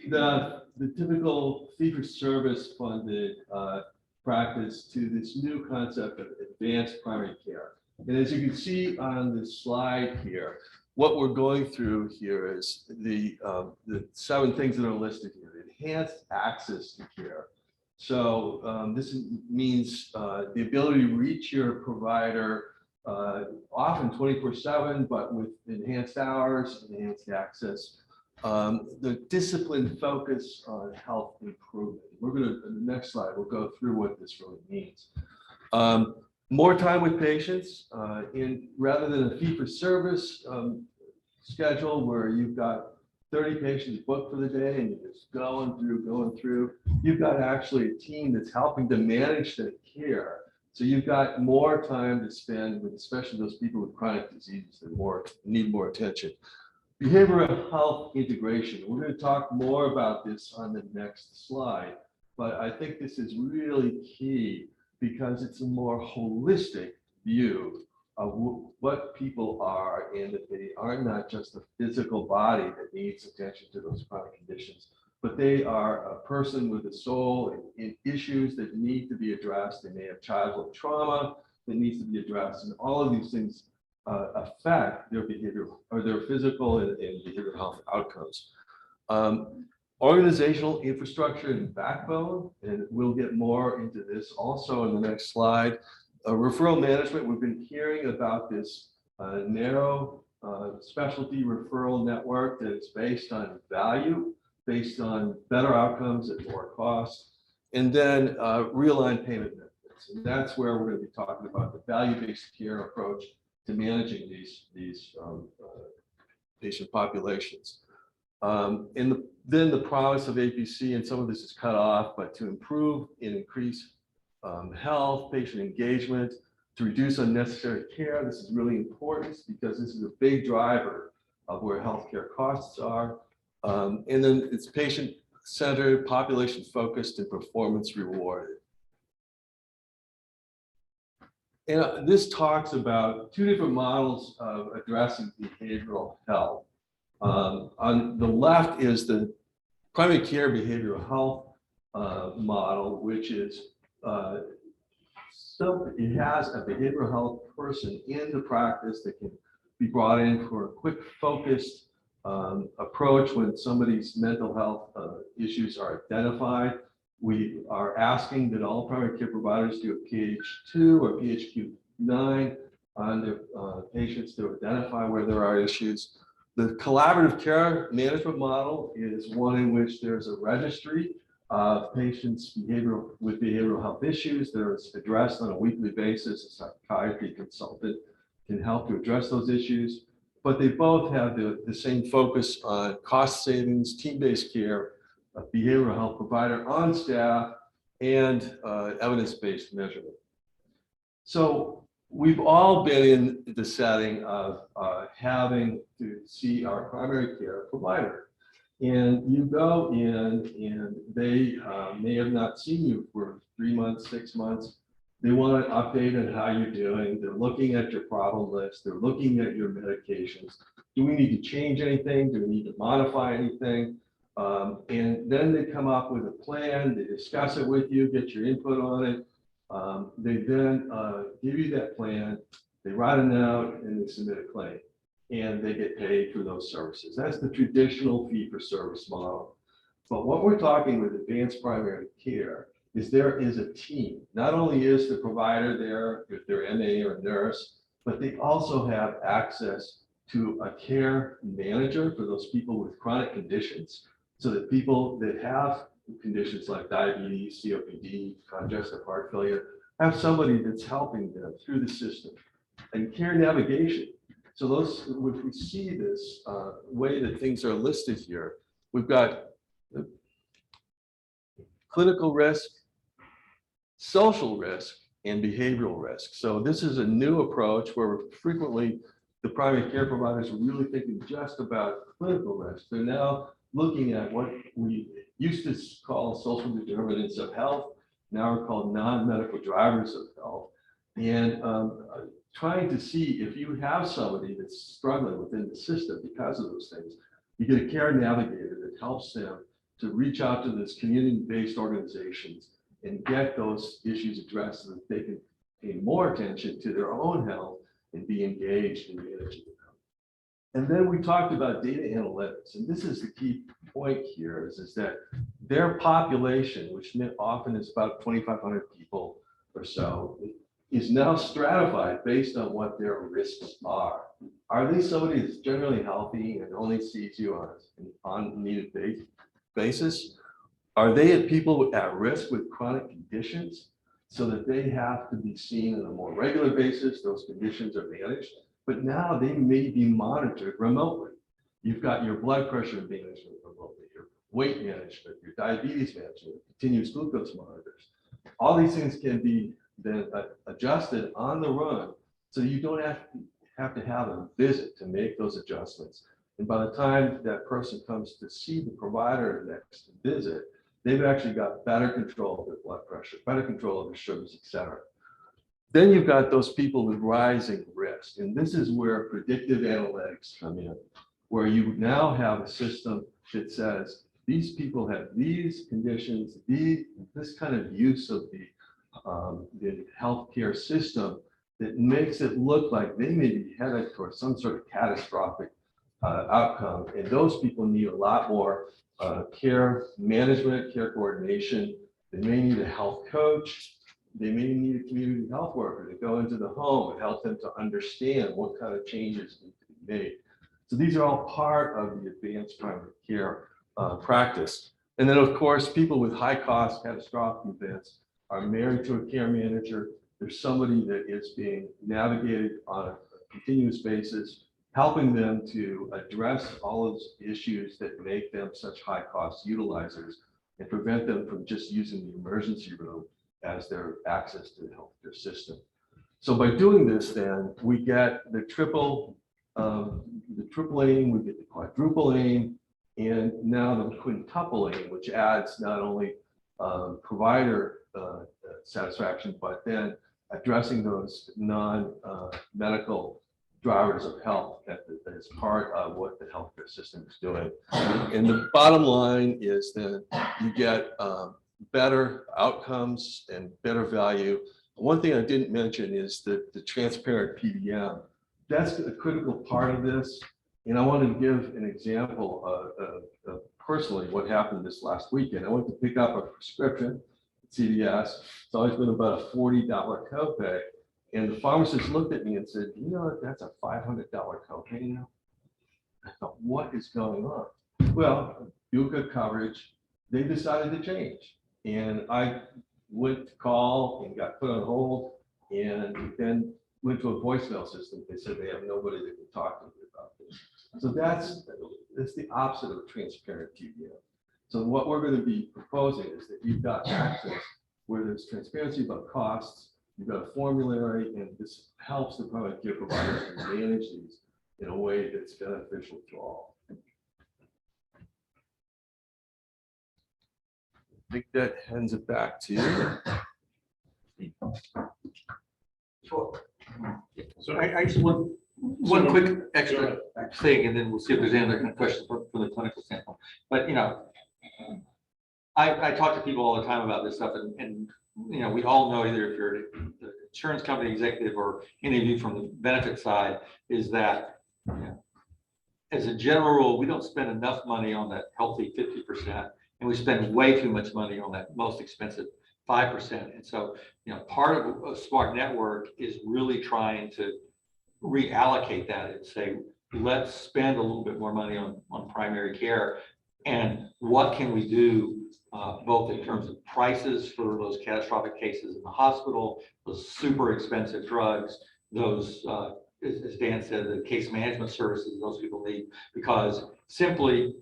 The typical fee-for-service funded practice to this new concept of advanced primary care. And as you can see on this slide here, what we're going through here is the 7 things that are listed here: enhanced access to care. So this means the ability to reach your provider often 24/7, but with enhanced hours, enhanced access. The disciplined focus on health improvement. We're going to, in the next slide, we'll go through what this really means. More time with patients rather than a fee-for-service schedule where you've got 30 patients booked for the day and you're just going through. You've got actually a team that's helping to manage the care So you've got more time to spend with, especially those people with chronic diseases that need more attention. Behavioral health integration. We're going to talk more about this on the next slide, but I think this is really key because it's a more holistic view of what people are, and that they are not just a physical body that needs attention to those chronic conditions, but they are a person with a soul and issues that need to be addressed. They may have childhood trauma that needs to be addressed, and all of these things affect their behavioral or their physical and behavioral health outcomes. Organizational infrastructure and backbone, and we'll get more into this also in the next slide. Referral management, we've been hearing about this narrow specialty referral network that is based on value, based on better outcomes at lower cost, and then realigned payment methods. And that's where we're going to be talking about the value-based care approach to managing these patient populations. Then the promise of APC, and some of this is cut off, but to improve and increase health, patient engagement, to reduce unnecessary care. This is really important because this is a big driver of where healthcare costs are. And then it's patient-centered, population-focused, and performance-rewarded. And this talks about two different models of addressing behavioral health. On the left is the primary care behavioral health model, which is it has a behavioral health person in the practice that can be brought in for a quick, focused approach when somebody's mental health issues are identified. We are asking that all primary care providers do a PH2 or PHQ-9 on their patients to identify where there are issues. The collaborative care management model is one in which there's a registry of patients with behavioral health issues. They're addressed on a weekly basis. A psychiatry consultant can help to address those issues, but they both have the same focus on cost savings, team-based care, a behavioral health provider on staff, and evidence-based measurement. So we've all been in the setting of having to see our primary care provider. And you go in and they may have not seen you for 3 months, 6 months. They want an update on how you're doing. They're looking at your problem list. They're looking at your medications. Do we need to change anything? Do we need to modify anything? And then they come up with a plan. They discuss it with you, get your input on it. They then give you that plan. They write it out and they submit a claim. And they get paid for those services. That's the traditional fee-for-service model. But what we're talking with advanced primary care is there is a team. Not only is the provider there, if they're MA or nurse, but they also have access to a care manager for those people with chronic conditions, so that people that have conditions like diabetes, COPD, congestive heart failure, have somebody that's helping them through the system. And care navigation. So those, if we see this way that things are listed here, we've got clinical risk, social risk, and behavioral risk. So this is a new approach where frequently the primary care providers are really thinking just about clinical risk. They're now looking at what we used to call social determinants of health, now are called non-medical drivers of health. And trying to see if you have somebody that's struggling within the system because of those things, you get a care navigator that helps them to reach out to these community-based organizations and get those issues addressed so that they can pay more attention to their own health and be engaged in managing them. And then we talked about data analytics, and this is the key point here is that their population, which often is about 2,500 people or so, is now stratified based on what their risks are. Are they somebody that's generally healthy and only sees you on an needed basis? Are they people at risk with chronic conditions so that they have to be seen on a more regular basis? Those conditions are managed, but now they may be monitored remotely. You've got your blood pressure management remotely, your weight management, your diabetes management, continuous glucose monitors. All these things can be then adjusted on the run. So you don't have to have a visit to make those adjustments. And by the time that person comes to see the provider next visit, they've actually got better control of their blood pressure, better control of their sugars, et cetera. Then you've got those people with rising risk. And this is where predictive analytics come in, where you now have a system that says, these people have these conditions, this kind of use of the healthcare system that makes it look like they may be headed towards some sort of catastrophic outcome. And those people need a lot more care management, care coordination. They may need a health coach. They may need a community health worker to go into the home and help them to understand what kind of changes need to be made. So these are all part of the advanced primary care practice. And then, of course, people with high cost catastrophic events are married to a care manager. There's somebody that is being navigated on a continuous basis, helping them to address all of those issues that make them such high cost utilizers and prevent them from just using the emergency room as their access to the healthcare system. So by doing this, then we get the triple aim, we get the quadruple aim, and now the quintuple aim, which adds not only provider satisfaction, but then addressing those non-medical drivers of health as part of what the healthcare system is doing. And the bottom line is that you get better outcomes and better value. One thing I didn't mention is the transparent PBM. That's a critical part of this. And I wanted to give an example of personally what happened this last weekend. I went to pick up a prescription at CVS. It's always been about a $40 copay. And the pharmacist looked at me and said, you know, that's a $500 copay now. I thought, what is going on? Well, Buca coverage, they decided to change. And I went to call and got put on hold and then went to a voicemail system. They said they have nobody that can talk to me about this. So that's the opposite of a transparent PBM. So what we're going to be proposing is that you've got access where there's transparency about costs, you've got a formulary, and this helps the primary care providers to manage these in a way that's beneficial to all. I think that hands it back to you. So I just want one quick extra thing, and then we'll see if there's any other kind of questions from the clinical standpoint. But, you know, I talk to people all the time about this stuff, and you know, we all know, either if you're an insurance company executive or any of you from the benefit side, is that, you know, as a general rule, we don't spend enough money on that healthy 50%, and we spend way too much money on that most expensive 5%. And so, you know, part of a smart network is really trying to reallocate that and say, let's spend a little bit more money on primary care. And what can we do, both in terms of prices for those catastrophic cases in the hospital, those super expensive drugs, those, as Dan said, the case management services those people need, because simply,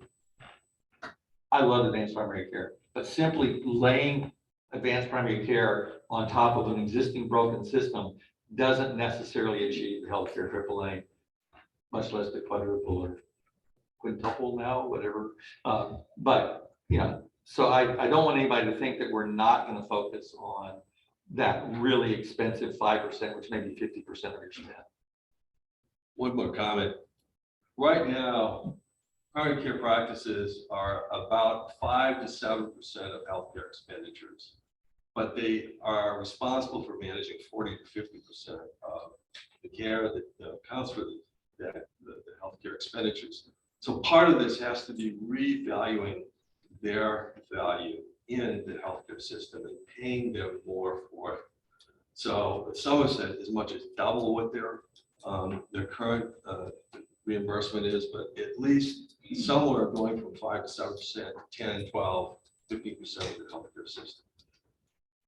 I love advanced primary care, but simply laying advanced primary care on top of an existing broken system doesn't necessarily achieve the healthcare AAA, much less the quadruple or quintuple now, whatever. But, you know, so I don't want anybody to think that we're not going to focus on that really expensive 5%, which may be 50% of your spend. One more comment. Right now, primary care practices are about 5 to 7% of healthcare expenditures, but they are responsible for managing 40 to 50% of the care that accounts for the healthcare expenditures. So part of this has to be revaluing their value in the healthcare system and paying them more for it. So some have said as much as double what their current reimbursement is, but at least somewhere going from 5 to 7%, 10, 12, 15% of the healthcare system.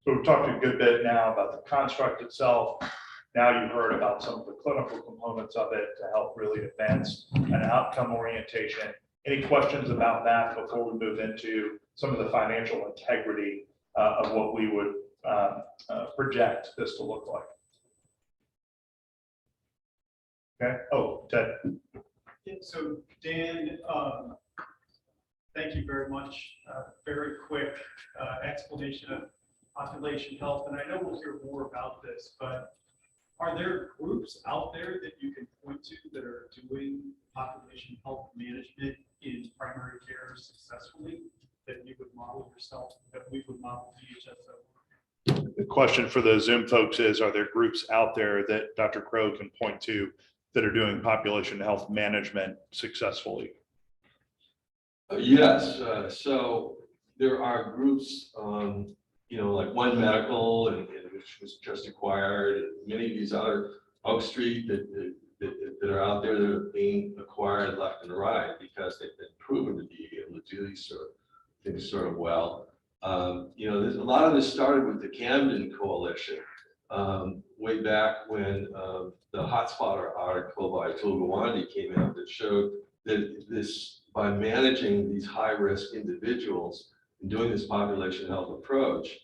So we've talked a good bit now about the construct itself. Now you've heard about some of the clinical components of it to help really advance an outcome orientation. Any questions about that before we move into some of the financial integrity of what we would project this to look like. Okay. Oh, Ted. Yeah, so Dan, thank you very much. Very quick explanation of population health, and I know we'll hear more about this, but are there groups out there that you can point to that are doing population health management in primary care successfully that you would model yourself, that we would model DHSO? The question for the Zoom folks is, are there groups out there that Dr. Crow can point to that are doing population health management successfully? Yes, so there are groups, like One Medical, and which was just acquired, and many of these other Oak Street that are out there that are being acquired left and right because they've been proven to be able to do these sort of things sort of well. There's a lot of this started with the Camden Coalition way back when the hotspot article by Atul Gawande came out that showed that this, by managing these high-risk individuals and doing this population health approach,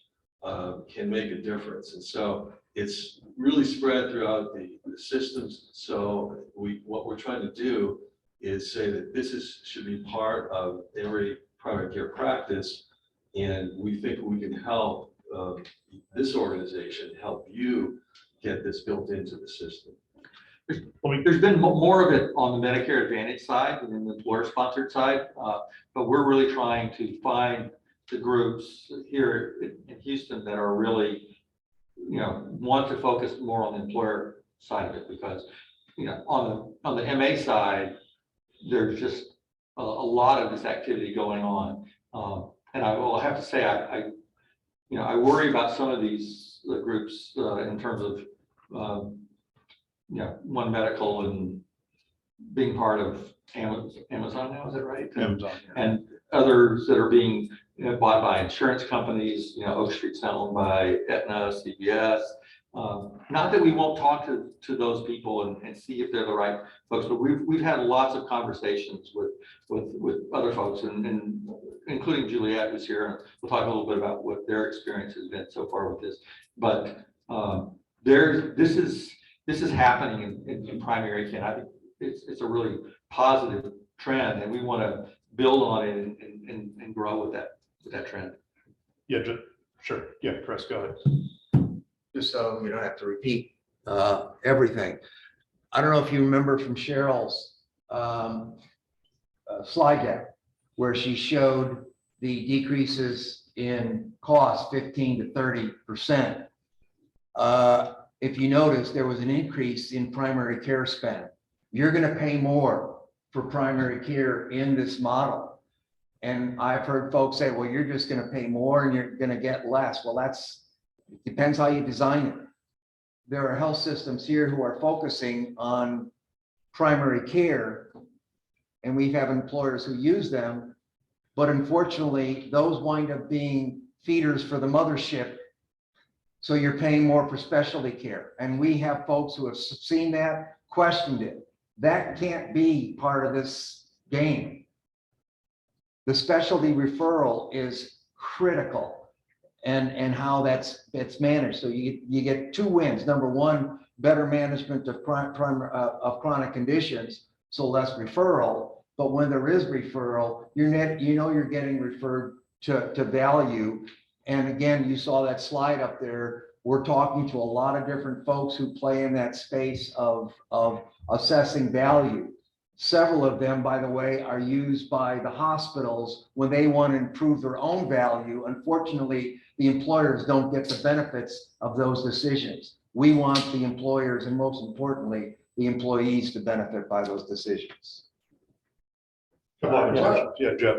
can make a difference. And so it's really spread throughout the systems. So what we're trying to do is say that this should be part of every primary care practice. And we think we can help this organization help you get this built into the system. There's been more of it on the Medicare Advantage side than the employer-sponsored side, but we're really trying to find the groups here in Houston that are really, want to focus more on the employer side of it, because, on the MA side, there's just a lot of this activity going on. And I will have to say, I worry about some of these groups in terms of, One Medical and being part of Amazon now, is that right? Amazon. And others that are being bought by insurance companies, Oak Street's now owned by Aetna, CVS. Not that we won't talk to those people and see if they're the right folks, but we've had lots of conversations with other folks, and including Juliet, who's here, and we'll talk a little bit about what their experience has been so far with this. But this is happening in primary care. I think it's a really positive trend, and we want to build on it and grow with that trend. Yeah, sure. Yeah, Chris, go ahead. Just so you don't have to repeat everything. I don't know if you remember from Cheryl's slide deck, where she showed the decreases in cost 15 to 30%. If you notice, there was an increase in primary care spend. You're going to pay more for primary care in this model. And I've heard folks say, well, you're just going to pay more and you're going to get less. Well, it depends how you design it. There are health systems here who are focusing on primary care, and we have employers who use them. But unfortunately, those wind up being feeders for the mothership. So you're paying more for specialty care. And we have folks who have seen that, questioned it. That can't be part of this game. The specialty referral is critical, and how that's managed. So you get two wins. Number one, better management of chronic conditions, so less referral. But when there is referral, you're getting referred to value. And again, you saw that slide up there. We're talking to a lot of different folks who play in that space of assessing value. Several of them, by the way, are used by the hospitals when they want to improve their own value. Unfortunately, the employers don't get the benefits of those decisions. We want the employers, and most importantly, the employees, to benefit by those decisions. Yeah, Jeff.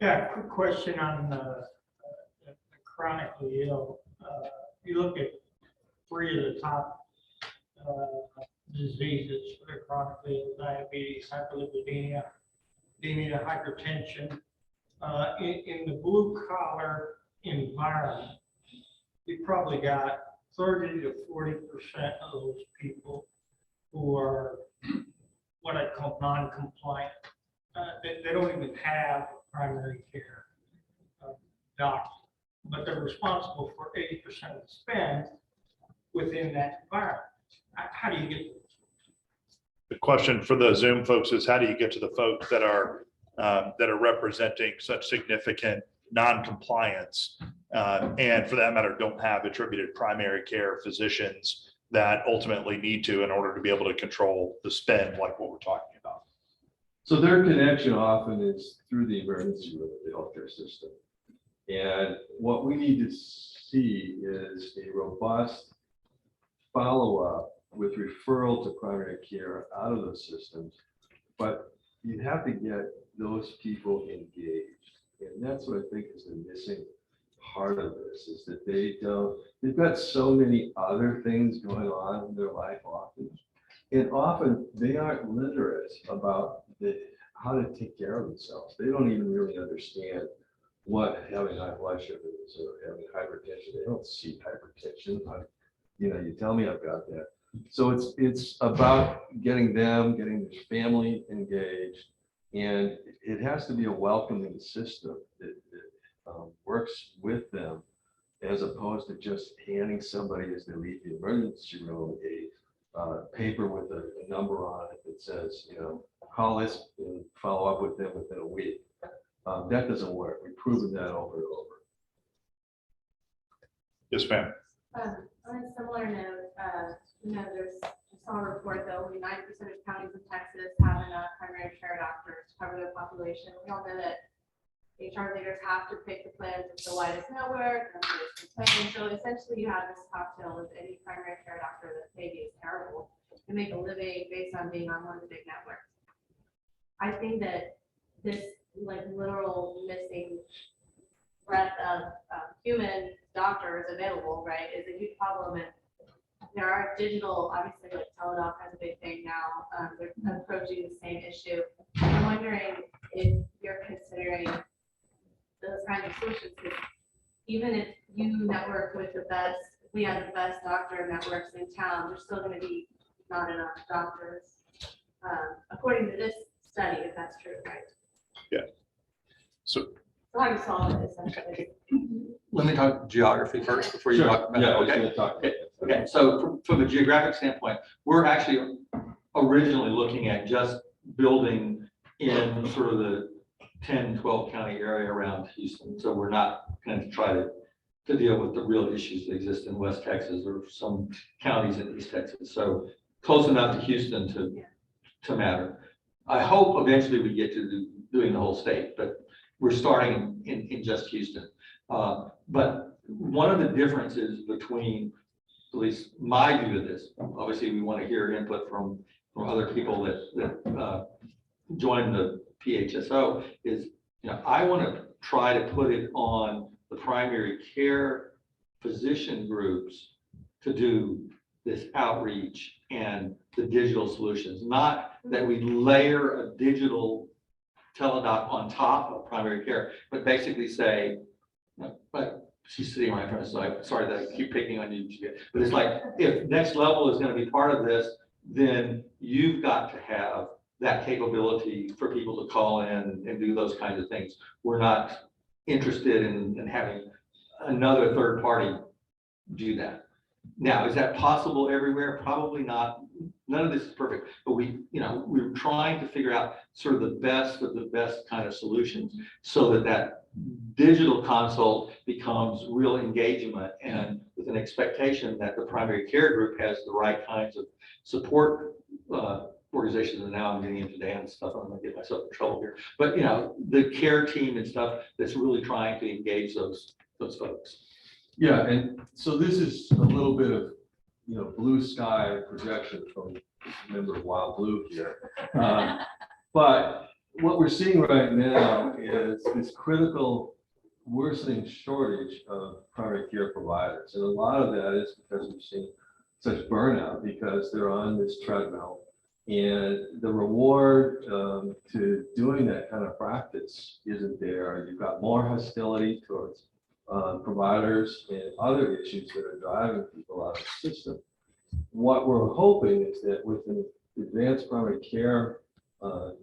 Yeah, quick question on the chronically ill. You look at three of the top diseases for the chronically ill: diabetes, hyperlipidemia, anemia, hypertension. In the blue collar environment, you probably got 30 to 40% of those people who are what I call non-compliant. They don't even have primary care doctor. but they're responsible for 80% of the spend within that environment. How do you get? The question for the Zoom folks is, how do you get to the folks that are representing such significant non-compliance, and for that matter, don't have attributed primary care physicians that ultimately need to in order to be able to control the spend like what we're talking about? So their connection often is through the emergency room of the healthcare system. And what we need to see is a robust follow-up with referral to primary care out of those systems. But you have to get those people engaged. And that's what I think is the missing part of this, is that they've got so many other things going on in their life often. And often they aren't literate about how to take care of themselves. They don't even really understand what having high blood sugar is or having hypertension. They don't see hypertension. You tell me I've got that. So it's about getting their family engaged, and it has to be a welcoming system that works with them, as opposed to just handing somebody, as they leave the emergency room, a paper with a number on it that says, call this and follow up with them within a week. That doesn't work. We've proven that over and over. Yes, ma'am. On a similar note, I saw a report that only 9% of counties in Texas have enough primary care doctors to cover their population. We all know that HR leaders have to pick the plans with the widest network. So essentially you have this cocktail with any primary care doctor that maybe is terrible and make a living based on being on one of the big networks. I think that this literal missing breadth of human doctors available, right, is a huge problem. And there are digital, obviously, like Teladoc has a big thing now. They're approaching the same issue. I'm wondering if you're considering those kinds of solutions, because even if you network with the best, we have the best doctor networks in town, there's still going to be not enough doctors, according to this study, if that's true, right? Yeah. So how do you solve it essentially? Let me talk geography first before you Sure. talk about Yeah, that. I was Okay. gonna talk about that. Okay, so from a geographic standpoint, we're actually originally looking at just building in sort of the 10, 12 county area around Houston. So we're not going to try to deal with the real issues that exist in West Texas or some counties in East Texas. So close enough to Houston to matter. I hope eventually we get to doing the whole state, but we're starting in just Houston. But one of the differences between, at least my view of this, obviously we want to hear input from other people that join the PHSO, is, I want to try to put it on the primary care physician groups to do this outreach and the digital solutions, not that we layer a digital Teladoc on top of primary care, but basically say, but she's sitting right in front of us, so I'm sorry that I keep picking on you, but it's like, if next level is going to be part of this, then you've got to have that capability for people to call in and do those kinds of things. We're not interested in having another third party do that. Now, is that possible everywhere? Probably not. None of this is perfect, but we're trying to figure out sort of the best of the best kind of solutions so that digital consult becomes real engagement, and with an expectation that the primary care group has the right kinds of support organizations. And now I'm getting into Dan stuff. I'm gonna get myself in trouble here, but the care team and stuff that's really trying to engage those folks. Yeah, and so this is a little bit of, blue sky projection from a member of Wild Blue here. But what we're seeing right now is this critical worsening shortage of primary care providers. And a lot of that is because we've seen such burnout, because they're on this treadmill. And the reward to doing that kind of practice isn't there. You've got more hostility towards providers and other issues that are driving people out of the system. What we're hoping is that with an advanced primary care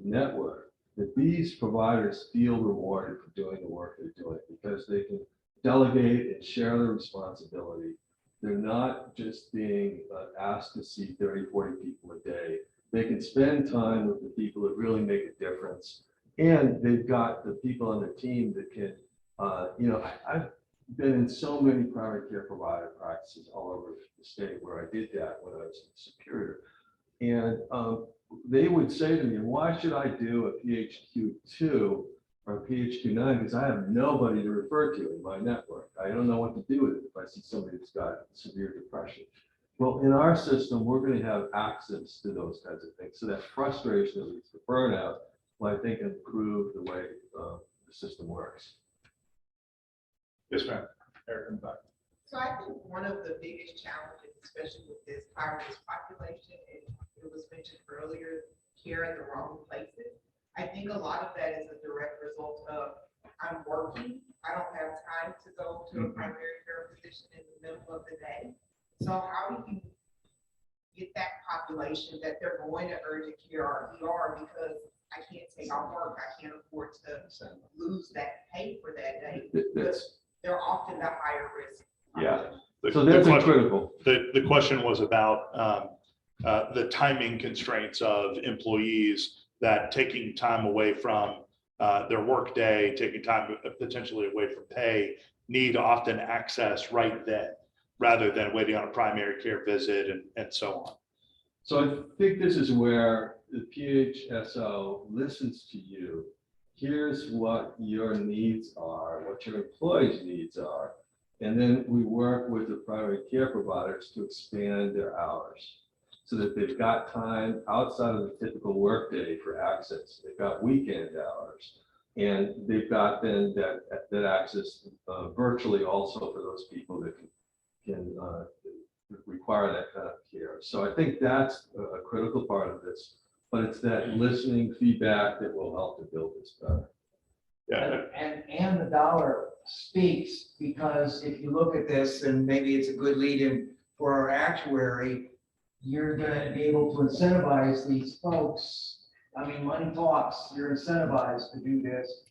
network, that these providers feel rewarded for doing the work they're doing, because they can delegate and share the responsibility. They're not just being asked to see 30, 40 people a day. They can spend time with the people that really make a difference. And they've got the people on their team that can, I've been in so many primary care provider practices all over the state where I did that when I was in Superior. And they would say to me, why should I do a PHQ-2 or a PHQ-9? Because I have nobody to refer to in my network. I don't know what to do with it if I see somebody that's got severe depression. Well, in our system, we're going to have access to those kinds of things. So that frustration that leads to burnout will, I think, improve the way the system works. Yes, ma'am. Eric, in the back. So I think one of the biggest challenges, especially with this high-risk population, and it was mentioned earlier, care in the wrong places. I think a lot of that is a direct result of I'm working. I don't have time to go to a primary care physician in the middle of the day. So how do you get that population that they're going to urgent care or ER because I can't take off work, I can't afford to lose that pay for that day? Because they're often the higher risk. Yeah. The- So the that's question- critical. The question was about the timing constraints of employees that taking time away from their work day, taking time potentially away from pay, need often access right then, rather than waiting on a primary care visit and so on. So I think this is where the PHSO listens to you, here's what your needs are, what your employees' needs are, and then we work with the primary care providers to expand their hours so that they've got time outside of the typical workday for access. They've got weekend hours, and they've got then that access virtually also for those people that can require that kind of care. So I think that's a critical part of this, but it's that listening feedback that will help to build this better. Yeah. And the dollar speaks, because if you look at this, and maybe it's a good lead-in for our actuary, you're gonna be able to incentivize these folks. I mean, money talks, you're incentivized to do this,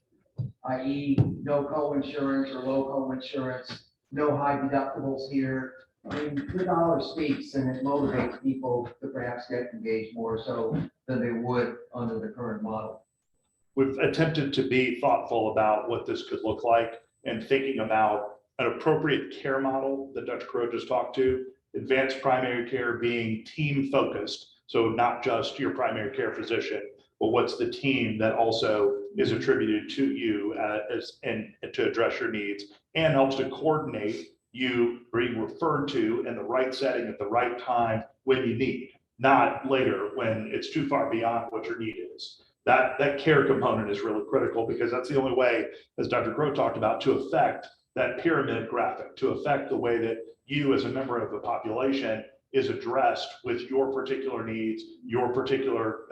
i.e. no co-insurance or low co-insurance, no high deductibles here. I mean, the dollar speaks, and it motivates people to perhaps get engaged more so than they would under the current model. We've attempted to be thoughtful about what this could look like and thinking about an appropriate care model that Dr. Crowe just talked to, advanced primary care being team focused. So not just your primary care physician, but what's the team that also is attributed to you and to address your needs and helps to coordinate you being referred to in the right setting at the right time when you need, not later when it's too far beyond what your need is. That care component is really critical, because that's the only way, as Dr. Crowe talked about, to affect that pyramid graphic, to affect the way that you as a member of the population is addressed with your particular needs, your particular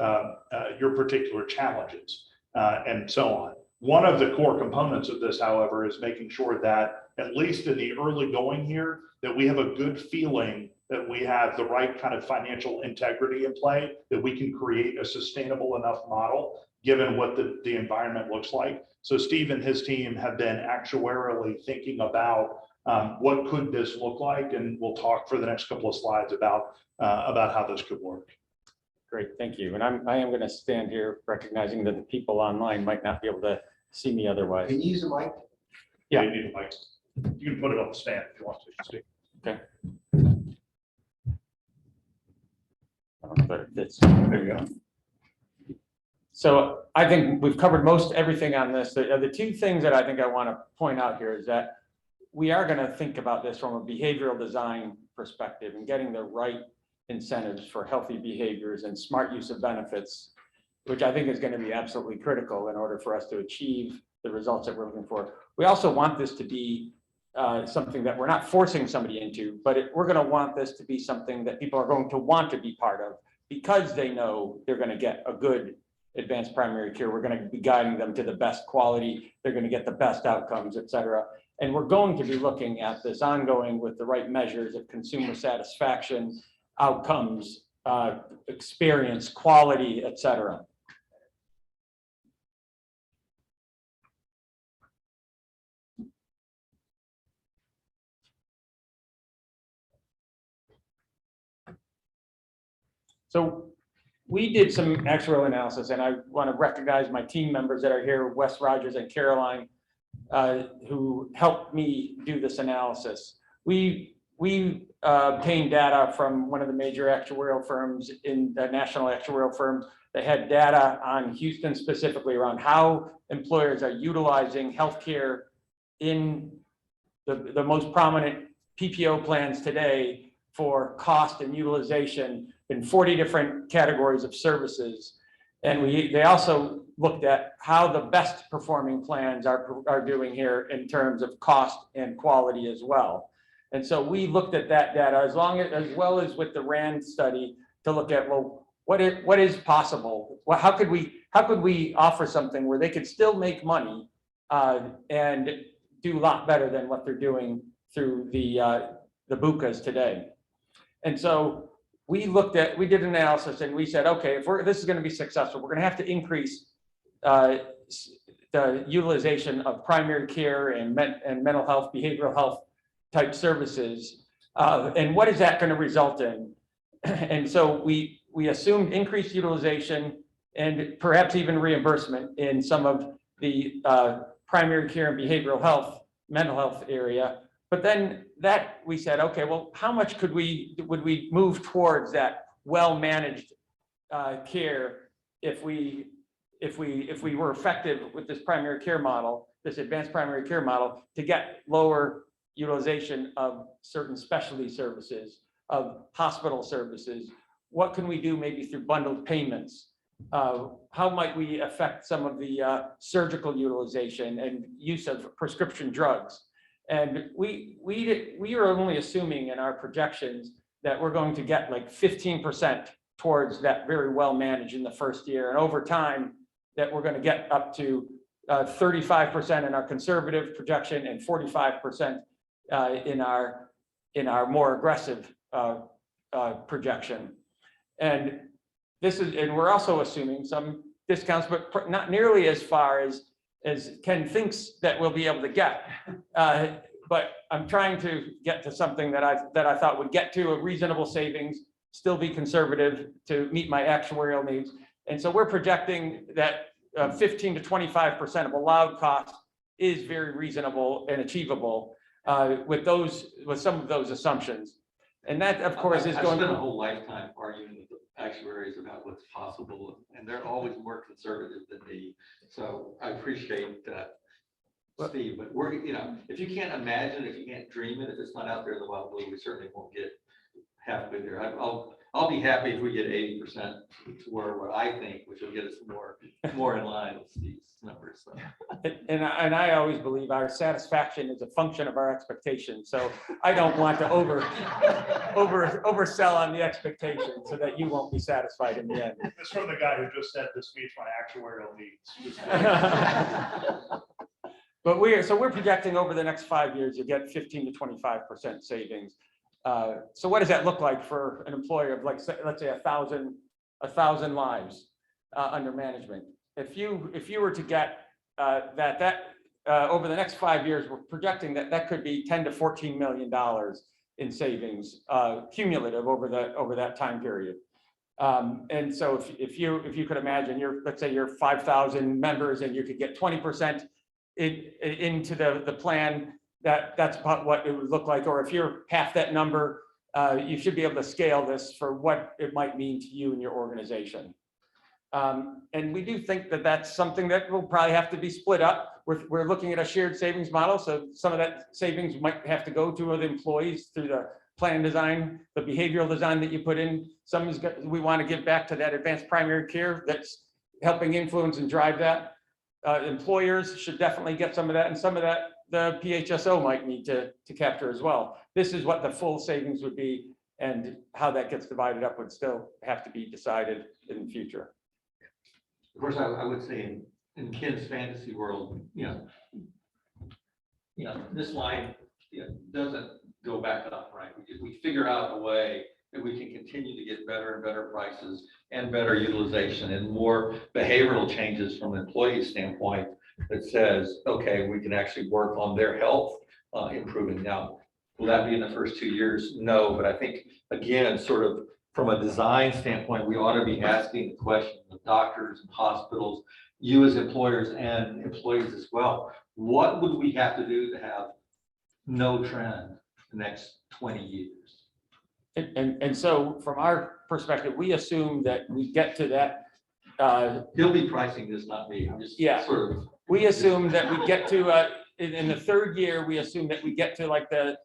challenges, and so on. One of the core components of this, however, is making sure that, at least in the early going here, that we have a good feeling that we have the right kind of financial integrity in play, that we can create a sustainable enough model, given what the environment looks like. So Steve and his team have been actuarially thinking about what could this look like, and we'll talk for the next couple of slides about how this could work. Great, thank you. And I am going to stand here recognizing that the people online might not be able to see me otherwise. Can you use a mic? Yeah. You need a mic. You can put it on the stand if you want to, Steve. Okay. But it fits. There you go. So I think we've covered everything on this. The two things that I think I want to point out here is that we are going to think about this from a behavioral design perspective and getting the right incentives for healthy behaviors and smart use of benefits, which I think is going to be absolutely critical in order for us to achieve the results that we're looking for. We also want this to be something that we're not forcing somebody into, but we're going to want this to be something that people are going to want to be part of, because they know they're going to get a good advanced primary care. We're going to be guiding them to the best quality. They're going to get the best outcomes, et cetera. And we're going to be looking at this ongoing with the right measures of consumer satisfaction, outcomes, experience, quality, et cetera. So we did some actuarial analysis, and I want to recognize my team members that are here, Wes Rogers and Caroline, who helped me do this analysis. We obtained data from one of the major actuarial firms in the national actuarial firms. They had data on Houston specifically around how employers are utilizing healthcare in the most prominent PPO plans today for cost and utilization in 40 different categories of services. And they also looked at how the best performing plans are doing here in terms of cost and quality as well. And so we looked at that data as well as with the RAND study to look at, well, what is possible? Well, how could we offer something where they could still make money and do a lot better than what they're doing through the BUCAs today? And so we did an analysis and we said, okay, if this is going to be successful, we're going to have to increase the utilization of primary care and mental health, behavioral health type services. And what is that going to result in? And so we assumed increased utilization and perhaps even reimbursement in some of the primary care and behavioral health, mental health area. But then we said, okay, well, how much would we move towards that well-managed care if we were effective with this primary care model, this advanced primary care model, to get lower utilization of certain specialty services, of hospital services? What can we do maybe through bundled payments? How might we affect some of the surgical utilization and use of prescription drugs? And we are only assuming in our projections that we're going to get like 15% towards that very well managed in the first year. And over time, that we're going to get up to 35% in our conservative projection and 45% in our more aggressive projection. And we're also assuming some discounts, but not nearly as far as Ken thinks that we'll be able to get. But I'm trying to get to something that I thought would get to a reasonable savings, still be conservative to meet my actuarial needs. And so we're projecting that 15 to 25% of allowed cost is very reasonable and achievable with some of those assumptions. And that, of course, is I've going spent a to. whole lifetime arguing with the actuaries about what's possible, and they're always more conservative than me. So I appreciate that, Steve, but if you can't imagine, if you can't dream it, if it's not out there in the wild blue, we certainly won't get halfway there. I'll be happy if we get 80% to what I think, which will get us more in line with Steve's numbers. So. And I always believe our satisfaction is a function of our expectations. So I don't want to oversell on the expectation so that you won't be satisfied in the end. This from the guy who just said this meets my actuarial needs. But we're projecting over the next 5 years, you get 15 to 25% savings. So what does that look like for an employer of let's say 1,000 lives under management? If you were to get that over the next 5 years, we're projecting that could be $10 to $14 million in savings cumulative over that time period. And so if you could imagine let's say you're 5,000 members and you could get 20% into the plan, that's about what it would look like. Or if you're half that number, you should be able to scale this for what it might mean to you and your organization. And we do think that that's something that will probably have to be split up. We're looking at a shared savings model. So some of that savings might have to go to the employees through the plan design, the behavioral design that you put in. We want to give back to that advanced primary care that's helping influence and drive that. Employers should definitely get some of that, and some of that the PHSO might need to capture as well. This is what the full savings would be, and how that gets divided up would still have to be decided in the future. Of course, I would say in Ken's fantasy world, this line doesn't go back up, right? We figure out a way that we can continue to get better and better prices and better utilization and more behavioral changes from an employee standpoint that says, okay, we can actually work on their health improving. Now, will that be in the first 2 years? No, but I think, again, sort of from a design standpoint, we ought to be asking the question of doctors and hospitals, you as employers and employees as well. What would we have to do to have no trend the next 20 years? And so from our perspective, we assume that we get to that. He'll be pricing this, not me. I'm just Yeah. sort of. We assume that we get to, in the third year, we assume that we get to like a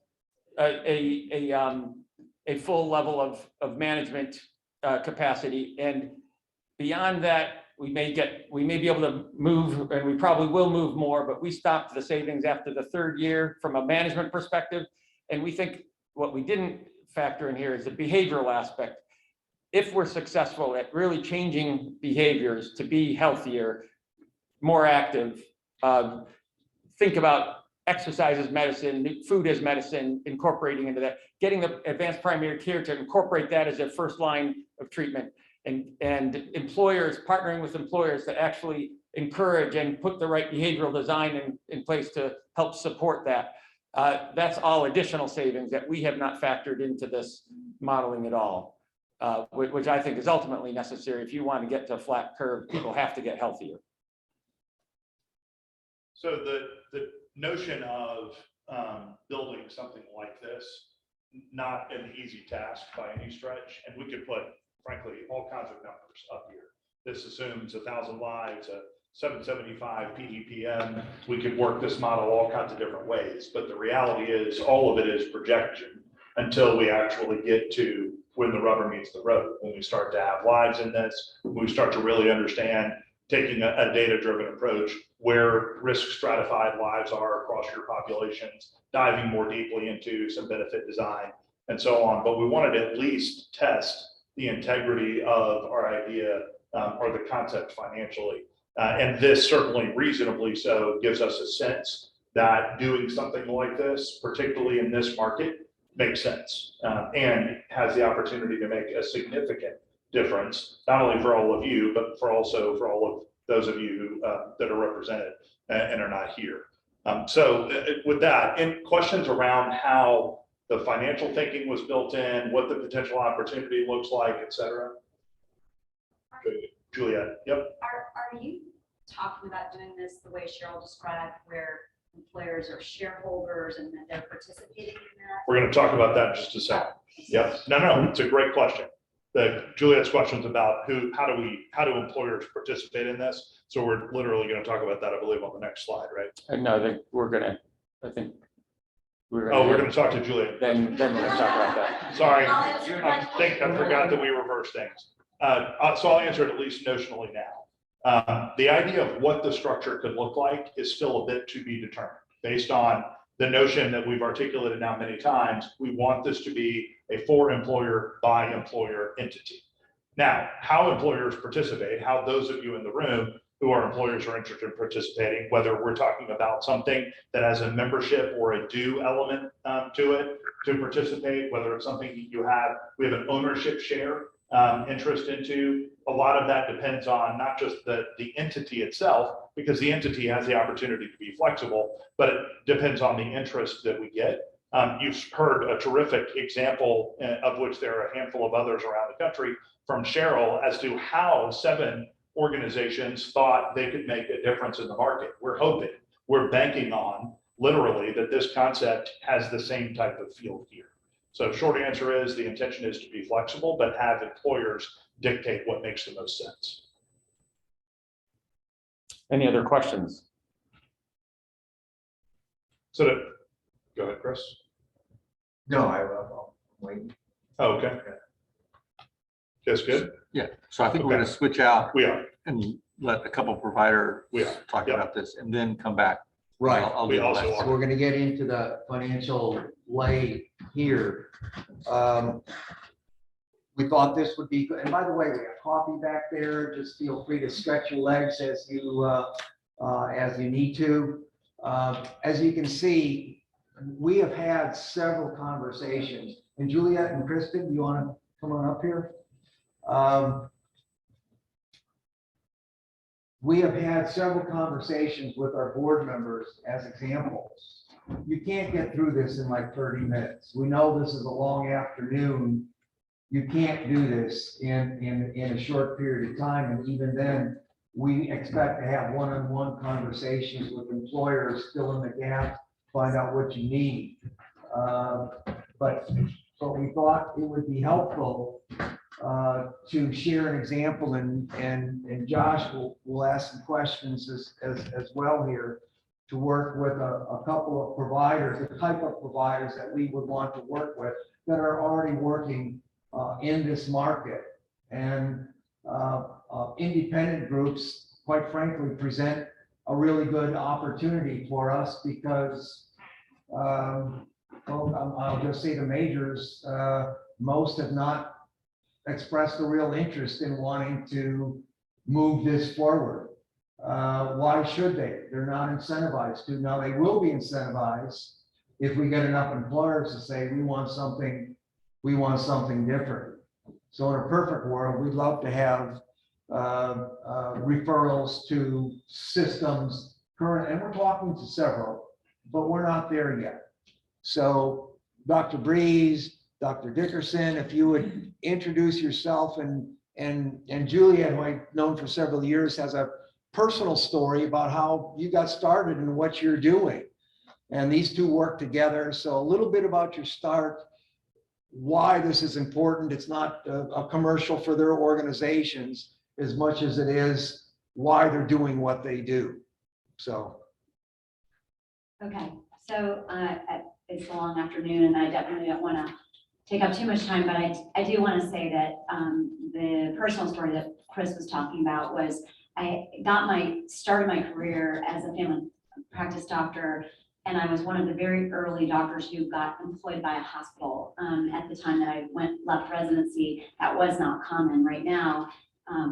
full level of management capacity. And beyond that, we may be able to move, and we probably will move more, but we stopped the savings after the third year from a management perspective. And we think what we didn't factor in here is the behavioral aspect. If we're successful at really changing behaviors to be healthier, more active, think about exercise as medicine, food as medicine, incorporating into that, getting the advanced primary care to incorporate that as their first line of treatment, and employers, partnering with employers to actually encourage and put the right behavioral design in place to help support that. That's all additional savings that we have not factored into this modeling at all, which I think is ultimately necessary. If you want to get to a flat curve, people have to get healthier. So the notion of building something like this, not an easy task by any stretch, and we could put, frankly, all kinds of numbers up here. This assumes 1,000 lives, a 775 PDPM. We could work this model all kinds of different ways, but the reality is all of it is projection until we actually get to when the rubber meets the road, when we start to have lives in this, when we start to really understand, taking a data-driven approach, where risk stratified lives are across your populations, diving more deeply into some benefit design and so on. But we wanted to at least test the integrity of our idea or the concept financially. And this certainly reasonably so gives us a sense that doing something like this, particularly in this market, makes sense and has the opportunity to make a significant difference, not only for all of you, but also for all of those of you that are represented and are not here. So with that, any questions around how the financial thinking was built in, what the potential opportunity looks like, et cetera? Juliet, yep. Are you talking about doing this the way Cheryl described, where employers are shareholders and that they're participating in that? We're going to talk about that in just a second. Yep. No, it's a great question. Juliet's question's about how do employers participate in this? So we're literally going to talk about that, I believe, on the next slide, right? No, I think we're going to talk to Juliet. Then we're going to talk about that. Sorry, I forgot that we reversed things. So I'll answer it at least notionally now. The idea of what the structure could look like is still a bit to be determined based on the notion that we've articulated now many times. We want this to be a for employer by employer entity. Now, how employers participate, how those of you in the room who are employers are interested in participating, whether we're talking about something that has a membership or a due element to it to participate, whether it's something we have an ownership share interest into. A lot of that depends on not just the entity itself, because the entity has the opportunity to be flexible, but it depends on the interest that we get. You've heard a terrific example of which there are a handful of others around the country from Cheryl as to how 7 organizations thought they could make a difference in the market. We're banking on literally that this concept has the same type of feel here. So short answer is the intention is to be flexible, but have employers dictate what makes the most sense. Any other questions? So go ahead, Chris. No, I'll wait. Oh, okay. That's good. Yeah, so I think we're going to switch out. We are. And let a couple providers talk about this and then come back. Right. I'll do the last. So we're gonna get into the financial lay here. We thought this would be good. And by the way, we have coffee back there. Just feel free to stretch your legs as you need to. As you can see, we have had several conversations. And Juliet and Kristen, do you want to come on up here? We have had several conversations with our board members as examples. You can't get through this in like 30 minutes. We know this is a long afternoon. you can't do this in a short period of time. And even then, we expect to have one-on-one conversations with employers, fill in the gap, find out what you need. But we thought it would be helpful to share an example, and Josh will ask some questions as well here, to work with a couple of providers, the type of providers that we would want to work with that are already working in this market. And independent groups, quite frankly, present a really good opportunity for us because I'll just say the majors, most have not expressed a real interest in wanting to move this forward. Why should they? They're not incentivized to. Now, they will be incentivized if we get enough employers to say, we want something different. So in a perfect world, we'd love to have referrals to systems current, and we're talking to several, but we're not there yet. So Dr. Breeze, Dr. Dickerson, if you would introduce yourself, and Julia, who I've known for several years, has a personal story about how you got started and what you're doing. And these two work together. So a little bit about your start, why this is important. It's not a commercial for their organizations as much as it is why they're doing what they do. So. Okay, so it's a long afternoon and I definitely don't want to take up too much time, but I do want to say that the personal story that Chris was talking about was I started my career as a family practice doctor, and I was one of the very early doctors who got employed by a hospital. At the time that I left residency, that was not common. Right now,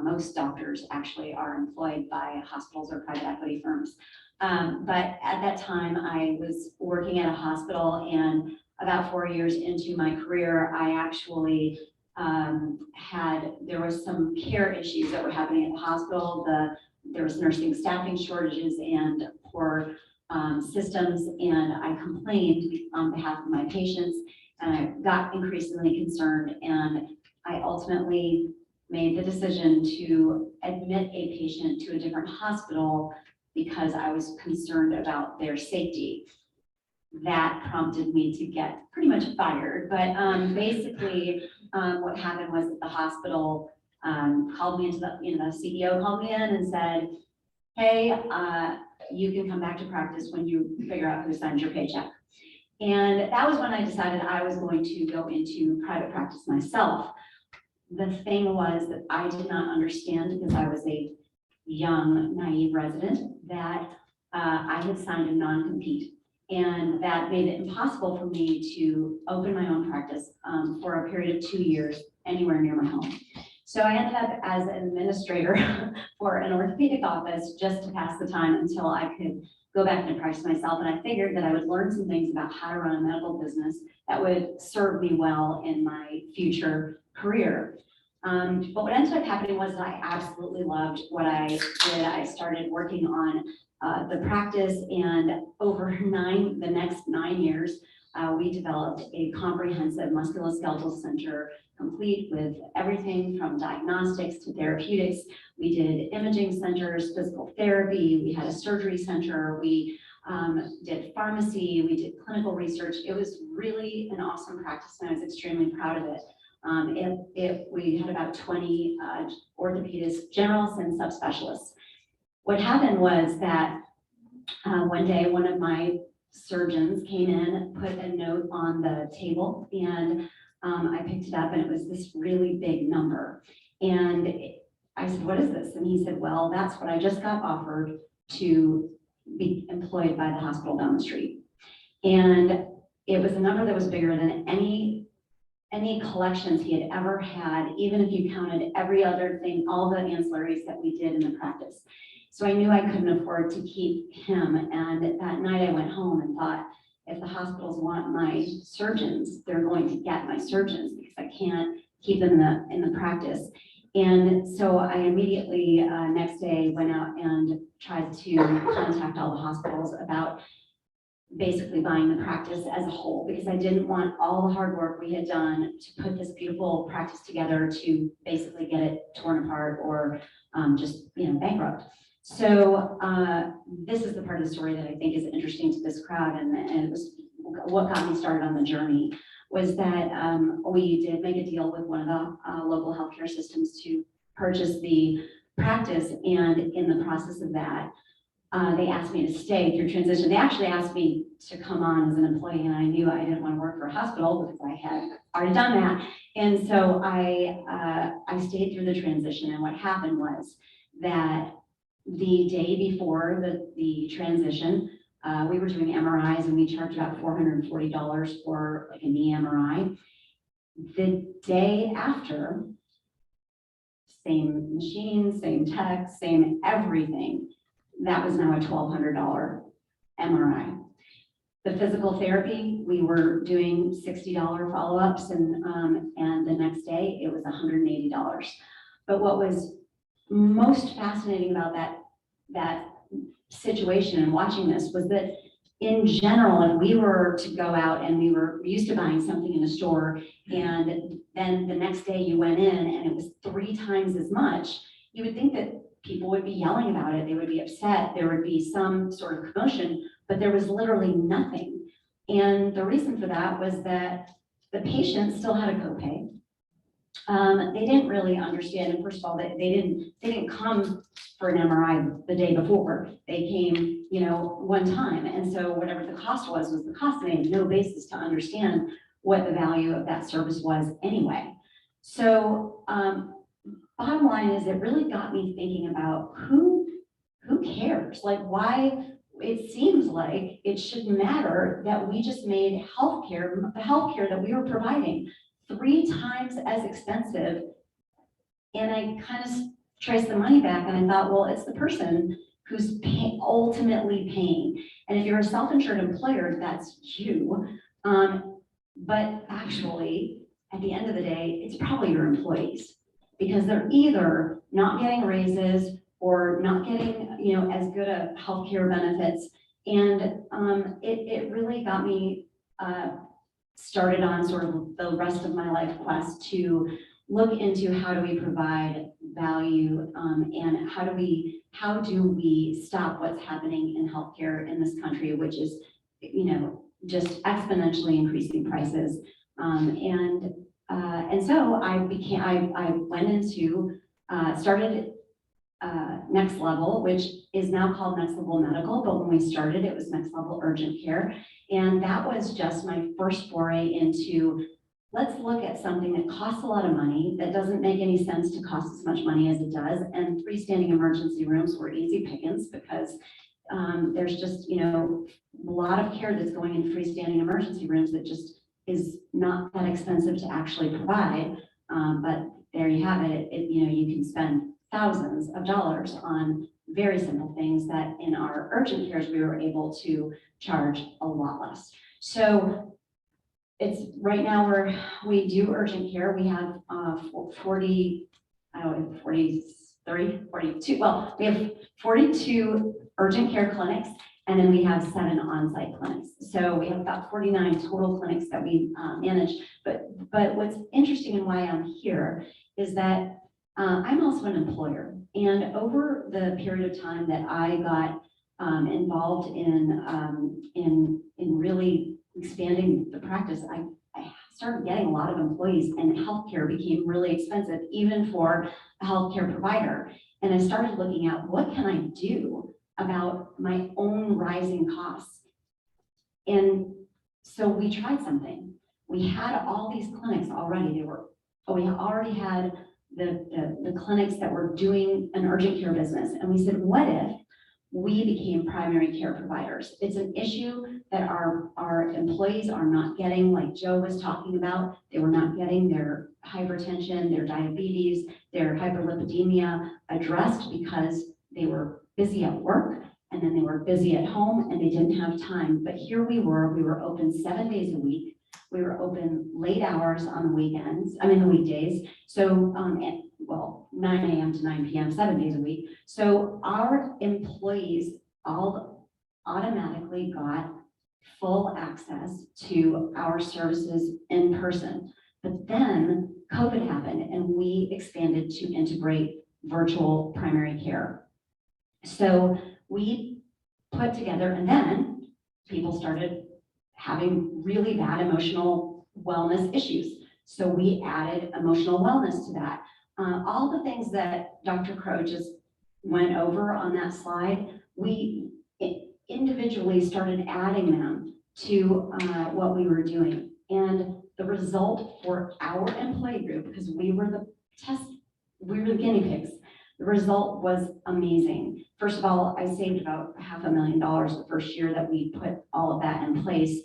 most doctors actually are employed by hospitals or private equity firms. But at that time, I was working at a hospital, and about 4 years into my career, I actually there was some care issues that were happening at the hospital. There was nursing staffing shortages and poor systems, and I complained on behalf of my patients, and I got increasingly concerned, and I ultimately made the decision to admit a patient to a different hospital because I was concerned about their safety. That prompted me to get pretty much fired, but basically what happened was that the hospital called me into the CEO called me in and said, hey, you can come back to practice when you figure out who signs your paycheck. And that was when I decided I was going to go into private practice myself. The thing was that I did not understand, because I was a young, naive resident, that I had signed a non-compete. And that made it impossible for me to open my own practice for a period of 2 years anywhere near my home. So I ended up as an administrator for an orthopedic office just to pass the time until I could go back into practice myself. And I figured that I would learn some things about how to run a medical business that would serve me well in my future career. But what ended up happening was that I absolutely loved what I did. I started working on the practice, and over the next 9 years, we developed a comprehensive musculoskeletal center, complete with everything from diagnostics to therapeutics. We did imaging centers, physical therapy, we had a surgery center, we did pharmacy, we did clinical research. It was really an awesome practice, and I was extremely proud of it. We had about 20 orthopedists, generalists, and subspecialists. What happened was that one day, one of my surgeons came in, put a note on the table, and I picked it up, and it was this really big number. And I said, what is this? And he said, well, that's what I just got offered to be employed by the hospital down the street. And it was a number that was bigger than any collections he had ever had, even if you counted every other thing, all the ancillaries that we did in the practice. So I knew I couldn't afford to keep him. And that night I went home and thought, if the hospitals want my surgeons, they're going to get my surgeons, because I can't keep them in the practice. And so I immediately, next day, went out and tried to contact all the hospitals about basically buying the practice as a whole, because I didn't want all the hard work we had done to put this beautiful practice together to basically get it torn apart or just, bankrupt. So this is the part of the story that I think is interesting to this crowd, and it was what got me started on the journey, was that we did make a deal with one of the local healthcare systems to purchase the practice, and in the process of that, they asked me to stay through transition. They actually asked me to come on as an employee, and I knew I didn't want to work for a hospital because I had already done that. And so I stayed through the transition, and what happened was that the day before the transition, we were doing MRIs, and we charged about $440 for like a knee MRI. The day after, same machine, same tech, same everything, that was now a $1,200 MRI. The physical therapy, we were doing $60 follow-ups, and the next day it was $180. But what was most fascinating about that situation and watching this was that in general, if we were to go out and we were used to buying something in a store, and then the next day you went in and it was 3 times as much, you would think that people would be yelling about it, they would be upset, there would be some sort of commotion, but there was literally nothing. And the reason for that was that the patient still had a copay. They didn't really understand, and first of all, they didn't come for an MRI the day before. They came, one time, and so whatever the cost was the cost, and they had no basis to understand what the value of that service was anyway. So bottom line is, it really got me thinking about who cares? Like, why it seems like it should matter that we just made the healthcare that we were providing 3 times as expensive. And I kind of traced the money back, and I thought, well, it's the person who's ultimately paying. And if you're a self-insured employer, that's you. But actually, at the end of the day, it's probably your employees, because they're either not getting raises or not getting, as good a healthcare benefits. And it really got me started on sort of the rest of my life quest to look into how do we provide value, and how do we stop what's happening in healthcare in this country, which is, just exponentially increasing prices. And so I went into, started Next Level, which is now called Next Level Medical, but when we started, it was Next Level Urgent Care. And that was just my first foray into, let's look at something that costs a lot of money, that doesn't make any sense to cost as much money as it does. And freestanding emergency rooms were easy pickings, because there's just, a lot of care that's going in freestanding emergency rooms that just is not that expensive to actually provide. But there you have it. You can spend thousands of dollars on very simple things that in our urgent cares, we were able to charge a lot less. So it's right now we do urgent care. We have 42, well, we have 42 urgent care clinics, and then we have 7 on-site clinics. So we have about 49 total clinics that we manage. But what's interesting and why I'm here is that I'm also an employer. And over the period of time that I got involved in really expanding the practice, I started getting a lot of employees, and healthcare became really expensive, even for a healthcare provider. And I started looking at, what can I do about my own rising costs? And so we tried something. We had all these clinics already. We already had the clinics that were doing an urgent care business. And we said, what if we became primary care providers? It's an issue that our employees are not getting, like Joe was talking about. They were not getting their hypertension, their diabetes, their hyperlipidemia addressed because they were busy at work, and then they were busy at home, and they didn't have time. But here we were open 7 days a week. We were open late hours on the weekdays. So, 9 a.m. to 9 p.m., 7 days a week. So our employees all automatically got full access to our services in person. But then COVID happened and we expanded to integrate virtual primary care. So we put together, and then people started having really bad emotional wellness issues. So we added emotional wellness to that. All the things that Dr. Crow just went over on that slide, we individually started adding them to what we were doing. And the result for our employee group, because we were the guinea pigs, the result was amazing. First of all, I saved about $500,000 the first year that we put all of that in place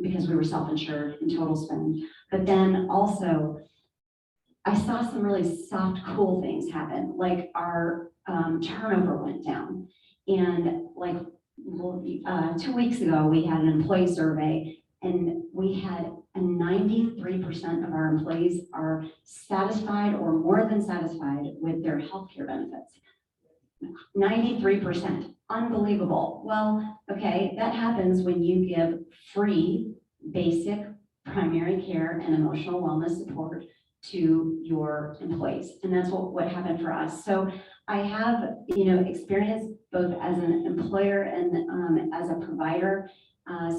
because we were self-insured in total spend. But then also, I saw some really soft, cool things happen, like our turnover went down. And like 2 weeks ago, we had an employee survey, and we had 93% of our employees are satisfied or more than satisfied with their healthcare benefits. 93%, unbelievable. Well, okay, that happens when you give free, basic primary care and emotional wellness support to your employees. And that's what happened for us. So I have, experience both as an employer and as a provider.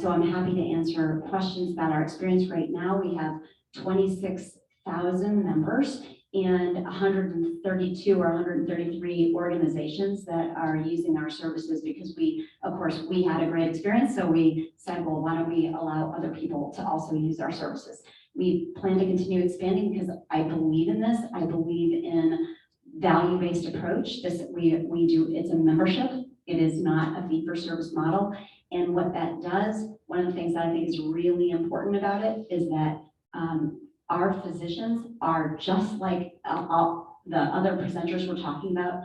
So I'm happy to answer questions about our experience. Right now, we have 26,000 members and 132 or 133 organizations that are using our services because we had a great experience. So we said, well, why don't we allow other people to also use our services? We plan to continue expanding because I believe in this. I believe in value-based approach. We do, it's a membership. It is not a fee-for-service model. And what that does, one of the things that I think is really important about it is that our physicians are just like the other presenters we're talking about.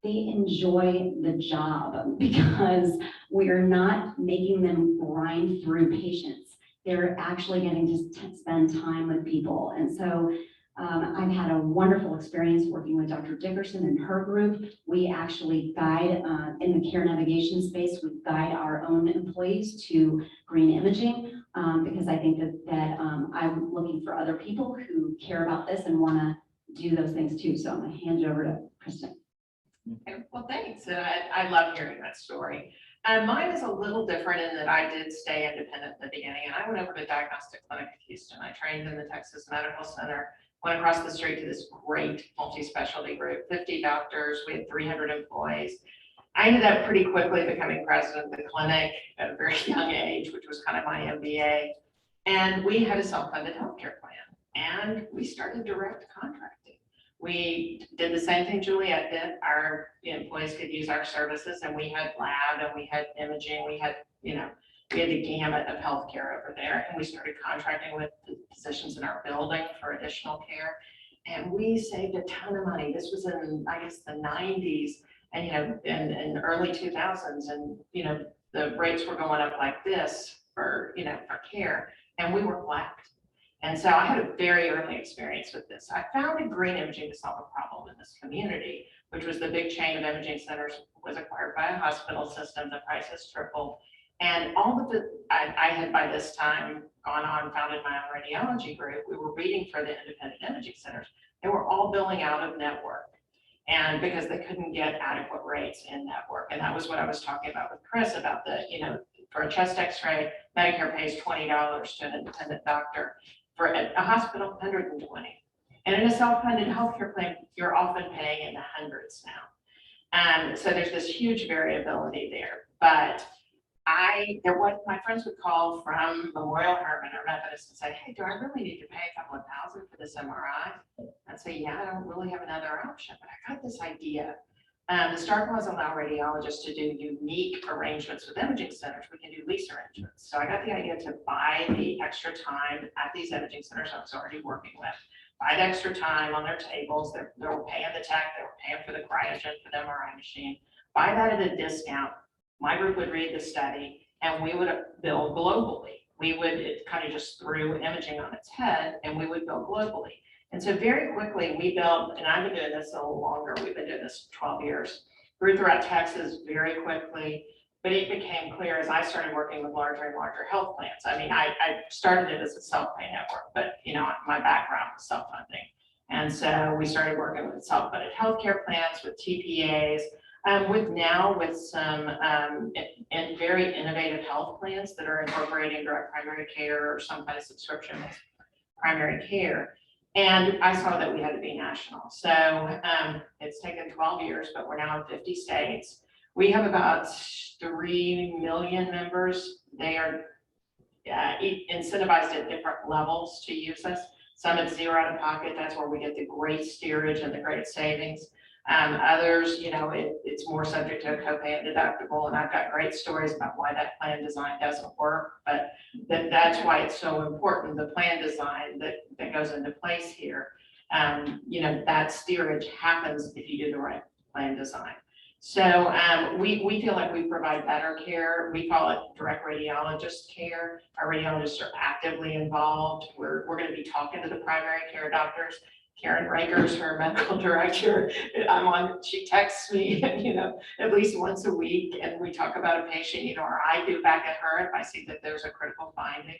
They enjoy the job because we are not making them grind through patients. They're actually getting to spend time with people. And so I've had a wonderful experience working with Dr. Dickerson and her group. We actually guide in the care navigation space, we guide our own employees to green imaging because I think that I'm looking for other people who care about this and want to do those things too. So I'm going to hand it over to Kristen. Okay, well, thanks. And I love hearing that story. Mine is a little different in that I did stay independent at the beginning, and I went over to Diagnostic Clinic of Houston. I trained in the Texas Medical Center, went across the street to this great multi-specialty group, 50 doctors, we had 300 employees. I ended up pretty quickly becoming president of the clinic at a very young age, which was kind of my MBA. And we had a self-funded healthcare plan, and we started direct contracting. We did the same thing Juliet did. Our employees could use our services, and we had lab and we had imaging. We had, we had the gamut of healthcare over there, and we started contracting with the physicians in our building for additional care. And we saved a ton of money. This was in, I guess, the 90s and, in early 2000s. And, the rates were going up like this for, for care, and we were lapped. And so I had a very early experience with this. I founded Green Imaging to solve a problem in this community, which was the big chain of imaging centers was acquired by a hospital system. The price has tripled. And all of I had by this time gone on, founded my own radiology group. We were reading for the independent imaging centers. They were all billing out of network, and because they couldn't get adequate rates in network. And that was what I was talking about with Chris about the, for a chest x-ray, Medicare pays $20 to an independent doctor. For a hospital, $120. And in a self-funded healthcare plan, you're often paying in the hundreds now. So there's this huge variability there. But my friends would call from Memorial Hermann or Methodist and say, hey, do I really need to pay a couple of $1,000 for this MRI? I'd say, yeah, I don't really have another option, but I got this idea. The STAR laws allow radiologists to do unique arrangements with imaging centers. We can do lease arrangements. So I got the idea to buy the extra time at these imaging centers I was already working with. Buy the extra time on their tables. They were paying the tech, they were paying for the cryogen for the MRI machine. Buy that at a discount. My group would read the study, and we would bill globally. It kind of just threw imaging on its head, and we would bill globally. And so very quickly we built, and I've been doing this a little longer, we've been doing this 12 years, grew throughout Texas very quickly, But it became clear as I started working with larger and larger health plans. I mean, I started it as a self-pay network, but you know, my background was self-funding. And so we started working with self-funded healthcare plans, with TPAs, with some and very innovative health plans that are incorporating direct primary care or some kind of subscription with primary care. And I saw that we had to be national. So it's taken 12 years, but we're now in 50 states. We have about 3 million members. They are incentivized at different levels to use us. Some it's zero out of pocket. That's where we get the great steerage and the great savings. Others, you know, it's more subject to a copay and deductible. And I've got great stories about why that plan design doesn't work, but that's why it's so important. The plan design that goes into place here, you know, that steerage happens if you do the right plan design. So we feel like we provide better care. We call it direct radiologist care. Our radiologists are actively involved. We're going to be talking to the primary care doctors. Karen Rakers, her medical director, she texts me, you know, at least once a week, and we talk about a patient, you know, or I do back at her if I see that there's a critical finding.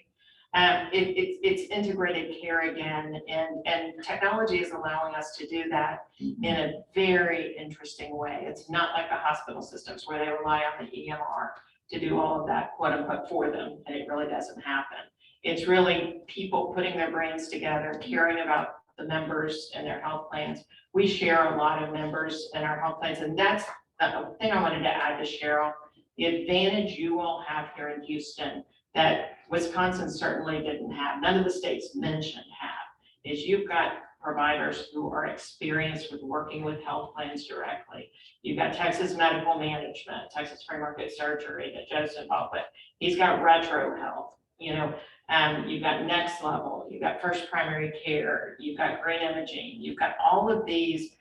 It's integrated care again, and technology is allowing us to do that in a very interesting way. It's not like the hospital systems where they rely on the EMR to do all of that, quote unquote, for them, and it really doesn't happen. It's really people putting their brains together, caring about the members and their health plans. We share a lot of members in our health plans, and that's the thing I wanted to add to Cheryl. The advantage you all have here in Houston that Wisconsin certainly didn't have, none of the states mentioned have, is you've got providers who are experienced with working with health plans directly. You've got Texas Medical Management, Texas Free Market Surgery that Joe's involved with. He's got Retro Health, you know, you've got Next Level, you've got First Primary Care, you've got Green Imaging, you've got all of these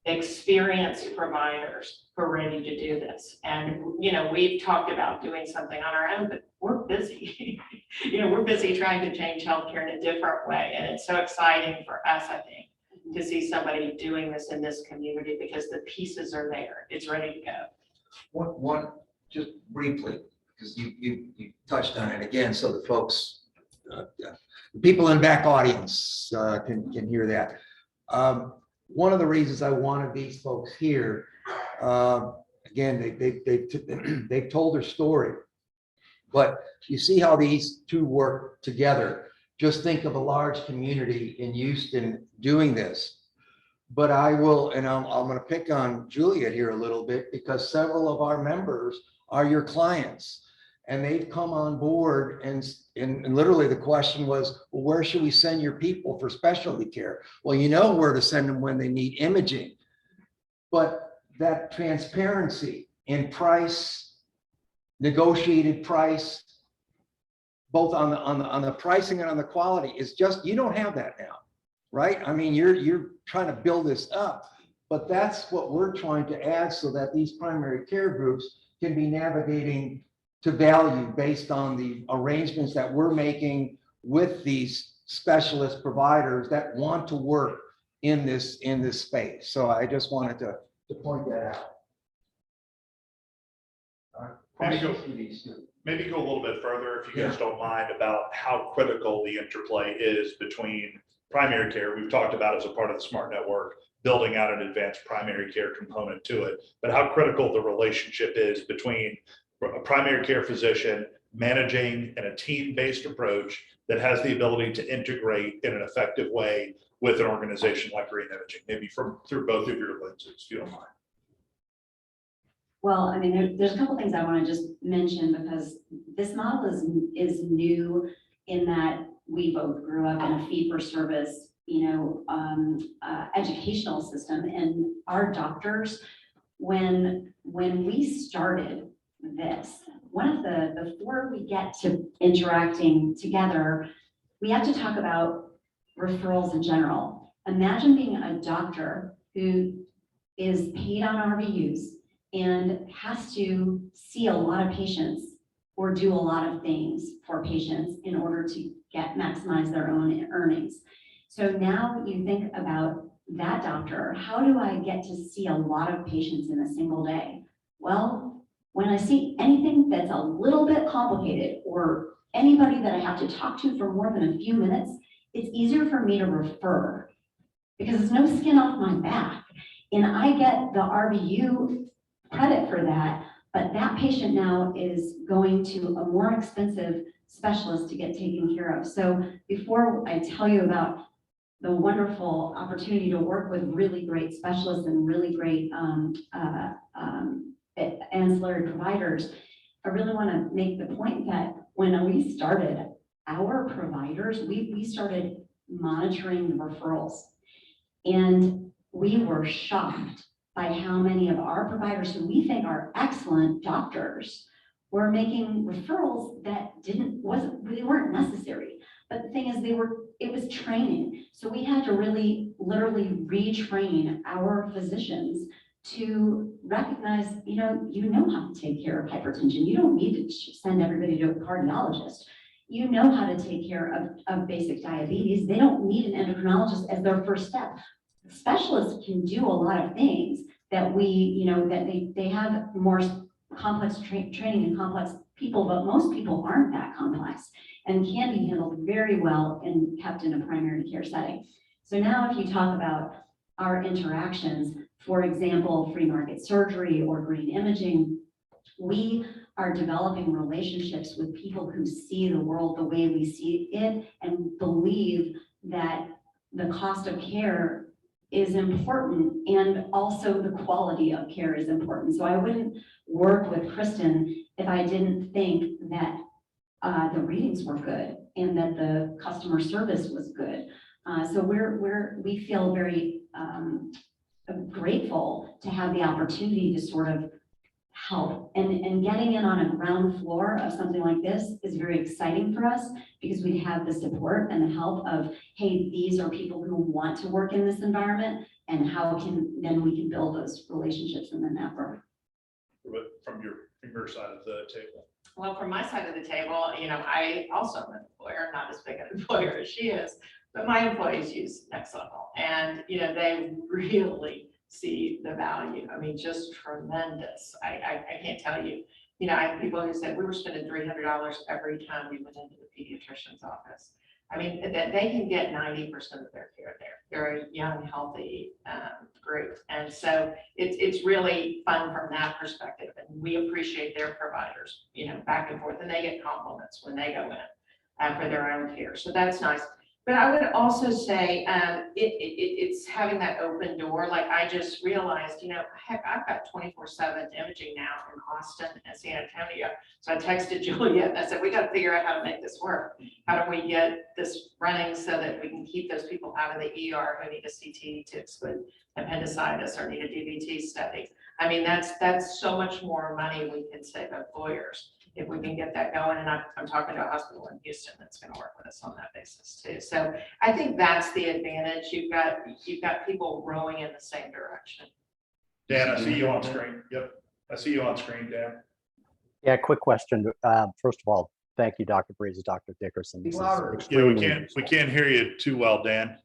experienced providers who are ready to do this. And, you know, we've talked about doing something on our own, but we're busy. You know, we're busy trying to change healthcare in a different way. And it's so exciting for us, I think, to see somebody doing this in this community because the pieces are there. It's ready to go. One, just briefly, because you touched on it again, so the folks, the people in back audience can hear that. One of the reasons I wanted these folks here, again, they've told their story, but you see how these two work together. Just think of a large community in Houston doing this. But I will, and I'm going to pick on Juliet here a little bit because several of our members are your clients. And they've come on board and literally the question was, well, where should we send your people for specialty care? Well, you know where to send them when they need imaging. But that transparency in price, negotiated price, both on the pricing and on the quality is just, you don't have that now, right? I mean, you're trying to build this up, but that's what we're trying to add so that these primary care groups can be navigating to value based on the arrangements that we're making with these specialist providers that want to work in this space. So I just wanted to point that out. Maybe go a little bit further, if you guys don't mind, about how critical the interplay is between primary care. We've talked about as a part of the SMART network, building out an advanced primary care component to it, but how critical the relationship is between a primary care physician managing in a team-based approach that has the ability to integrate in an effective way with an organization like Green Imaging, maybe through both of your lenses, if you don't mind. Well, I mean, there's a couple things I want to just mention because this model is new in that we both grew up in a fee-for-service, educational system, and our doctors, when we started this, before we get to interacting together, we have to talk about referrals in general. Imagine being a doctor who is paid on RVUs and has to see a lot of patients or do a lot of things for patients in order to maximize their own earnings. So now you think about that doctor, how do I get to see a lot of patients in a single day? Well, When I see anything that's a little bit complicated or anybody that I have to talk to for more than a few minutes, it's easier for me to refer because there's no skin off my back. And I get the RVU credit for that, but that patient now is going to a more expensive specialist to get taken care of. So before I tell you about the wonderful opportunity to work with really great specialists and really great ancillary providers, I really want to make the point that when we started, our providers, we started monitoring the referrals. And we were shocked by how many of our providers who we think are excellent doctors were making referrals that they weren't necessary. But the thing is, it was training. So we had to really literally retrain our physicians to recognize, you know how to take care of hypertension. You don't need to send everybody to a cardiologist. You know how to take care of basic diabetes. They don't need an endocrinologist as their first step. Specialists can do a lot of things that they have more complex training and complex people, but most people aren't that complex and can be handled very well and kept in a primary care setting. So now if you talk about our interactions, for example, free market surgery or green imaging, we are developing relationships with people who see the world the way we see it and believe that the cost of care is important and also the quality of care is important. So I wouldn't work with Kristen if I didn't think that the readings were good and that the customer service was good. So we feel very grateful to have the opportunity to sort of help and getting in on a ground floor of something like this is very exciting for us because we have the support and the help of, hey, these are people who want to work in this environment and then we can build those relationships in the network. From your side of the table. Well, from my side of the table, I also am an employer, not as big an employer as she is, but my employees use Next Level and, they really see the value. I mean, just tremendous. I can't tell you, I have people who said we were spending $300 every time we went into the pediatrician's office. I mean, that they can get 90% of their care there. They're a young, healthy group. And so it's really fun from that perspective. And we appreciate their providers, back and forth, and they get compliments when they go in for their own care. So that's nice. But I would also say it's having that open door. Like I just realized, heck, I've got 24/7 imaging now in Austin and San Antonio. So I texted Juliet and I said, we got to figure out how to make this work. How do we get this running so that we can keep those people out of the ER who need a CT to exclude appendicitis or need a DVT study? I mean, that's so much more money we can save employers if we can get that going. And I'm talking to a hospital in Houston that's going to work with us on that basis too. So I think that's the advantage. You've got people rowing in the same direction. Dan, I see you on screen. Yep. I see you on screen, Dan. Yeah, quick question. First of all, thank you, Dr. Breeze, Dr. Dickerson. This is We extremely can't useful. hear you too well, Dan.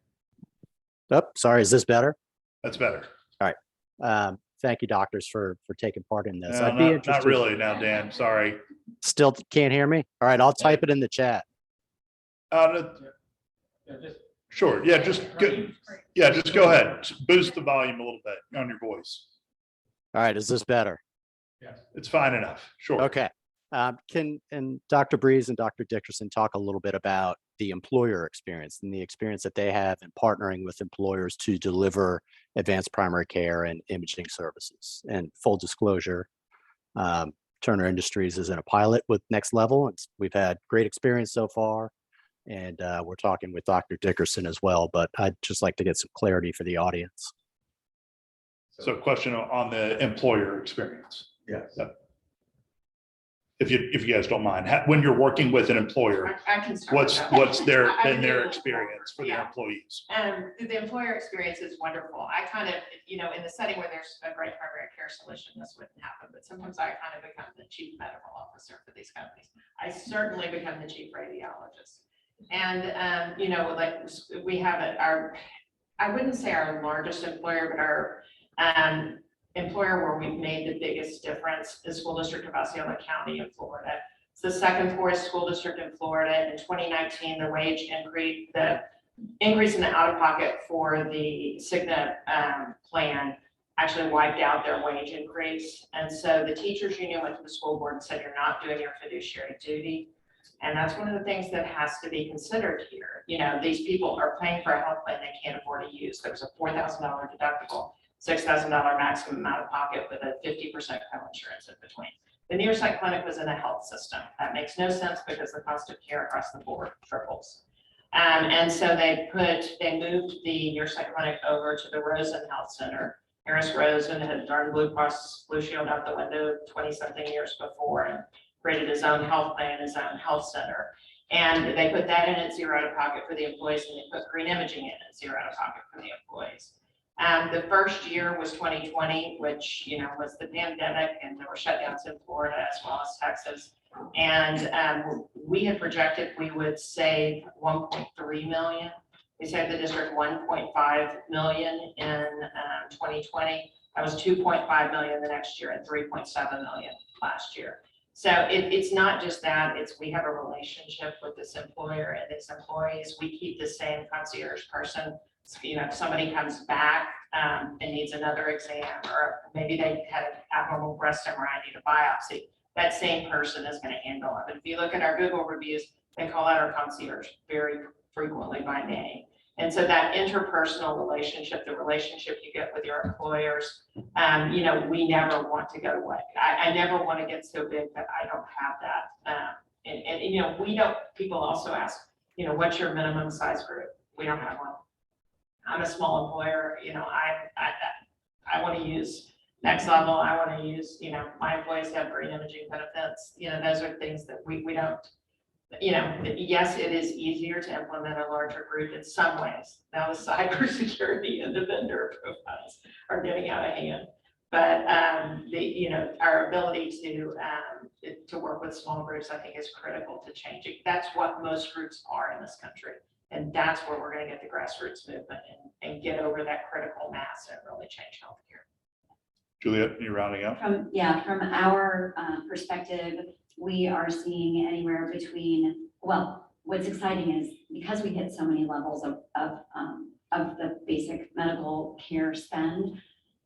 Oh, sorry, is this better? That's better. All right. Thank you, doctors, for taking part in this. No, I'd be not interested. really now, Dan. Sorry. Still can't hear me? All right, I'll type it in the chat. Sure. Yeah, just go ahead. Boost the volume a little bit on your voice. All right, is this better? It's fine enough. Sure. Okay. Can Dr. Breeze and Dr. Dickerson talk a little bit about the employer experience and the experience that they have in partnering with employers to deliver advanced primary care and imaging services? And full disclosure, Turner Industries is in a pilot with Next Level. We've had great experience so far, and we're talking with Dr. Dickerson as well, but I'd just like to get some clarity for the audience. So question on the employer experience. Yes. If you guys don't mind, when you're working with an employer, I can start. what's I been their do. experience for their employees? The employer experience is wonderful. I kind of, in the setting where there's a great primary care solution, this wouldn't happen, but sometimes I kind of become the chief medical officer for these companies. I certainly become the chief radiologist. And, like we have I wouldn't say our largest employer, but our employer where we've made the biggest difference, the School District of Osceola County in Florida. It's the second poorest school district in Florida. In 2019, the wage increase, the increase in the out-of-pocket for the Cigna plan actually wiped out their wage increase. And so the teachers union went to the school board and said, you're not doing your fiduciary duty. And that's one of the things that has to be considered here. You know, these people are paying for a health plan they can't afford to use. There's a $4,000 deductible, $6,000 maximum out of pocket with a 50% co-insurance in between. The Nearsight Clinic was in a health system. That makes no sense because the cost of care across the board triples. And so they moved the Nearsight Clinic over to the Rosen Health Center. Harris Rosen had darn Blue Cross Blue Shield out the window 20-something years before and created his own health plan, his own health center. And they put that in at zero out of pocket for the employees, and they put green imaging in at zero out of pocket for the employees. The first year was 2020, which, you know, was the pandemic, and there were shutdowns in Florida as well as Texas. And we had projected we would save 1.3 million. We saved the district 1.5 million in 2020. That was 2.5 million the next year and 3.7 million last year. So it's not just that, it's we have a relationship with this employer and its employees. We keep the same concierge person. You know, if somebody comes back and needs another exam, or maybe they had an abnormal breast MRI, need a biopsy, that same person is going to handle it. But if you look at our Google reviews, they call out our concierge very frequently by name. And so that interpersonal relationship, the relationship you get with your employers, you know, we never want to go away. I never want to get so big that I don't have that. And you know, we don't, people also ask, you know, what's your minimum size group? We don't have one. I'm a small employer, you know, I want to use Next Level. I want to use, you know, my employees have green imaging benefits. You know, those are things that we don't, you know, yes, it is easier to implement a larger group in some ways. Now the cybersecurity and the vendor profiles are getting out of hand. But you know, our ability to work with small groups, I think, is critical to changing. That's what most groups are in this country. And that's where we're going to get the grassroots movement and get over that critical mass and really change healthcare. Juliet, you rounding up? From our perspective, we are seeing anywhere between, well, what's exciting is because we hit so many levels of the basic medical care spend,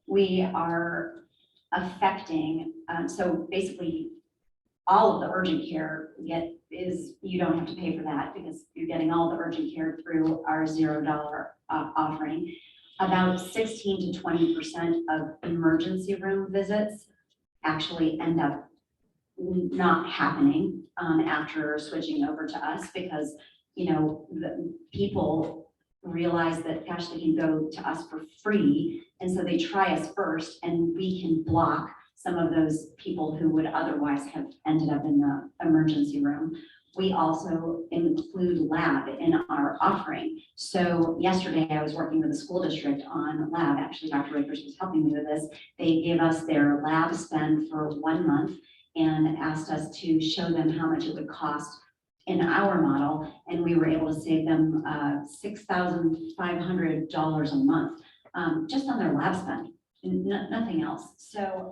we are affecting, so basically all of the urgent care you don't have to pay for that because you're getting all the urgent care through our $0 offering. About 16 to 20% of emergency room visits actually end up not happening after switching over to us because, you know, the people realize that, gosh, they can go to us for free. And so they try us first and we can block some of those people who would otherwise have ended up in the emergency room. We also include lab in our offering. So yesterday I was working with the school district on lab. Actually, Dr. Rakers was helping me with this. They gave us their lab spend for 1 month and asked us to show them how much it would cost in our model. And we were able to save them $6,500 a month just on their lab spend. Nothing else. So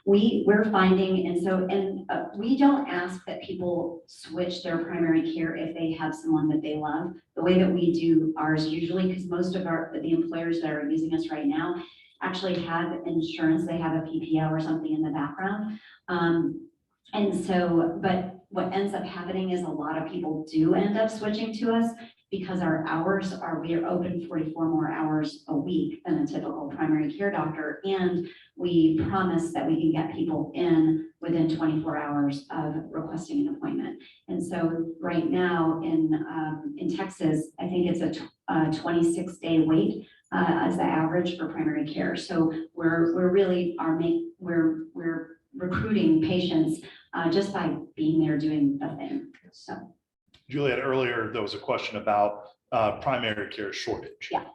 we're finding, and we don't ask that people switch their primary care if they have someone that they love. The way that we do ours usually, because most of the employers that are using us right now actually have insurance, they have a PPO or something in the background. And so, but what ends up happening is a lot of people do end up switching to us because our hours we are open 44 more hours a week than a typical primary care doctor. And we promise that we can get people in within 24 hours of requesting an appointment. And so right now in Texas, I think it's a 26-day wait as the average for primary care. So we're really we're recruiting patients just by being there doing the thing. So. Juliet, earlier, there was a question about primary care shortage. Yeah.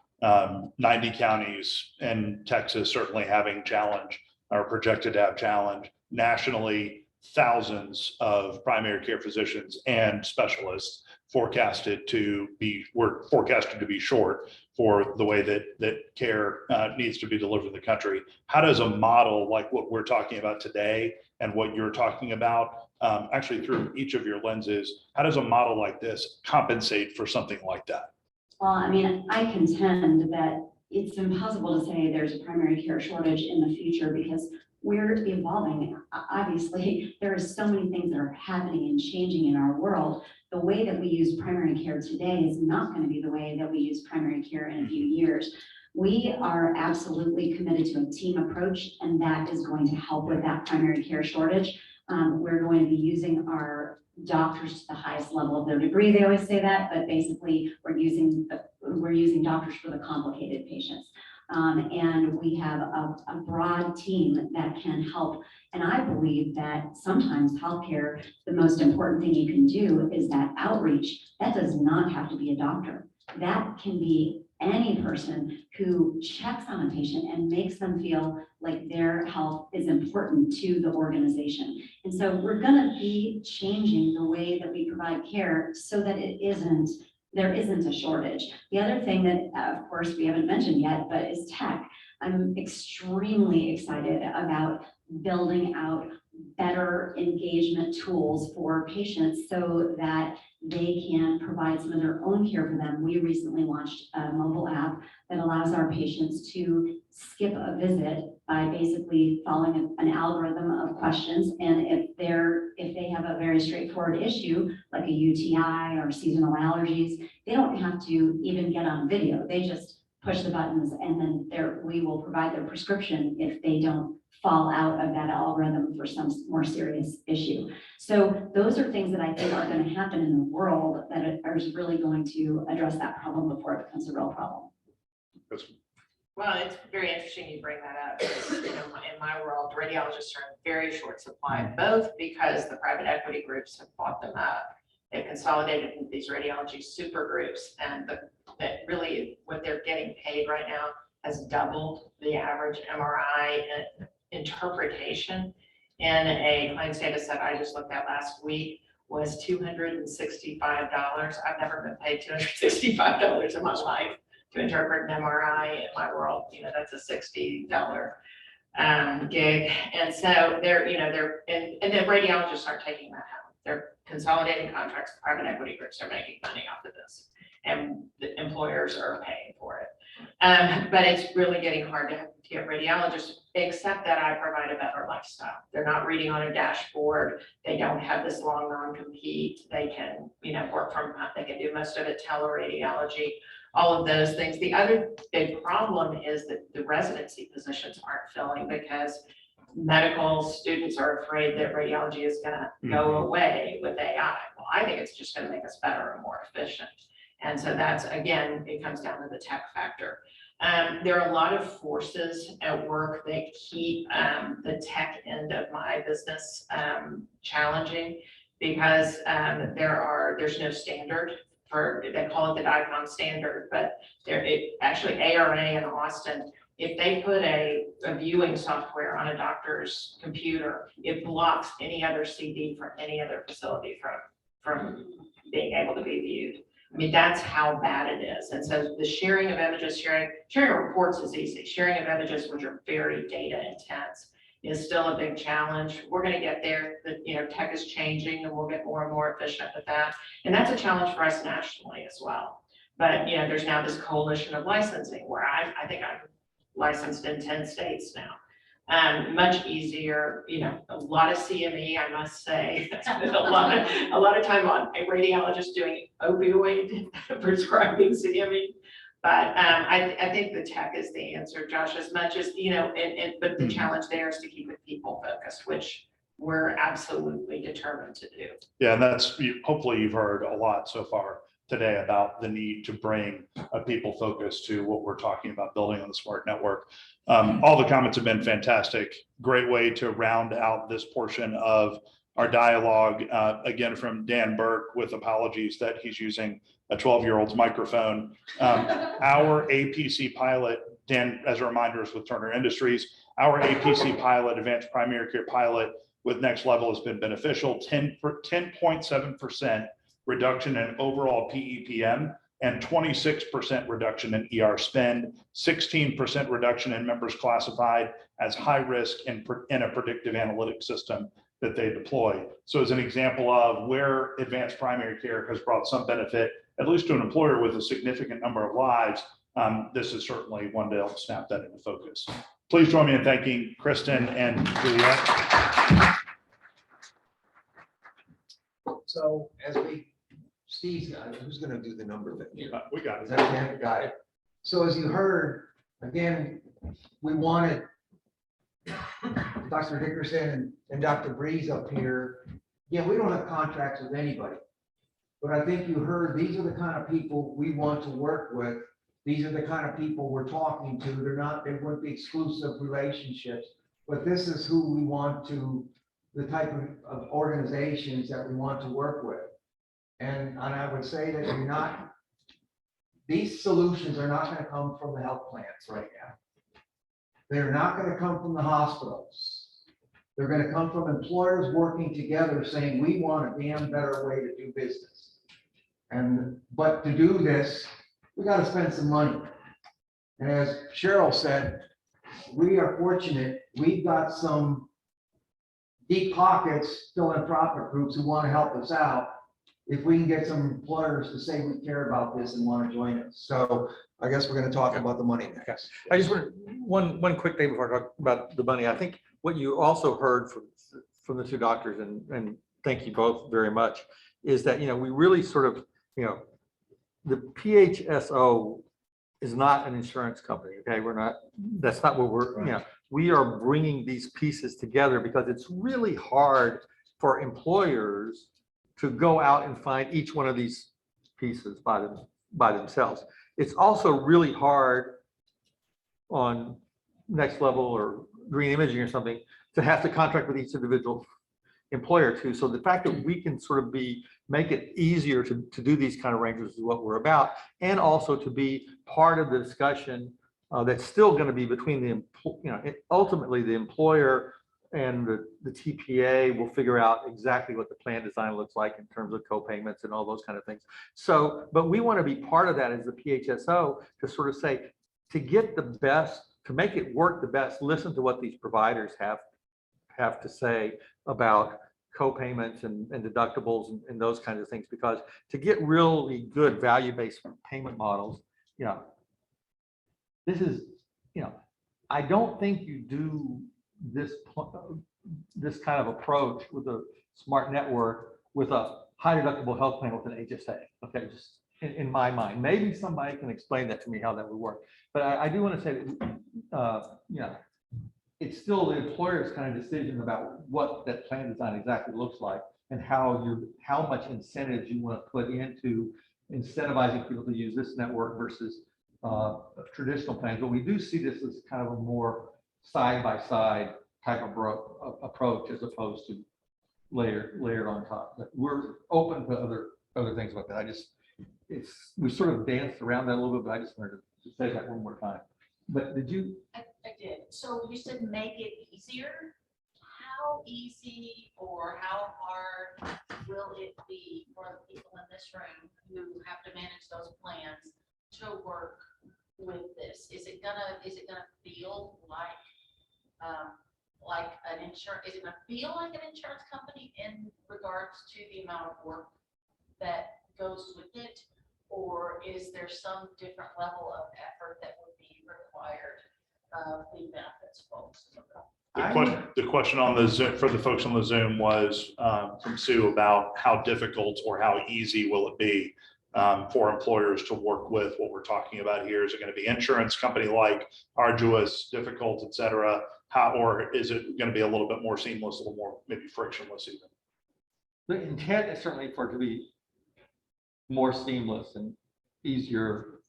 90 counties in Texas certainly having challenge, are projected to have challenge. Nationally, thousands of primary care physicians and specialists we're forecasted to be short for the way that care needs to be delivered in the country. How does a model like what we're talking about today and what you're talking about, actually through each of your lenses, how does a model like this compensate for something like that? Well, I mean, I contend that it's impossible to say there's a primary care shortage in the future because we're evolving. Obviously, there are so many things that are happening and changing in our world. The way that we use primary care today is not going to be the way that we use primary care in a few years. We are absolutely committed to a team approach, and that is going to help with that primary care shortage. We're going to be using our doctors to the highest level of their degree. They always say that, but basically we're using doctors for the complicated patients. And we have a broad team that can help. And I believe that sometimes healthcare, the most important thing you can do is that outreach. That does not have to be a doctor. That can be any person who checks on a patient and makes them feel like their health is important to the organization. And so we're going to be changing the way that we provide care so that there isn't a shortage. The other thing that, of course, we haven't mentioned yet, but is tech. I'm extremely excited about building out better engagement tools for patients so that they can provide some of their own care for them. We recently launched a mobile app that allows our patients to skip a visit by basically following an algorithm of questions. And if they have a very straightforward issue, like a UTI or seasonal allergies, they don't have to even get on video. They just push the buttons and then we will provide their prescription if they don't fall out of that algorithm for some more serious issue. So those are things that I think are going to happen in the world that are really going to address that problem before it becomes a real problem. Well, it's very interesting you bring that up. Because, in my world, radiologists are in very short supply, both because the private equity groups have bought them up. They've consolidated into these radiology super groups, and that really what they're getting paid right now has doubled the average MRI interpretation. In a claims data set I just looked at last week was $265. I've never been paid $265 in my life to interpret an MRI. In my world, that's a $60 gig. And so they're and the radiologists aren't taking that home. They're consolidating contracts. Private equity groups are making money off of this, and the employers are paying for it. But it's really getting hard to get radiologists, except that I provide a better lifestyle. They're not reading on a dashboard. They don't have this long non-compete. They can, work from home. They can do most of it teleradiology, all of those things. The other big problem is that the residency positions aren't filling because medical students are afraid that radiology is going to go away with AI. Well, I think it's just going to make us better and more efficient. And so that's, again, it comes down to the tech factor. There are a lot of forces at work that keep the tech end of my business challenging because there's no standard for, they call it the DICOM standard, but actually ARA in Austin, if they put a viewing software on a doctor's computer, it blocks any other CD from any other facility from being able to be viewed. I mean, that's how bad it is. And so the sharing of images, sharing reports is easy. Sharing of images, which are very data intense, is still a big challenge. We're going to get there. Tech is changing and we'll get more and more efficient with that. And that's a challenge for us nationally as well. But, there's now this coalition of licensing where I think I'm licensed in 10 states now. Much easier, a lot of CME, I must say. Spent a lot of time on a radiologist doing opioid prescribing CME. But I think the tech is the answer, Josh, as much as, but the challenge there is to keep it people focused, which we're absolutely determined to do. Yeah, and that's, hopefully you've heard a lot so far today about the need to bring a people focus to what we're talking about building on the smart network. All the comments have been fantastic. Great way to round out this portion of our dialogue. Again, from Dan Burke, with apologies that he's using a 12-year-old's microphone. Our APC pilot, Dan, as a reminder, is with Turner Industries. Our APC pilot, Advanced Primary Care pilot with Next Level, has been beneficial. 10.7% reduction in overall PEPM, and 26% reduction in ER spend, 16% reduction in members classified as high risk in a predictive analytics system that they deploy. So as an example of where advanced primary care has brought some benefit, at least to an employer with a significant number of lives, this is certainly one to help snap that into focus. Please join me in thanking Kristen and Juliet. So as Steve's, who's gonna do the number thing? We got Is it. that okay? Got it. So as you heard, again, we wanted Dr. Dickerson and Dr. Breeze up here. Yeah, we don't have contracts with anybody. But I think you heard, these are the kind of people we want to work with. These are the kind of people we're talking to. They wouldn't be exclusive relationships, but this is who we want to, the type of organizations that we want to work with. And I would say that these solutions are not going to come from the health plans right now. They're not going to come from the hospitals. They're going to come from employers working together saying, we want a damn better way to do business. But to do this, we got to spend some money. And as Cheryl said, we are fortunate. We've got some deep pockets, philanthropic groups who want to help us out. If we can get some employers to say we care about this and want to join us. So I guess we're going to talk about the money next. I just want one quick thing before I talk about the money. I think what you also heard from the two doctors, and thank you both very much, is that, we really sort of, the PHSO is not an insurance company. Okay, that's not what we're, we are bringing these pieces together because it's really hard for employers to go out and find each one of these pieces by themselves. It's also really hard on Next Level or Green Imaging or something to have to contract with each individual employer too. So the fact that we can sort of make it easier to do these kind of arrangements is what we're about, and also to be part of the discussion that's still going to be between ultimately the employer and the TPA will figure out exactly what the plan design looks like in terms of co-payments and all those kind of things. So, but we want to be part of that as the PHSO to sort of say, to get the best, to make it work the best, listen to what these providers have to say about co-payments and deductibles and those kinds of things, because to get really good value-based payment models, this is, I don't think you do this kind of approach with a smart network with a high deductible health plan with an HSA. Okay, just in my mind, maybe somebody can explain that to me how that would work. But I do want to say that it's still the employer's kind of decision about what that plan design exactly looks like and how much incentives you want to put into incentivizing people to use this network versus traditional plans. But we do see this as kind of a more side-by-side type of approach as opposed to layered on top. But we're open to other things about that. We sort of danced around that a little bit, but I just wanted to say that one more time. But did you? I did. So you said make it easier. How easy or how hard will it be for the people in this room who have to manage those plans to work with this? Is it gonna feel like an insurance? Is it gonna feel like an insurance company in regards to the amount of work that goes with it, or is there some different level of effort that would be required of the benefits folks? The question on the Zoom for the folks on the Zoom was from Sue about how difficult or how easy will it be for employers to work with what we're talking about here? Is it going to be insurance company like, arduous, difficult, et cetera? Or is it going to be a little bit more seamless, a little more maybe frictionless even? The intent is certainly for it to be more seamless and easier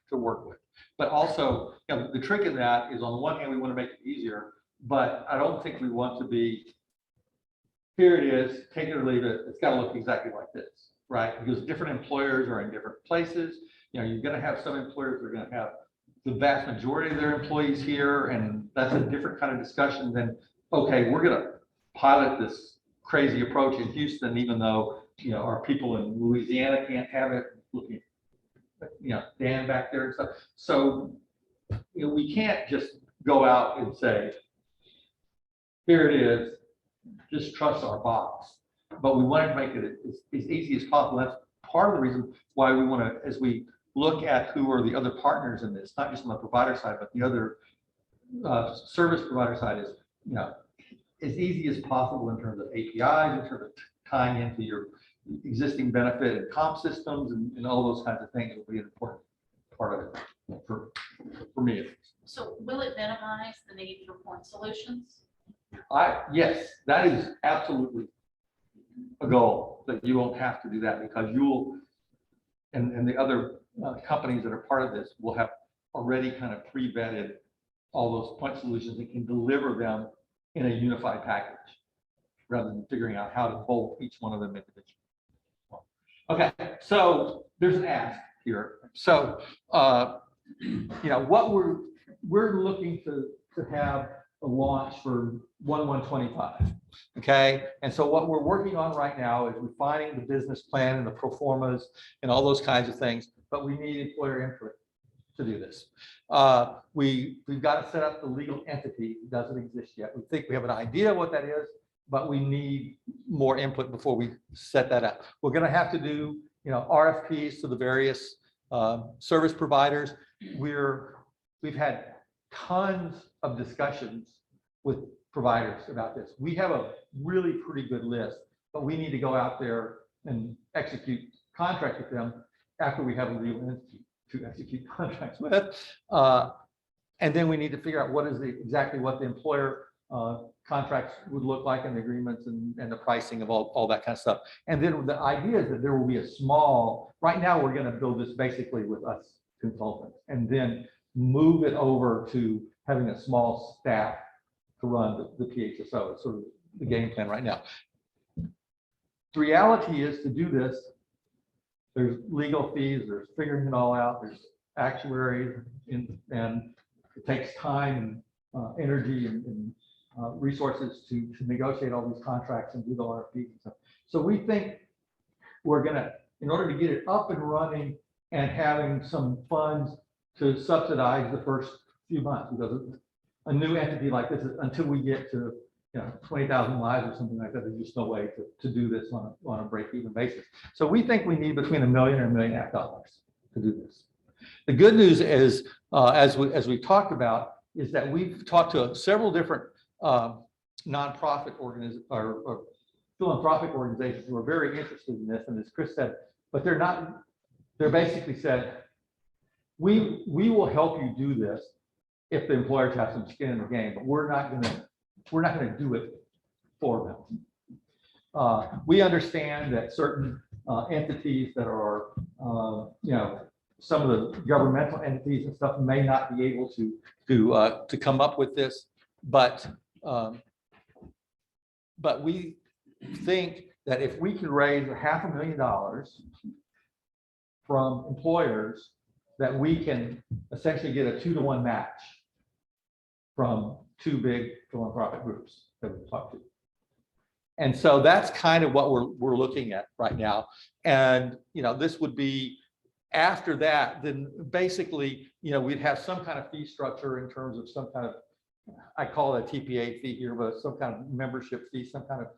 to work with. But also, the trick in that is, on the one hand, we want to make it easier, but I don't think we want to be, here it is, take it or leave it. It's got to look exactly like this, right? Because different employers are in different places. You're going to have some employers that are going to have the vast majority of their employees here, and that's a different kind of discussion than, okay, we're going to pilot this crazy approach in Houston, even though our people in Louisiana can't have it, looking, Dan back there and stuff. So, we can't just go out and say, here it is, just trust our box. But we wanted to make it as easy as possible. That's part of the reason why we want to, as we look at who are the other partners in this, not just on the provider side, but the other service provider side is, as easy as possible in terms of APIs, in terms of tying into your existing benefit and comp systems and all those kinds of things will be an important part of it for me. At least. So will it minimize the need for point solutions? Yes, that is absolutely a goal, that you won't have to do that because you'll, and the other companies that are part of this will have already kind of pre-vetted all those point solutions and can deliver them in a unified package rather than figuring out how to bolt each one of them individually. Okay, so there's an ask here. So, what we're looking to have a launch for 1/1/25. Okay, and so what we're working on right now is refining the business plan and the pro formas and all those kinds of things, but we need employer input to do this. We've got to set up the legal entity. It doesn't exist yet. We think we have an idea of what that is, but we need more input before we set that up. We're going to have to do, RFPs to the various service providers. We've had tons of discussions with providers about this. We have a really pretty good list, but we need to go out there and execute contracts with them after we have a legal entity to execute contracts with. And then we need to figure out what is exactly what the employer contracts would look like and the agreements and the pricing of all that kind of stuff. And then the idea is that there will be a small, right now we're going to build this basically with us consultants and then move it over to having a small staff to run the PHSO. It's sort of the game plan right now. The reality is to do this, there's legal fees, there's figuring it all out, there's actuaries, and it takes time and energy and resources to negotiate all these contracts and do the RFPs and stuff. So we think we're gonna, in order to get it up and running and having some funds to subsidize the first few months, because a new entity like this, until we get to 20,000 lives or something like that, there's just no way to do this on a break-even basis. So we think we need between $1 million and $1.5 million to do this. The good news is, as we talked about, is that we've talked to several different nonprofit or philanthropic organizations who are very interested in this. And as Chris said, but they're basically said, we will help you do this if the employers have some skin in the game, but we're not gonna do it for them. We understand that certain entities that are, some of the governmental entities and stuff may not be able to come up with this, but we think that if we can raise $500,000 from employers, that we can essentially get a 2-to-1 match from 2 big philanthropic groups that we've talked to. And so that's kind of what we're looking at right now. And, this would be after that, then basically, we'd have some kind of fee structure in terms of some kind of, I call it a TPA fee here, but some kind of membership fee, some kind of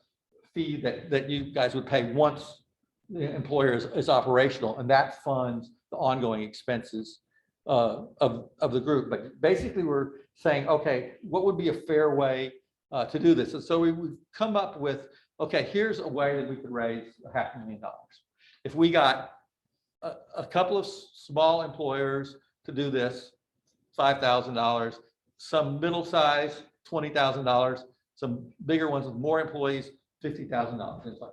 fee that you guys would pay once the employer is operational, and that funds the ongoing expenses of the group. But basically, we're saying, okay, what would be a fair way to do this? And so we would come up with, okay, here's a way that we could raise $500,000. If we got a couple of small employers to do this, $5,000, some middle size, $20,000, some bigger ones with more employees, $50,000. It's like,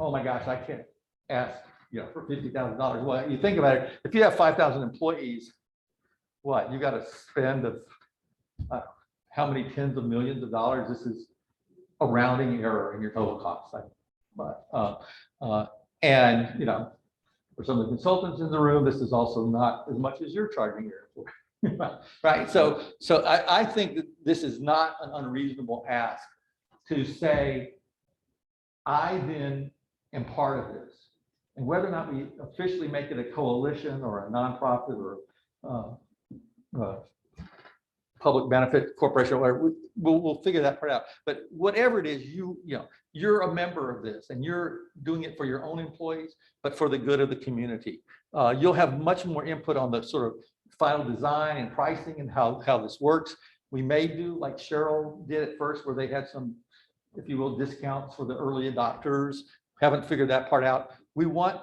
oh my gosh, I can't ask, for $50,000. Well, you think about it, if you have 5,000 employees, what, you got to spend how many tens of millions of dollars? This is a rounding error in your total cost. And, for some of the consultants in the room, this is also not as much as you're charging your employee. Right. So I think that this is not an unreasonable ask to say, I then and part of this. And whether or not we officially make it a coalition or a nonprofit or public benefit corporation, or whatever, we'll figure that part out. But whatever it is, you're a member of this and you're doing it for your own employees, but for the good of the community. You'll have much more input on the sort of final design and pricing and how this works. We may do like Cheryl did at first, where they had some, if you will, discounts for the early adopters. Haven't figured that part out. We want,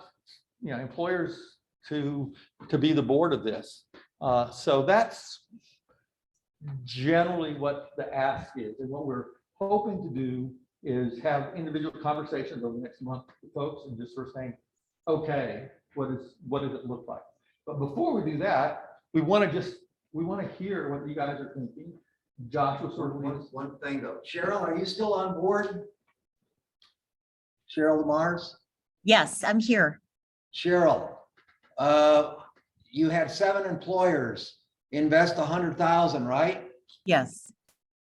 employers to be the board of this. So that's generally what the ask is. And what we're hoping to do is have individual conversations over the next month with folks and just sort of saying, okay, what does it look like? But before we do that, we want to hear what you guys are thinking. Josh was sort of One thing though, Cheryl, are you still on board? Cheryl Lamars? Yes, I'm here. Cheryl, you had 7 employers invest 100,000, right? Yes.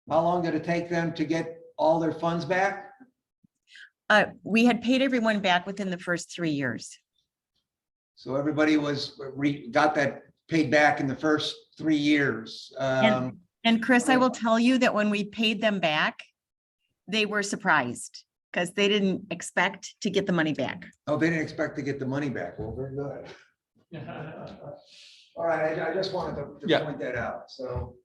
How long did it take them to get all their funds back? We had paid everyone back within the first 3 years. So everybody got that paid back in the first 3 years. And Chris, I will tell you that when we paid them back, they were surprised because they didn't expect to get the money back. Oh, they didn't expect to get the money back. Well, very good. All right, I just wanted to point that out, so.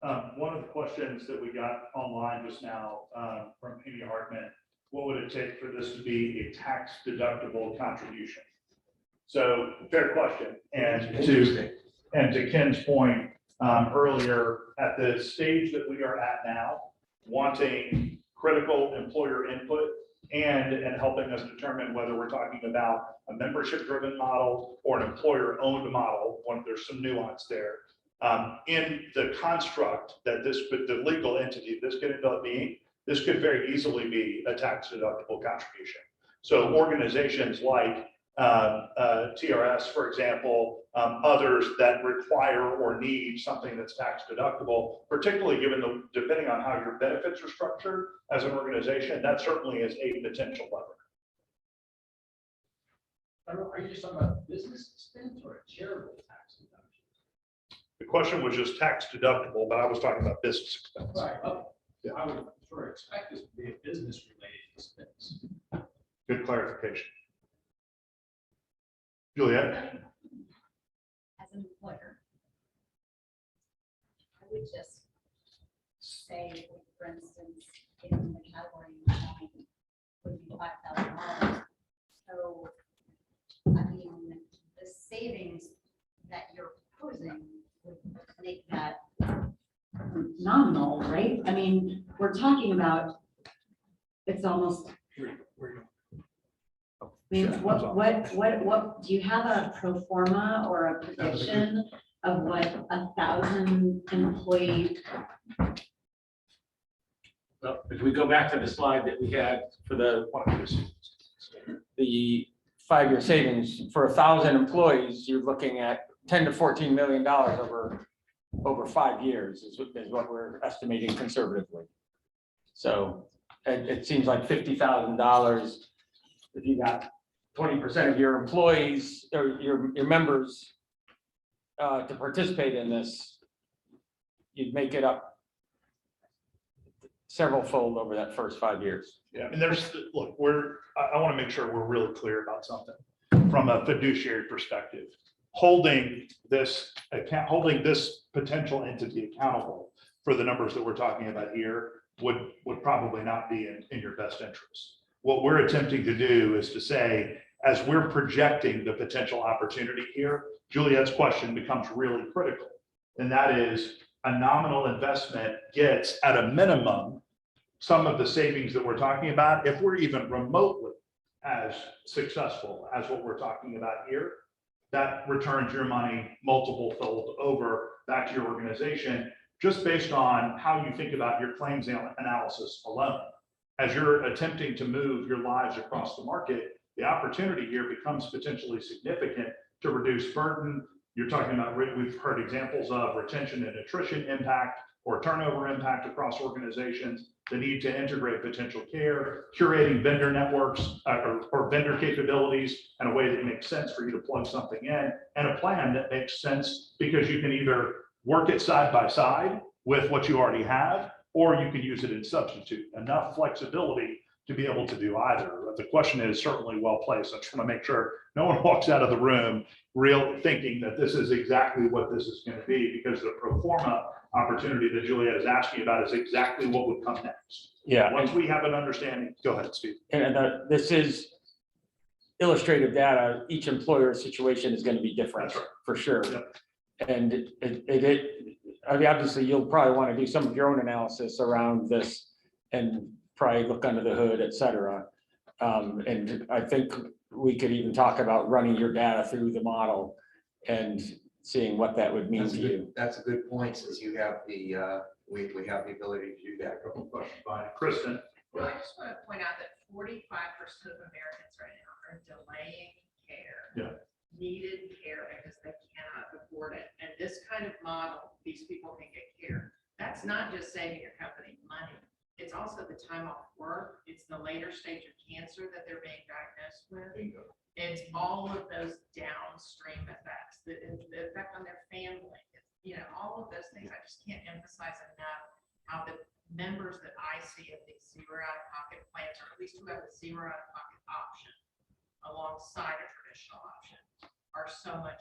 One of the questions that we got online just now from Amy Hartman, what would it take for this to be a tax deductible contribution? So fair question. And to Ken's point earlier, at the stage that we are at now, wanting critical employer input and helping us determine whether we're talking about a membership driven model or an employer owned model, there's some nuance there. In the construct that the legal entity this could end up being, this could very easily be a tax deductible contribution. So organizations like TRS, for example, others that require or need something that's tax deductible, particularly depending on how your benefits are structured as an organization, that certainly is a potential lever. Are you just talking about business expense or a charitable tax deduction? The question was just tax deductible, but I was talking about business expense. Right. Yeah. I would sure expect this to be a business related expense. Good clarification. Juliet? As an employer, I would just say, for instance, in the category would be $5,000. So, I mean, the savings that you're proposing would make that nominal, right? I mean, we're talking about, it's almost. I mean, what, do you have a pro forma or a prediction of what 1,000 employee? Well, if we go back to the slide that we had for the 5-year savings, for 1,000 employees, you're looking at $10 to $14 million over 5 years is what we're estimating conservatively. So it seems like $50,000 if you got 20% of your employees or your members to participate in this, you'd make it up several fold over that first 5 years. Yeah, and look, I want to make sure we're really clear about something from a fiduciary perspective. Holding this potential entity accountable for the numbers that we're talking about here would probably not be in your best interest. What we're attempting to do is to say, as we're projecting the potential opportunity here, Juliet's question becomes really critical. And that is, a nominal investment gets at a minimum some of the savings that we're talking about. If we're even remotely as successful as what we're talking about here, that returns your money multiple fold over back to your organization, just based on how you think about your claims analysis alone. As you're attempting to move your lives across the market, the opportunity here becomes potentially significant to reduce burden. You're talking about, we've heard examples of retention and attrition impact or turnover impact across organizations, the need to integrate potential care, curating vendor networks or vendor capabilities in a way that makes sense for you to plug something in, and a plan that makes sense because you can either work it side by side with what you already have, or you can use it in substitute. Enough flexibility to be able to do either. But the question is certainly well placed. I just want to make sure no one walks out of the room thinking that this is exactly what this is going to be, because the pro forma opportunity that Juliet is asking about is exactly what would come next. Yeah. Once we have an understanding, go ahead, Steve. And this is illustrative data. Each employer's situation is going to be different. That's right. For sure. Yep. And I mean, obviously, you'll probably want to do some of your own analysis around this and probably look under the hood, et cetera. And I think we could even talk about running your data through the model and seeing what that would mean to you. That's a good point, since you have the, we have the ability to do that. Couple questions by Kristen. Well, I just want to point out that 45% of Americans right now are delaying care. Yeah. Needed care because they cannot afford it. And this kind of model, these people can get care. That's not just saving your company money. It's also the time off work. It's the later stage of cancer that they're being diagnosed with. It's all of those downstream effects, the effect on their family, you know, all of those things. I just can't emphasize enough how the members that I see of these zero out-of-pocket plans, or at least who have a zero out-of-pocket option alongside a traditional option, are so much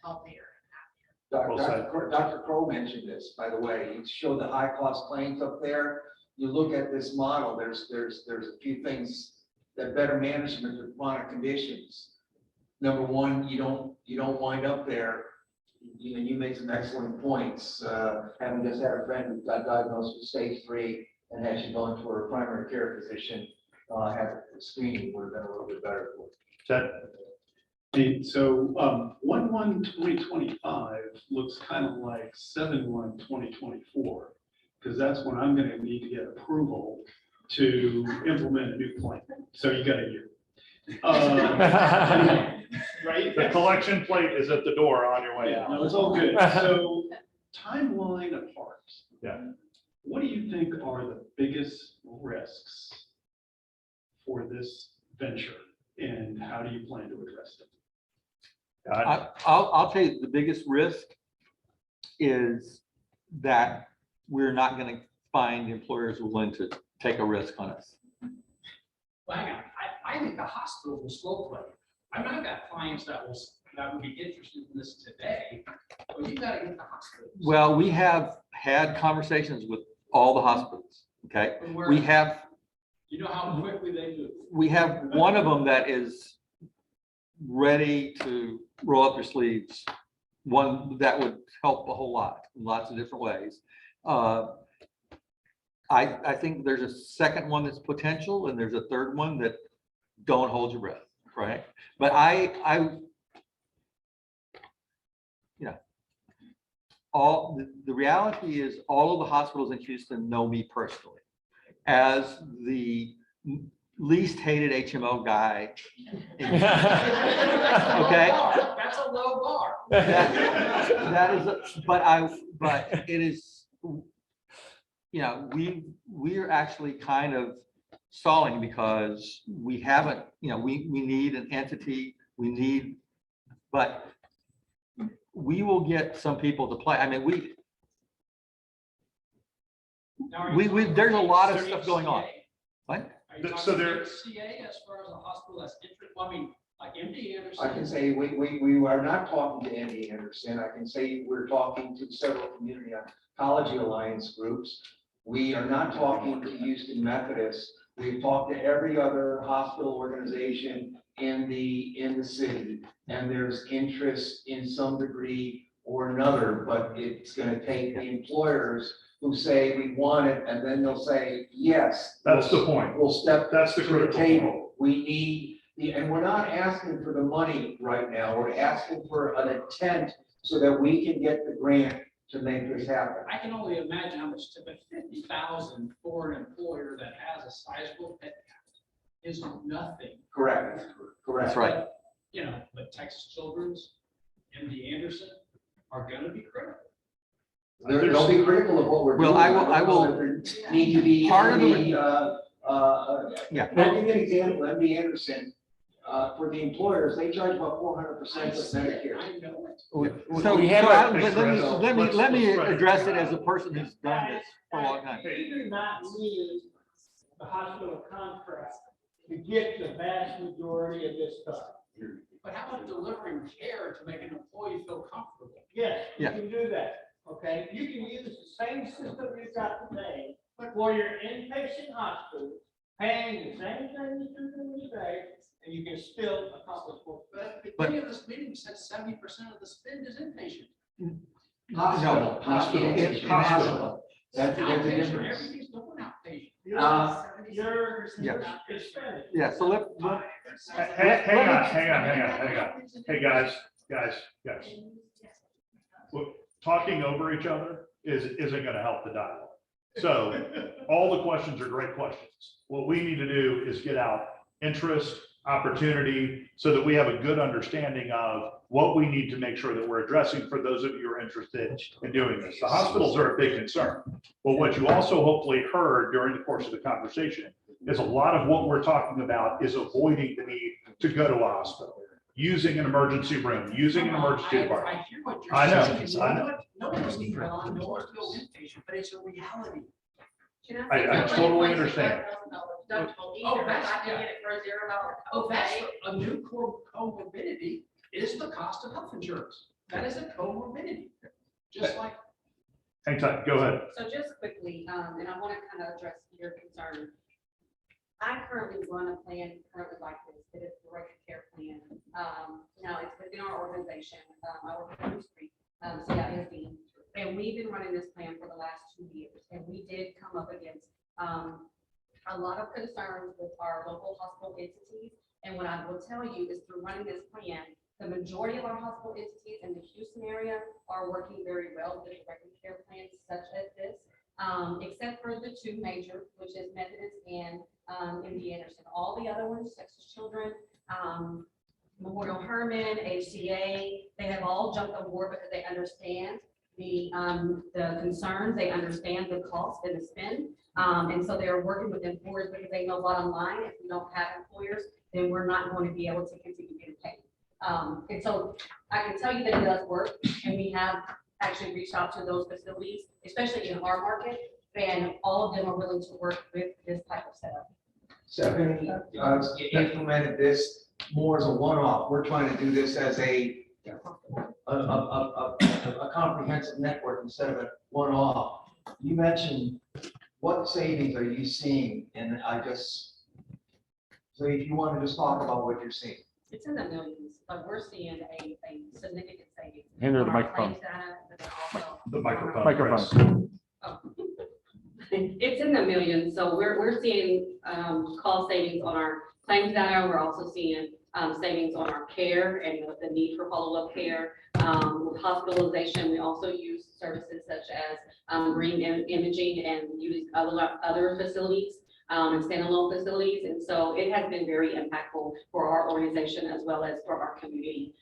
healthier and happier. Dr. Crow mentioned this, by the way. He showed the high cost claims up there. You look at this model, there's a few things that better management with chronic conditions. Number one, you don't wind up there. You know, you made some excellent points. Having just had a friend who got diagnosed with stage 3 and actually gone to her primary care physician, had screening would have been a little bit better for Ted? So 1/1/2025 looks kind of like 7/1/2024, because that's when I'm going to need to get approval to implement a new plan. So you got a year. Right? The collection plate is at the door on your way Yeah, out. no, it's all good. So timeline apart. Yeah. What do you think are the biggest risks for this venture, and how do you plan to address them? I'll tell you, the biggest risk is that we're not going to find employers willing to take a risk on us. Well, hang on. I think the hospital will slow play. I mean, I've got clients that would be interested in this today, but you gotta get the hospital. Well, we have had conversations with all the hospitals, okay? We have, You know how quickly they move. we have one of them that is ready to roll up their sleeves. One that would help a whole lot, in lots of different ways. I think there's a second one that's potential, and there's a third one that don't hold your breath, right? But the reality is all of the hospitals in Houston know me personally as the least hated HMO guy. Okay? That's a low bar. That is, but it is, you know, we are actually kind of stalling because we haven't, you know, we need an entity, but we will get some people to play. I mean, there's a lot of stuff going on. What? So there. CA as far as a hospital that's interested, I mean, like MD Anderson. I can say we are not talking to MD Anderson. I can say we're talking to several community oncology alliance groups. We are not talking to Houston Methodist. We've talked to every other hospital organization in the city, and there's interest in some degree or another, but it's going to take the employers who say we want it, and then they'll say, yes. That's the point. We'll step That's the to the critical table. point. We need, and we're not asking for the money right now. We're asking for an intent so that we can get the grant to make this happen. I can only imagine how much to pay $50,000 for an employer that has a sizable head count is nothing. Correct. That's right. But, you know, but Texas Children's, MD Anderson are gonna be critical. They'll be critical of what we're doing. Well, I will- don't know if there Need to be Part of the- any, Yeah. I'll give you an example, MD Anderson, for the employers, they charge about 400% of Medicare. So, We have let a- me, let me address it as a person who's done this for a long time. We do not use the hospital contract to get the vast majority of this stuff. But how about delivering care to make an employee feel comfortable? Yes, you Yeah. can do that, okay? You can use the same system you've got today for your inpatient hospital, paying the same thing that you're doing today, and you can still accomplish what. But at the beginning of this meeting, you said 70% of the spend is inpatient. Hospital. Hospital. That's a Outpatient, difference. everything's going outpatient. You're Yeah. expending. Yeah, so let, Hang on. Hey, guys. Look, talking over each other isn't gonna help the dialogue. So all the questions are great questions. What we need to do is get out interest, opportunity, so that we have a good understanding of what we need to make sure that we're addressing for those of you who are interested in doing this. The hospitals are a big concern. But what you also hopefully heard during the course of the conversation is a lot of what we're talking about is avoiding the need to go to a hospital, using an emergency room, using an emergency department. I hear what you're I saying. know, I know. No one's need to go, no one's go inpatient, but it's a reality. I totally understand. Deductible Oh, either, that's- if I can yeah. get it for a $0 Oh, that's copay. a new comorbidity is the cost of health insurance. That is a comorbidity, just like. Hang tight, go ahead. So just quickly, and I want to kind of address your concern. I currently run a plan currently like this, it is the Direct Care Plan. Now it's within our organization, I work with Bruce Creek, CISD, and we've been running this plan for the last 2 years. And we did come up against, a lot of concerns with our local hospital entities. And what I will tell you is through running this plan, the majority of our hospital entities in the Houston area are working very well with direct care plans such as this, except for the two major, which is Methodist and MD Anderson. All the other ones, Texas Children, Memorial Hermann, HCA, they have all jumped on board because they understand the concerns, they understand the cost and the spend. And so they're working with employers because they know bottom line, if we don't have employers, then we're not going to be able to continue getting paid. And so I can tell you that it does work, and we have actually reached out to those facilities, especially in our market, and all of them are willing to work with this type of setup. Stephanie, implemented this more as a one-off. We're trying to do this as a comprehensive network instead of a one-off. You mentioned what savings are you seeing? And so if you want to just talk about what you're seeing. It's in the millions, but we're seeing a significant savings. Hand her the on our microphone. claims data, but then also- The microphone. Microphone. It's in the millions, so we're seeing cost savings on our claims data. We're also seeing savings on our care and the need for follow-up care. With hospitalization, we also use services such as green imaging and use other facilities and standalone facilities. And so it has been very impactful for our organization as well as for our community.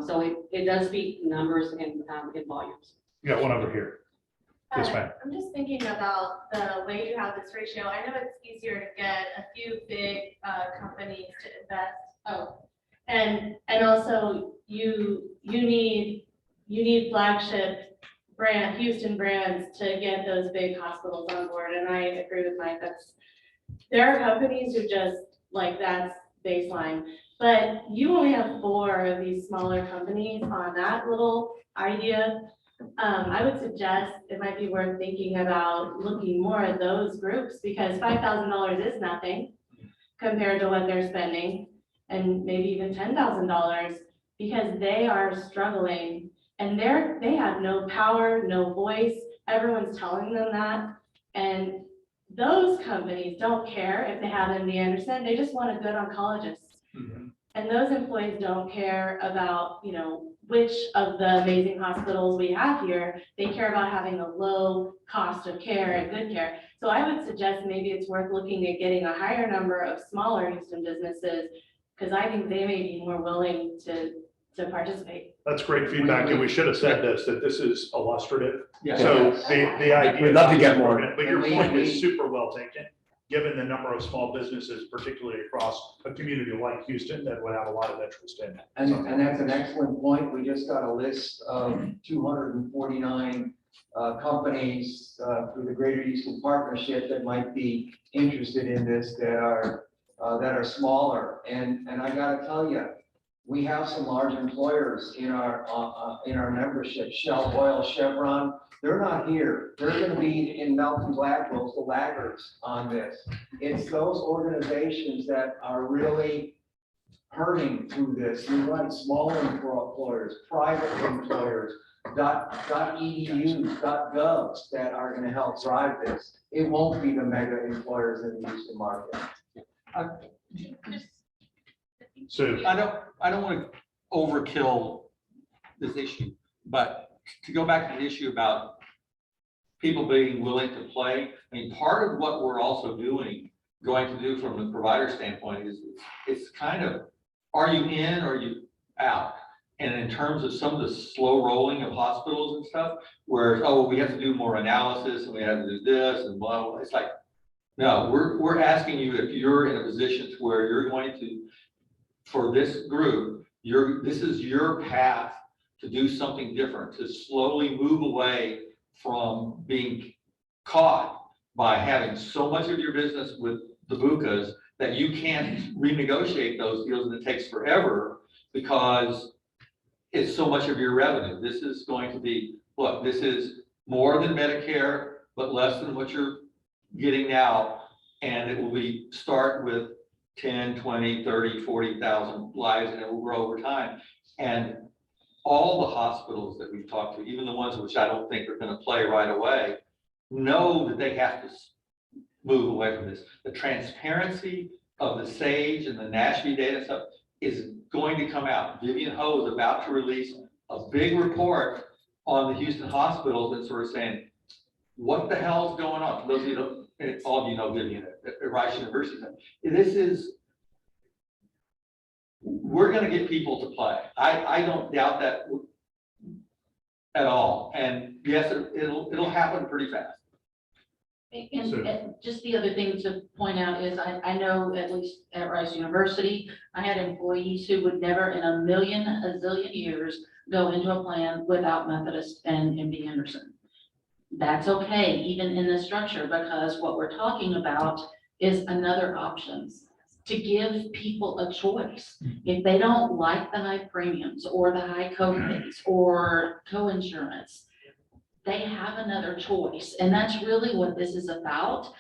So it does speak numbers and in volumes. You got one over here. Yes, ma'am. I'm just thinking about the way you have this ratio. I know it's easier to get a few big companies to invest. And also you need flagship brand, Houston brands to get those big hospitals on board. And I agree with Mike, there are companies who just like that's baseline, but you only have 4 of these smaller companies on that little idea. I would suggest it might be worth thinking about looking more at those groups because $5,000 is nothing compared to what they're spending, and maybe even $10,000 because they are struggling and they have no power, no voice. Everyone's telling them that, and those companies don't care if they have MD Anderson. They just want a good oncologist. And those employees don't care about, which of the amazing hospitals we have here. They care about having a low cost of care and good care. So I would suggest maybe it's worth looking at getting a higher number of smaller Houston businesses, because I think they may be more willing to to participate. That's great feedback, and we should have said this, that this is illustrative. Yeah. So the idea. We'd love to get more. But your And we- point is we- super well taken, given the number of small businesses, particularly across a community like Houston, that would have a lot of interest in. And that's an excellent point. We just got a list of 249 companies through the Greater Houston Partnership that might be interested in this that are smaller. And I gotta tell you, we have some large employers in our membership, Shell Oil, Chevron. They're not here. They're gonna be in Malcolm Gladwell's, the laggards on this. It's those organizations that are really hurting through this. You want smaller employers, private employers, .edus, .govs that are gonna help drive this. It won't be the mega employers in the Houston market. So I don't want to overkill this issue, but to go back to the issue about people being willing to play, I mean, part of what we're also going to do from the provider standpoint is it's kind of, are you in or are you out? And in terms of some of the slow rolling of hospitals and stuff, where, oh, we have to do more analysis and we have to do this and blah, blah, it's like, no, we're asking you if you're in a position to where you're going to, for this group, this is your path to do something different, to slowly move away from being caught by having so much of your business with the BUCAs that you can't renegotiate those deals and it takes forever because it's so much of your revenue. This is going to be, look, this is more than Medicare, but less than what you're getting now. And it will be start with 10, 20, 30, 40,000 lives, and it will grow over time. And all the hospitals that we've talked to, even the ones which I don't think are going to play right away, know that they have to move away from this. The transparency of the SAGE and the NASHV data stuff is going to come out. Vivian Ho is about to release a big report on the Houston hospitals and sort of saying, what the hell is going on? Those of you know, and all of you know Vivian at Rice University. We're going to get people to play. I don't doubt that at all. And yes, it'll happen pretty fast. And just the other thing to point out is I know at least at Rice University, I had employees who would never in a zillion years go into a plan without Methodist and MD Anderson. That's okay, even in this structure, because what we're talking about is another options to give people a choice. If they don't like the high premiums or the high co-pays or co-insurance, they have another choice. And that's really what this is about,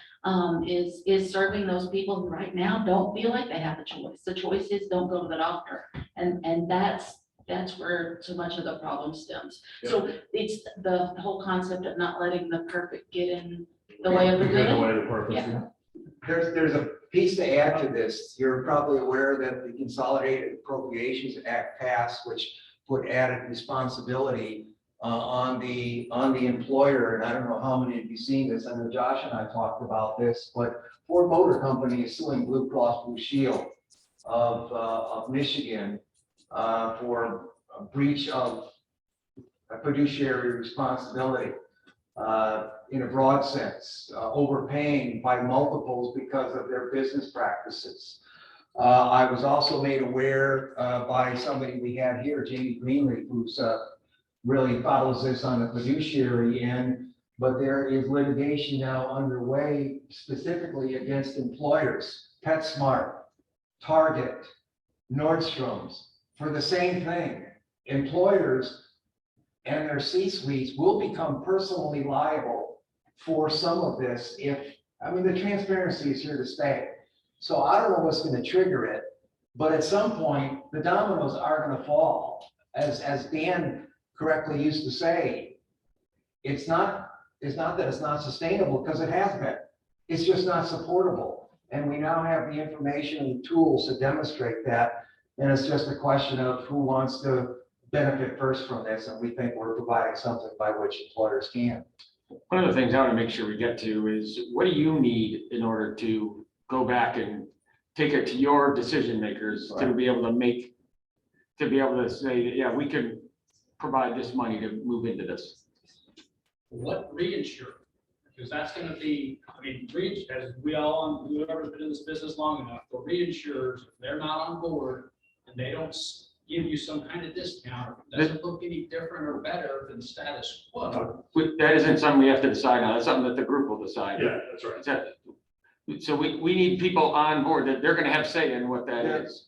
is serving those people who right now don't feel like they have a choice. The choice is don't go to the doctor. And that's where so much of the problem stems. So it's the whole concept of not letting the perfect get in the way of the good. Yeah. There's a piece to add to this. You're probably aware that the Consolidated Appropriations Act passed, which put added responsibility on the employer. And I don't know how many of you seen this. I know Josh and I talked about this, but Ford Motor Company is suing Blue Cross Blue Shield of Michigan for a breach of a fiduciary responsibility in a broad sense, overpaying by multiples because of their business practices. I was also made aware by somebody we had here, Jamie Greenleaf, who's really follows this on the fiduciary end, but there is litigation now underway specifically against employers, PetSmart, Target, Nordstrom's, for the same thing. Employers and their C-suites will become personally liable for some of this the transparency is here to stay. So I don't know what's going to trigger it, but at some point, the dominoes are going to fall. As Dan correctly used to say, it's not that it's not sustainable, because it has been. It's just not supportable. And we now have the information and the tools to demonstrate that. And it's just a question of who wants to benefit first from this. And we think we're providing something by which employers can. One of the things I want to make sure we get to is, what do you need in order to go back and take it to your decision makers to be able to make to be able to say, that, yeah, we can provide this money to move into this. What reinsure? Because that's gonna be, I mean, as we all, whoever's been in this business long enough, the reinsurers, if they're not on board and they don't give you some kind of discount, it doesn't look any different or better than status quo. That isn't something we have to decide on. That's something that the group will decide. Yeah, that's right. So we need people on board that they're gonna have say in what that is.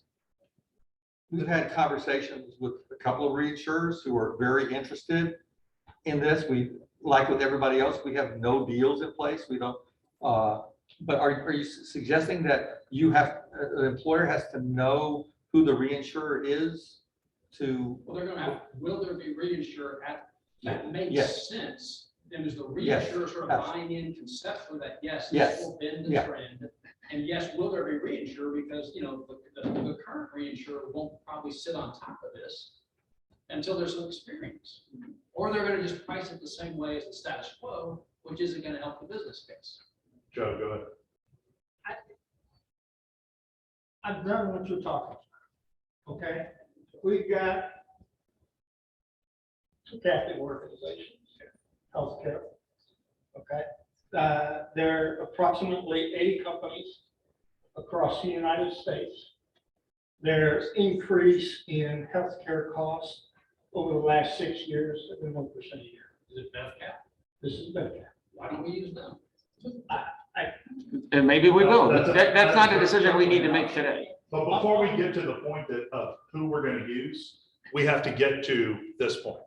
We've had conversations with a couple of reinsurers who are very interested in this. We, like with everybody else, we have no deals in place. We don't, but are you suggesting that you have, an employer has to know who the reinsurer is to? Well, they're gonna have, will there be reinsurer at, that makes Yes. sense. And is the Yes, reinsurer sort of absolutely. buying in conceptually that, yes, Yes, this will bend the yeah. trend? And yes, will there be reinsurer? Because, you know, the current reinsurer won't probably sit on top of this until there's some experience. Or they're gonna just price it the same way as the status quo, which isn't gonna help the business case. Joe, go ahead. I've done what you're talking about, okay? We've got two Catholic organizations, healthcare, okay? There are approximately 80 companies across the United States. There's increase in healthcare costs over the last 6 years of 1% a year. Is it BevCap? This is BevCap. Why don't we use them? And maybe we will. That's a- That's not a decision we need to make today. But before we get to the point of who we're gonna use, we have to get to this point.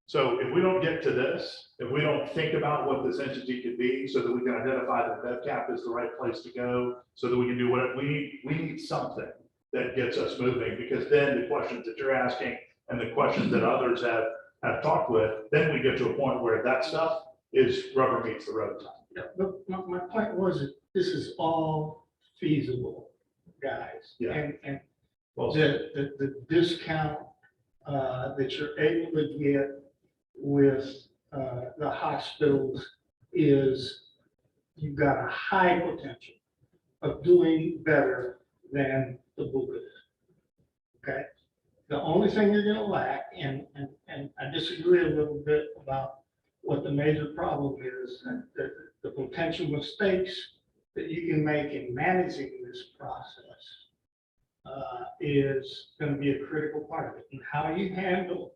So if we don't get to this, if we don't think about what this entity could be, so that we can identify that BevCap is the right place to go, so that we can do what we need something that gets us moving, because then the questions that you're asking and the questions that others have talked with, then we get to a point where that stuff is rubber meets the road time. Yeah, but my point was that this is all feasible, guys. Yeah. And Well, the discount that you're able to get with the hospitals is you've got a high potential of doing better than the Bucas. Okay? The only thing you're gonna lack, and I disagree a little bit about what the major problem is, and the potential mistakes that you can make in managing this process is gonna be a critical part of it. And how you handle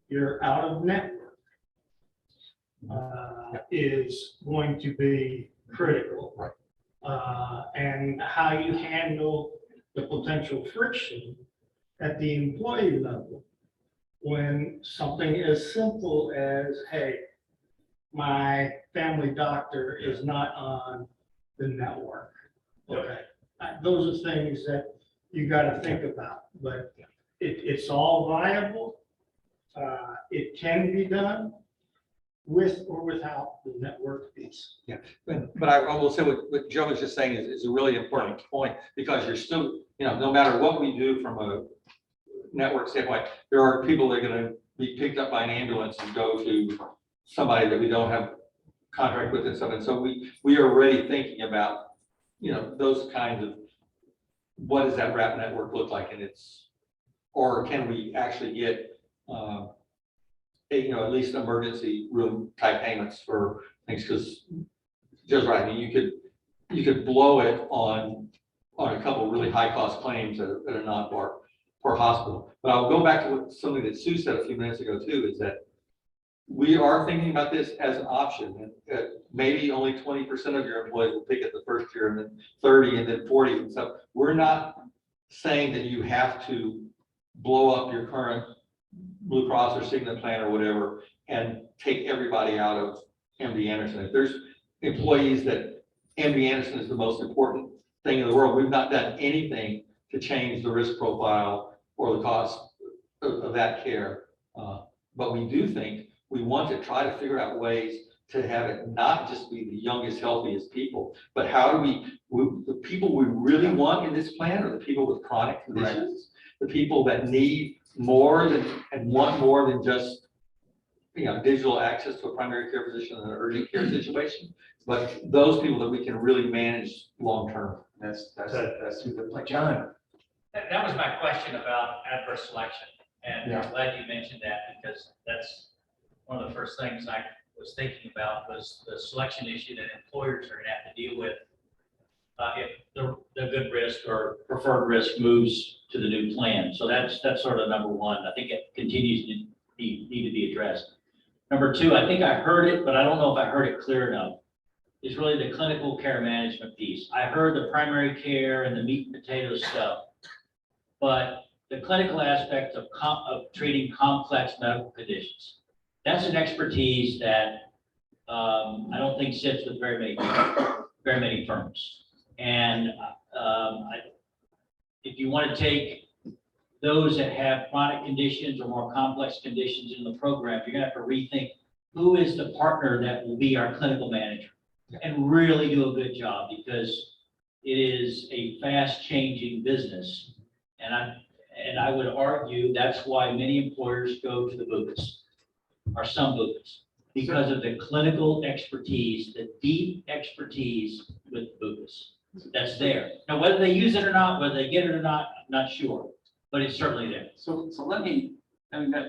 your out of network is going to be critical. Right. And how you handle the potential friction at the employee level when something as simple as, hey, my family doctor is not on the network. Okay, those are things that you gotta think about, but it's all viable. It can be done with or without the network piece. Yeah, but I will say what Joe was just saying is a really important point, because you're still, you know, no matter what we do from a network standpoint, there are people that are gonna be picked up by an ambulance and go to somebody that we don't have contract with and stuff. And so we are already thinking about, you know, those kinds of, what does that wrap network look like? And it's, or can we actually get, you know, at least emergency room type payments for things? Because Joe's right, I mean, you could blow it on a couple of really high cost claims at a non-par hospital. But I'll go back to something that Sue said a few minutes ago too, is that we are thinking about this as an option, and maybe only 20% of your employees will pick it the first year, and then 30, and then 40 and stuff. We're not saying that you have to blow up your current Blue Cross or Cigna plan or whatever and take everybody out of MD Anderson. If there's employees that MD Anderson is the most important thing in the world, we've not done anything to change the risk profile or the cost of that care. But we do think we want to try to figure out ways to have it not just be the youngest, healthiest people, but how do the people we really want in this plan are the people with chronic conditions, the people that need more than, and want more than just, you know, digital access to a primary care physician in an urgent care situation, but those people that we can really manage long-term. That's who the, like John, That was my question about adverse selection. And I'm glad you mentioned that because that's one of the first things I was thinking about was the selection issue that employers are gonna have to deal with if the good risk or preferred risk moves to the new plan. So that's sort of number one. I think it continues to need to be addressed. Number two, I think I heard it, but I don't know if I heard it clear enough, is really the clinical care management piece. I heard the primary care and the meat and potatoes stuff, but the clinical aspect of treating complex medical conditions, that's an expertise that I don't think sits with very many firms. And if you want to take those that have chronic conditions or more complex conditions in the program, you're gonna have to rethink who is the partner that will be our clinical manager and really do a good job because it is a fast changing business. And I would argue that's why many employers go to the BUCAS or some BUCAS because of the clinical expertise, the deep expertise with BUCAS that's there. Now, whether they use it or not, whether they get it or not, I'm not sure, but it's certainly there. So let me,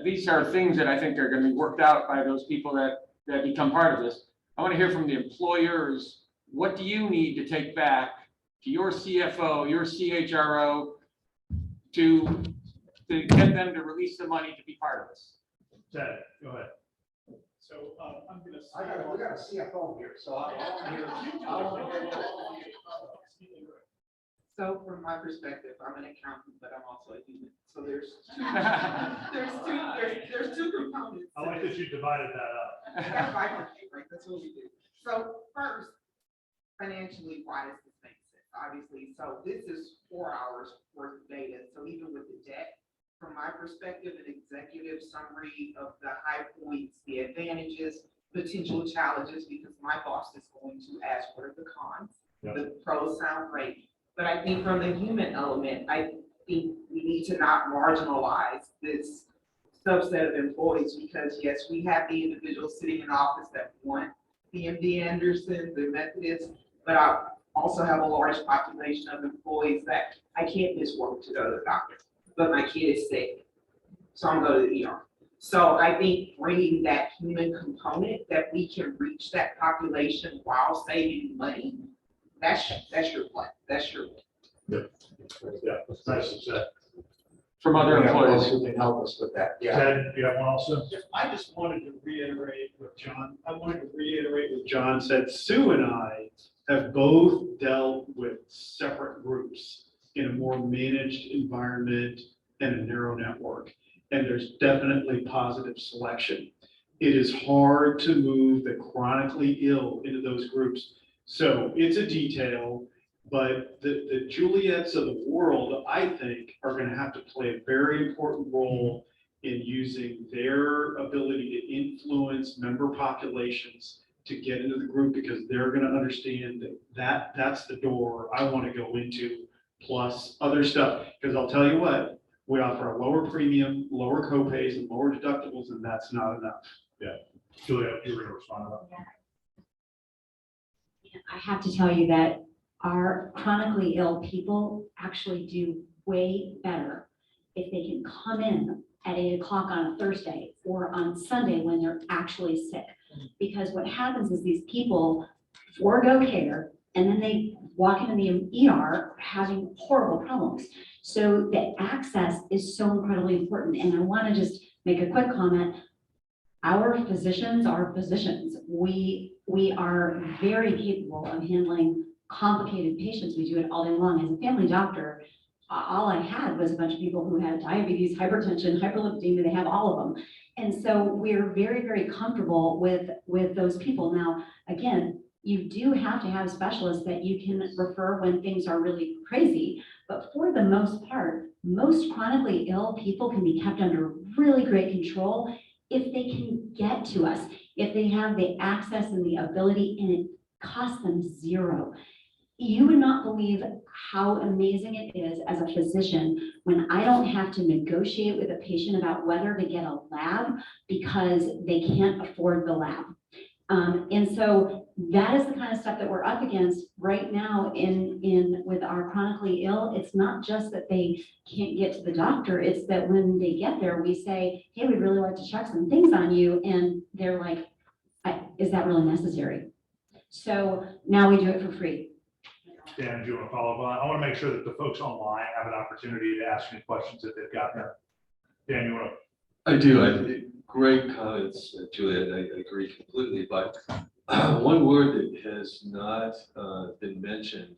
these are things that I think are gonna be worked out by those people that become part of this. I want to hear from the employers, what do you need to take back to your CFO, your CHRO to get them to release the money to be part of this? Ted, go ahead. So I'm gonna. We got a CFO here, so I So from my perspective, I'm an accountant, but I'm also a human. So there's two components. I like that you divided that up. That's right, that's what we do. So first, financially, why does this make sense? Obviously, so this is 4 hours worth of data. So even with the deck, from my perspective, an executive summary of the high points, the advantages, potential challenges, because my boss is going to ask what are the cons. The pros sound great, but I think from the human element, I think we need to not marginalize this subset of employees because yes, we have the individuals sitting in office that want the MD Anderson, the Methodists, but I also have a large population of employees that I can't miss work to go to the doctor, but my kid is sick, so I'm going to the ER. So I think bringing that human component that we can reach that population while saving money, that's your plan. That's your plan. Yeah, that's nice to say. From other employees. Who can help us with that? Yeah. Ted, you have one also? I just wanted to reiterate what John said. Sue and I have both dealt with separate groups in a more managed environment and a narrow network. And there's definitely positive selection. It is hard to move the chronically ill into those groups. So it's a detail, but the Juliets of the world, I think, are going to have to play a very important role in using their ability to influence member populations to get into the group because they're going to understand that that's the door I want to go into, plus other stuff. Because I'll tell you what, we offer a lower premium, lower copays, and lower deductibles, and that's not enough. Yeah. Julia, you were going to respond to that. I have to tell you that our chronically ill people actually do way better if they can come in at 8 o'clock on a Thursday or on Sunday when they're actually sick. Because what happens is these people forego care and then they walk into the ER having horrible problems. So the access is so incredibly important. And I want to just make a quick comment. Our physicians are physicians. We are very capable of handling complicated patients. We do it all day long. As a family doctor, all I had was a bunch of people who had diabetes, hypertension, hyperlipidemia, they have all of them. And so we're very, very comfortable with those people. Now, again, you do have to have specialists that you can refer when things are really crazy. But for the most part, most chronically ill people can be kept under really great control if they can get to us, if they have the access and the ability, and it costs them zero. You would not believe how amazing it is as a physician when I don't have to negotiate with a patient about whether to get a lab because they can't afford the lab. And so that is the kind of stuff that we're up against right now with our chronically ill. It's not just that they can't get to the doctor, it's that when they get there, we say, hey, we'd really like to check some things on you. And they're like, is that really necessary? So now we do it for free. Dan, do you want to follow up? I want to make sure that the folks online have an opportunity to ask any questions that they've got there. Dan, you want to? I do. Great comments, Juliet. I agree completely. But one word that has not been mentioned,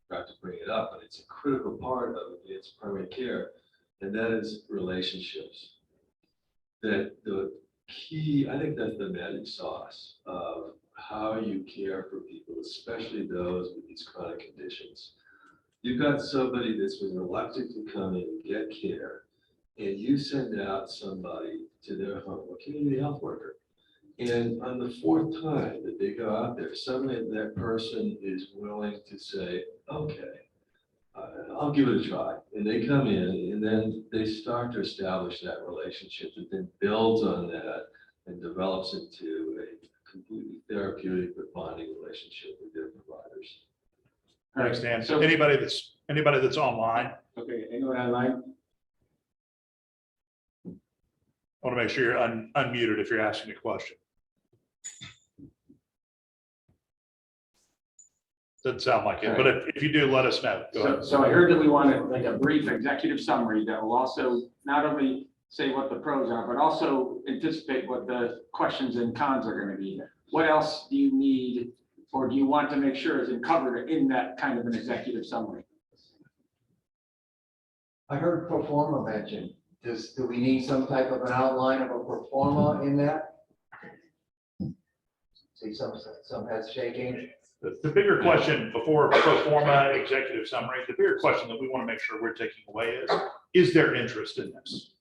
not to bring it up, but it's a critical part of advanced primary care, and that is relationships. That the key, I think that's the magic sauce of how you care for people, especially those with these chronic conditions. You've got somebody that's been reluctant to come in and get care, and you send out somebody to their home, a community health worker. And on the fourth time that they go out there, suddenly that person is willing to say, okay, I'll give it a try. And they come in and then they start to establish that relationship that then builds on that and develops into a completely therapeutic but bonding relationship with their providers. Thanks, Dan. So- Anybody that's online, Okay, anyone online? I want to make sure you're unmuted if you're asking a question. Doesn't sound like it, but if you do, let us know. Go ahead. So I heard that we wanted like a brief executive summary that will also not only say what the pros are, but also anticipate what the questions and cons are going to be. What else do you need, or do you want to make sure is covered in that kind of an executive summary? I heard pro forma mentioned. Do we need some type of an outline of a pro forma in that? See, some heads shaking. The bigger question before pro forma executive summary, the bigger question that we want to make sure we're taking away is there interest in this?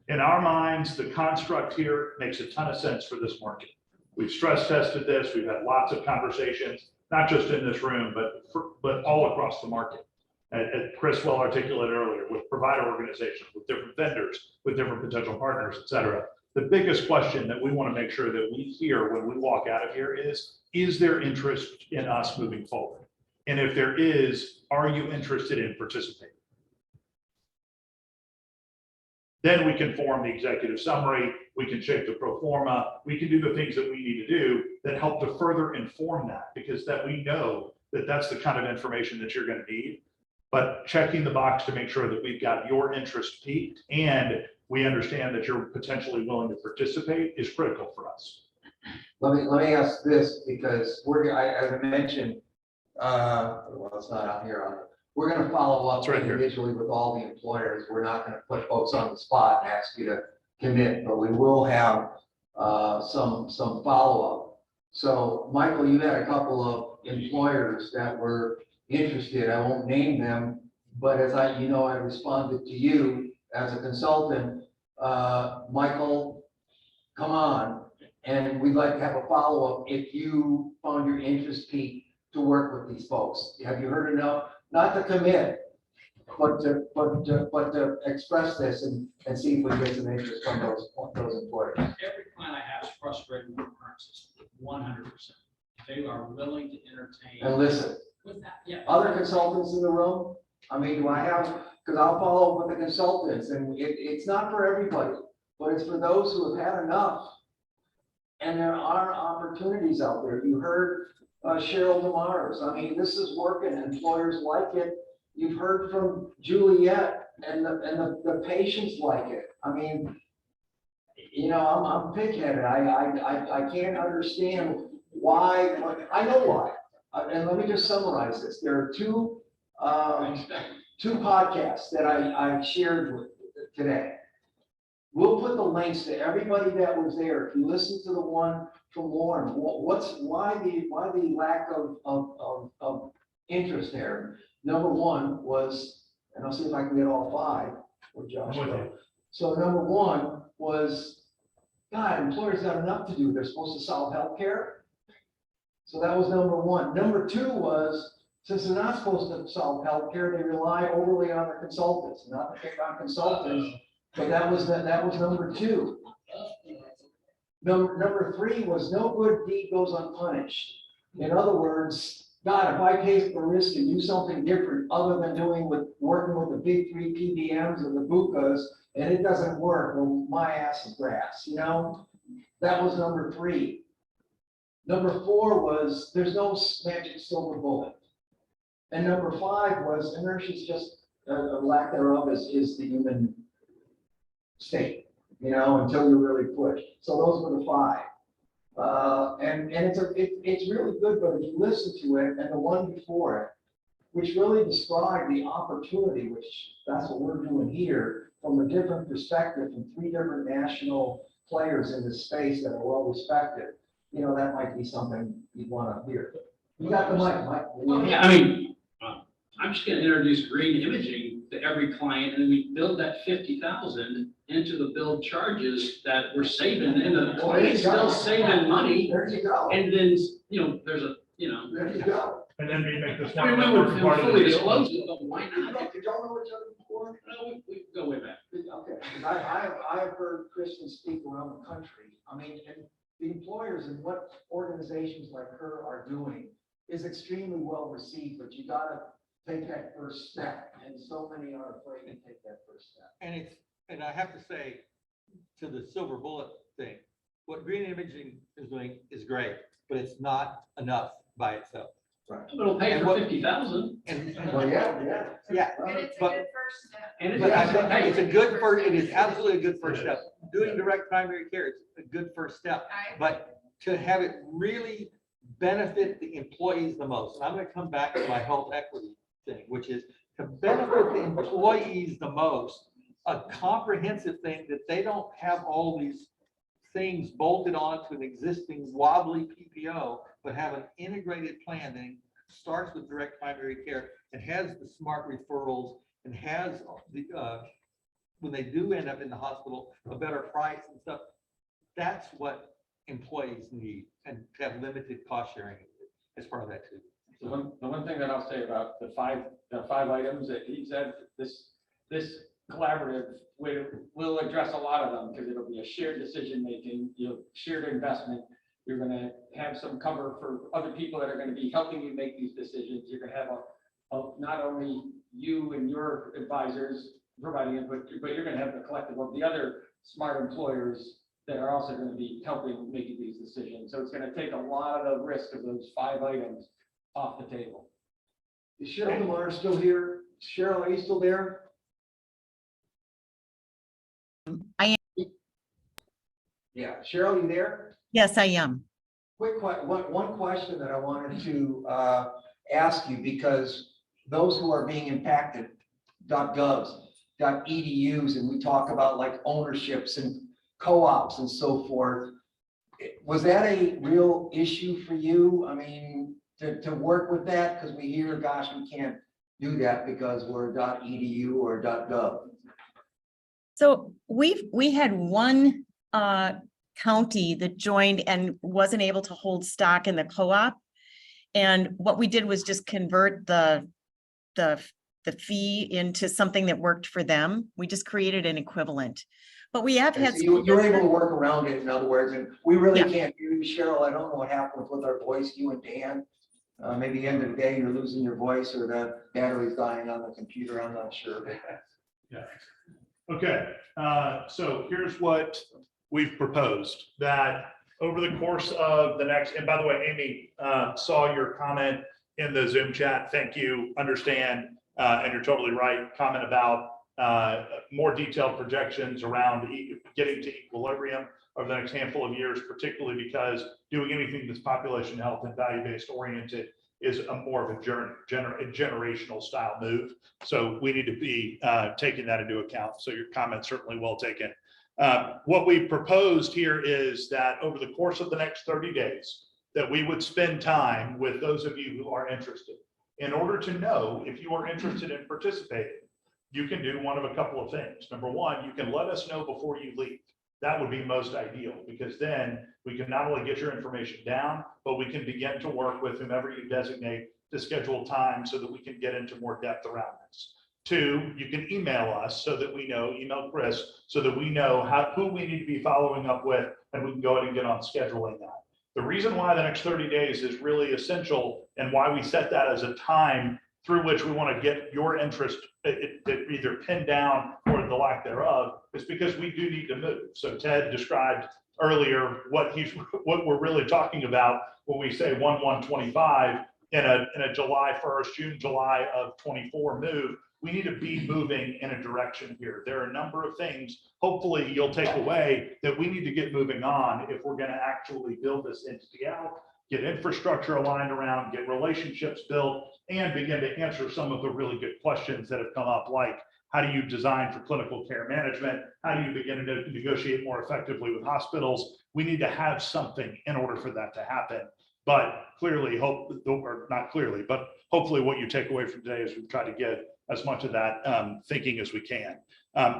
In our minds, the construct here makes a ton of sense for this market. We've stress tested this. We've had lots of conversations, not just in this room, but all across the market. As Chris well articulated earlier, with provider organizations, with different vendors, with different potential partners, et cetera. The biggest question that we want to make sure that we hear when we walk out of here is there interest in us moving forward? And if there is, are you interested in participating? Then we can form the executive summary, we can shape the pro forma, we can do the things that we need to do that help to further inform that, because that we know that that's the kind of information that you're going to need. But checking the box to make sure that we've got your interest peaked and we understand that you're potentially willing to participate is critical for us. Let me ask this, because as I mentioned, well, it's not out here. We're going to follow up Right here. individually with all the employers. We're not going to put folks on the spot and ask you to commit, but we will have some follow-up. So, Michael, you had a couple of employers that were interested. I won't name them, but as I responded to you as a consultant, Michael, come on, and we'd like to have a follow-up if you found your interest peaked to work with these folks. Have you heard enough? Not to commit, but to express this and see if we get some interest from those employers. Every client I have is frustrated with the current system, 100%. They are willing to entertain. And listen, With that, yeah. other consultants in the room, I mean, do I have, because I'll follow up with the consultants, and it's not for everybody, but it's for those who have had enough. And there are opportunities out there. You heard Cheryl DeMars. I mean, this is working. Employers like it. You've heard from Juliet, and the patients like it. I mean, I'm pig-headed. I can't understand why, but I know why. And let me just summarize this. There are two podcasts that I shared with today. We'll put the links to everybody that was there. If you listen to the one from Warren, why the lack of interest there? Number one was, and I'll see if I can get all five or Josh. So number one was, God, employers got enough to do. They're supposed to solve healthcare. So that was number one. Number two was, since they're not supposed to solve healthcare, they rely overly on their consultants, not to pick on consultants. But that was number two. Number three was no good deed goes unpunished. In other words, God, if I take the risk and do something different other than working with the big three PBMs and the BUCAs, and it doesn't work, well, my ass is grass, you know? That was number three. Number four was, there's no magic silver bullet. And number five was, inertia is just, a lack thereof is the human state, you know, until you really push. So those were the five. And it's really good, but if you listen to it and the one before it, which really described the opportunity, which that's what we're doing here, from a different perspective, from three different national players in this space that are well respected, you know, that might be something you'd want to hear. You got the mic, Mike. Well, yeah, I mean, I'm just gonna introduce green imaging to every client, and we build that 50,000 into the billed charges that we're saving, and the client's still saving money. There you go. And then, you know, there's a, you know. There you go. And then we make this I mean, one we network would part of the fully deal. disclose it, but why not? Did y'all know each other before? No, we go way back. Okay, 'cause I have heard Christians speak around the country. I mean, and the employers and what organizations like her are doing is extremely well received, but you gotta take that first step, and so many are afraid to take that first step. And I have to say, to the silver bullet thing, what green imaging is doing is great, but it's not enough by itself. Right. It'll pay And for what- 50,000. Well, yeah. Yeah, And it's a but- good first step. And it's, but I think hey, it's a good first, it is absolutely a good first step. Doing direct primary care is a good first step. I- But to have it really benefit the employees the most, and I'm gonna come back to my health equity thing, which is to benefit the employees the most, a comprehensive thing that they don't have all these things bolted onto an existing wobbly PPO, but have an integrated plan that starts with direct primary care and has the smart referrals and has the, when they do end up in the hospital, a better price and stuff. That's what employees need, and to have limited cost sharing as part of that too. The one thing that I'll say about the five items that he said, this collaborative will address a lot of them, because it'll be a shared decision-making, shared investment. You're gonna have some cover for other people that are gonna be helping you make these decisions. You're gonna have not only you and your advisors providing input, but you're gonna have the collective of the other smart employers that are also gonna be helping making these decisions. So it's gonna take a lot of the risk of those 5 items off the table. Is Cheryl DeMar still here? Cheryl, are you still there? I am. Yeah, Cheryl, you there? Yes, I am. One question that I wanted to ask you, because those who are being impacted, .govs, .edus, and we talk about like ownerships and co-ops and so forth. Was that a real issue for you? I mean, to work with that, because we hear, gosh, we can't do that because we're .edu or .gov. So we had one county that joined and wasn't able to hold stock in the co-op. And what we did was just convert the fee into something that worked for them. We just created an equivalent. But we have had. So you're able to work around it, in other words, and we really Yeah. can't hear you, Cheryl. I don't know what happened with our voice, you and Dan. Maybe end of the day, you're losing your voice or the battery's dying on the computer, I'm not sure. Yeah. Okay, so here's what we've proposed, that over the course of the next, and by the way, Amy, saw your comment in the Zoom chat. Thank you, understand, and you're totally right. Comment about more detailed projections around getting to equilibrium over the next handful of years, particularly because doing anything that's population health and value-based oriented is a more of a generational style move. So we need to be taking that into account. So your comment's certainly well taken. What we proposed here is that over the course of the next 30 days, that we would spend time with those of you who are interested. In order to know if you are interested in participating, you can do one of a couple of things. Number one, you can let us know before you leave. That would be most ideal, because then we can not only get your information down, but we can begin to work with whomever you designate to schedule time so that we can get into more depth around this. Two, you can email us so that we know, email Chris, so that we know who we need to be following up with, and we can go ahead and get on scheduling that. The reason why the next 30 days is really essential and why we set that as a time through which we want to get your interest either pinned down or the lack thereof is because we do need to move. So Ted described earlier what we're really talking about when we say 1/1/25 in a July 1st, July of 24 move. We need to be moving in a direction here. There are a number of things, hopefully you'll take away, that we need to get moving on if we're going to actually build this entity out, get infrastructure aligned around, get relationships built, and begin to answer some of the really good questions that have come up, like how do you design for clinical care management? How do you begin to negotiate more effectively with hospitals? We need to have something in order for that to happen. But clearly, hopefully what you take away from today is we've tried to get as much of that thinking as we can.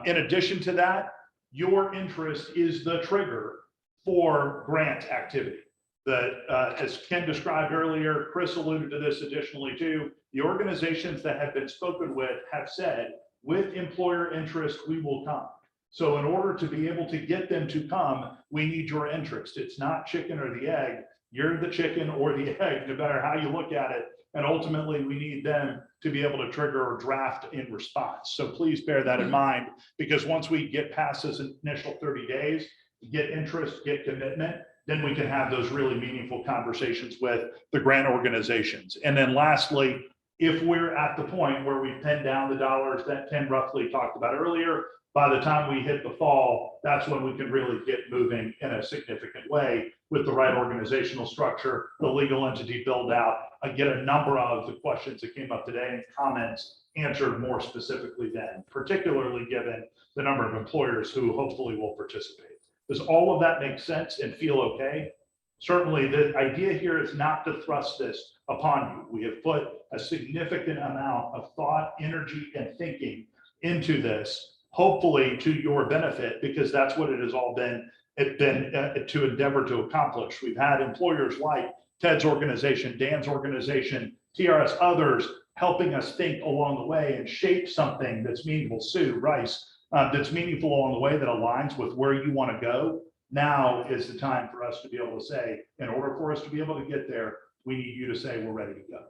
In addition to that, your interest is the trigger for grant activity. That, as Ken described earlier, Chris alluded to this additionally too, the organizations that have been spoken with have said, with employer interest, we will come. So in order to be able to get them to come, we need your interest. It's not chicken or the egg. You're the chicken or the egg, no matter how you look at it. And ultimately, we need them to be able to trigger or draft in response. So please bear that in mind, because once we get past this initial 30 days, get interest, get commitment, then we can have those really meaningful conversations with the grant organizations. And then lastly, if we're at the point where we've pinned down the dollars that Ken roughly talked about earlier, by the time we hit the fall, that's when we can really get moving in a significant way with the right organizational structure, the legal entity build out. I get a number of the questions that came up today and comments answered more specifically then, particularly given the number of employers who hopefully will participate. Does all of that make sense and feel okay? Certainly the idea here is not to thrust this upon you. We have put a significant amount of thought, energy, and thinking into this, hopefully to your benefit, because that's what it has all been to endeavor to accomplish. We've had employers like Ted's organization, Dan's organization, TRS, others helping us think along the way and shape something that's meaningful. Sue Rice, that's meaningful along the way, that aligns with where you want to go. Now is the time for us to be able to say, in order for us to be able to get there, we need you to say we're ready to go.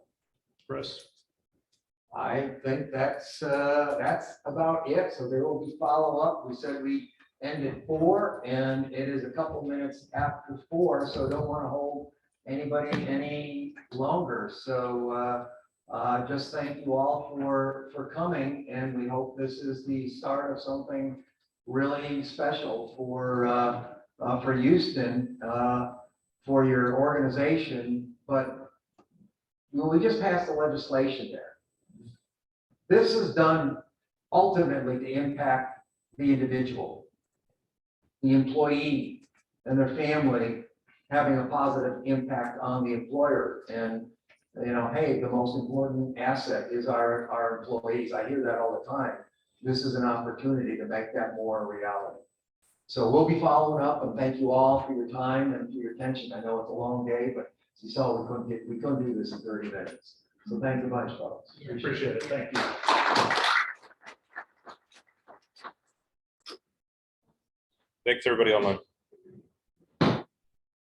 Chris? I think that's about it. So there will be follow-up. We said we end at 4 and it is a couple minutes after 4, so don't want to hold anybody any longer. So just thank you all for coming, and we hope this is the start of something really special for Houston, for your organization. But we just passed the legislation there. This is done ultimately to impact the individual, the employee, and their family, having a positive impact on the employer. And, you know, hey, the most important asset is our employees. I hear that all the time. This is an opportunity to make that more a reality. So we'll be following up, and thank you all for your time and for your attention. I know it's a long day, but as you saw, we couldn't do this in 30 minutes. So thank you much, folks. Appreciate it. Thank you. Thanks, everybody online.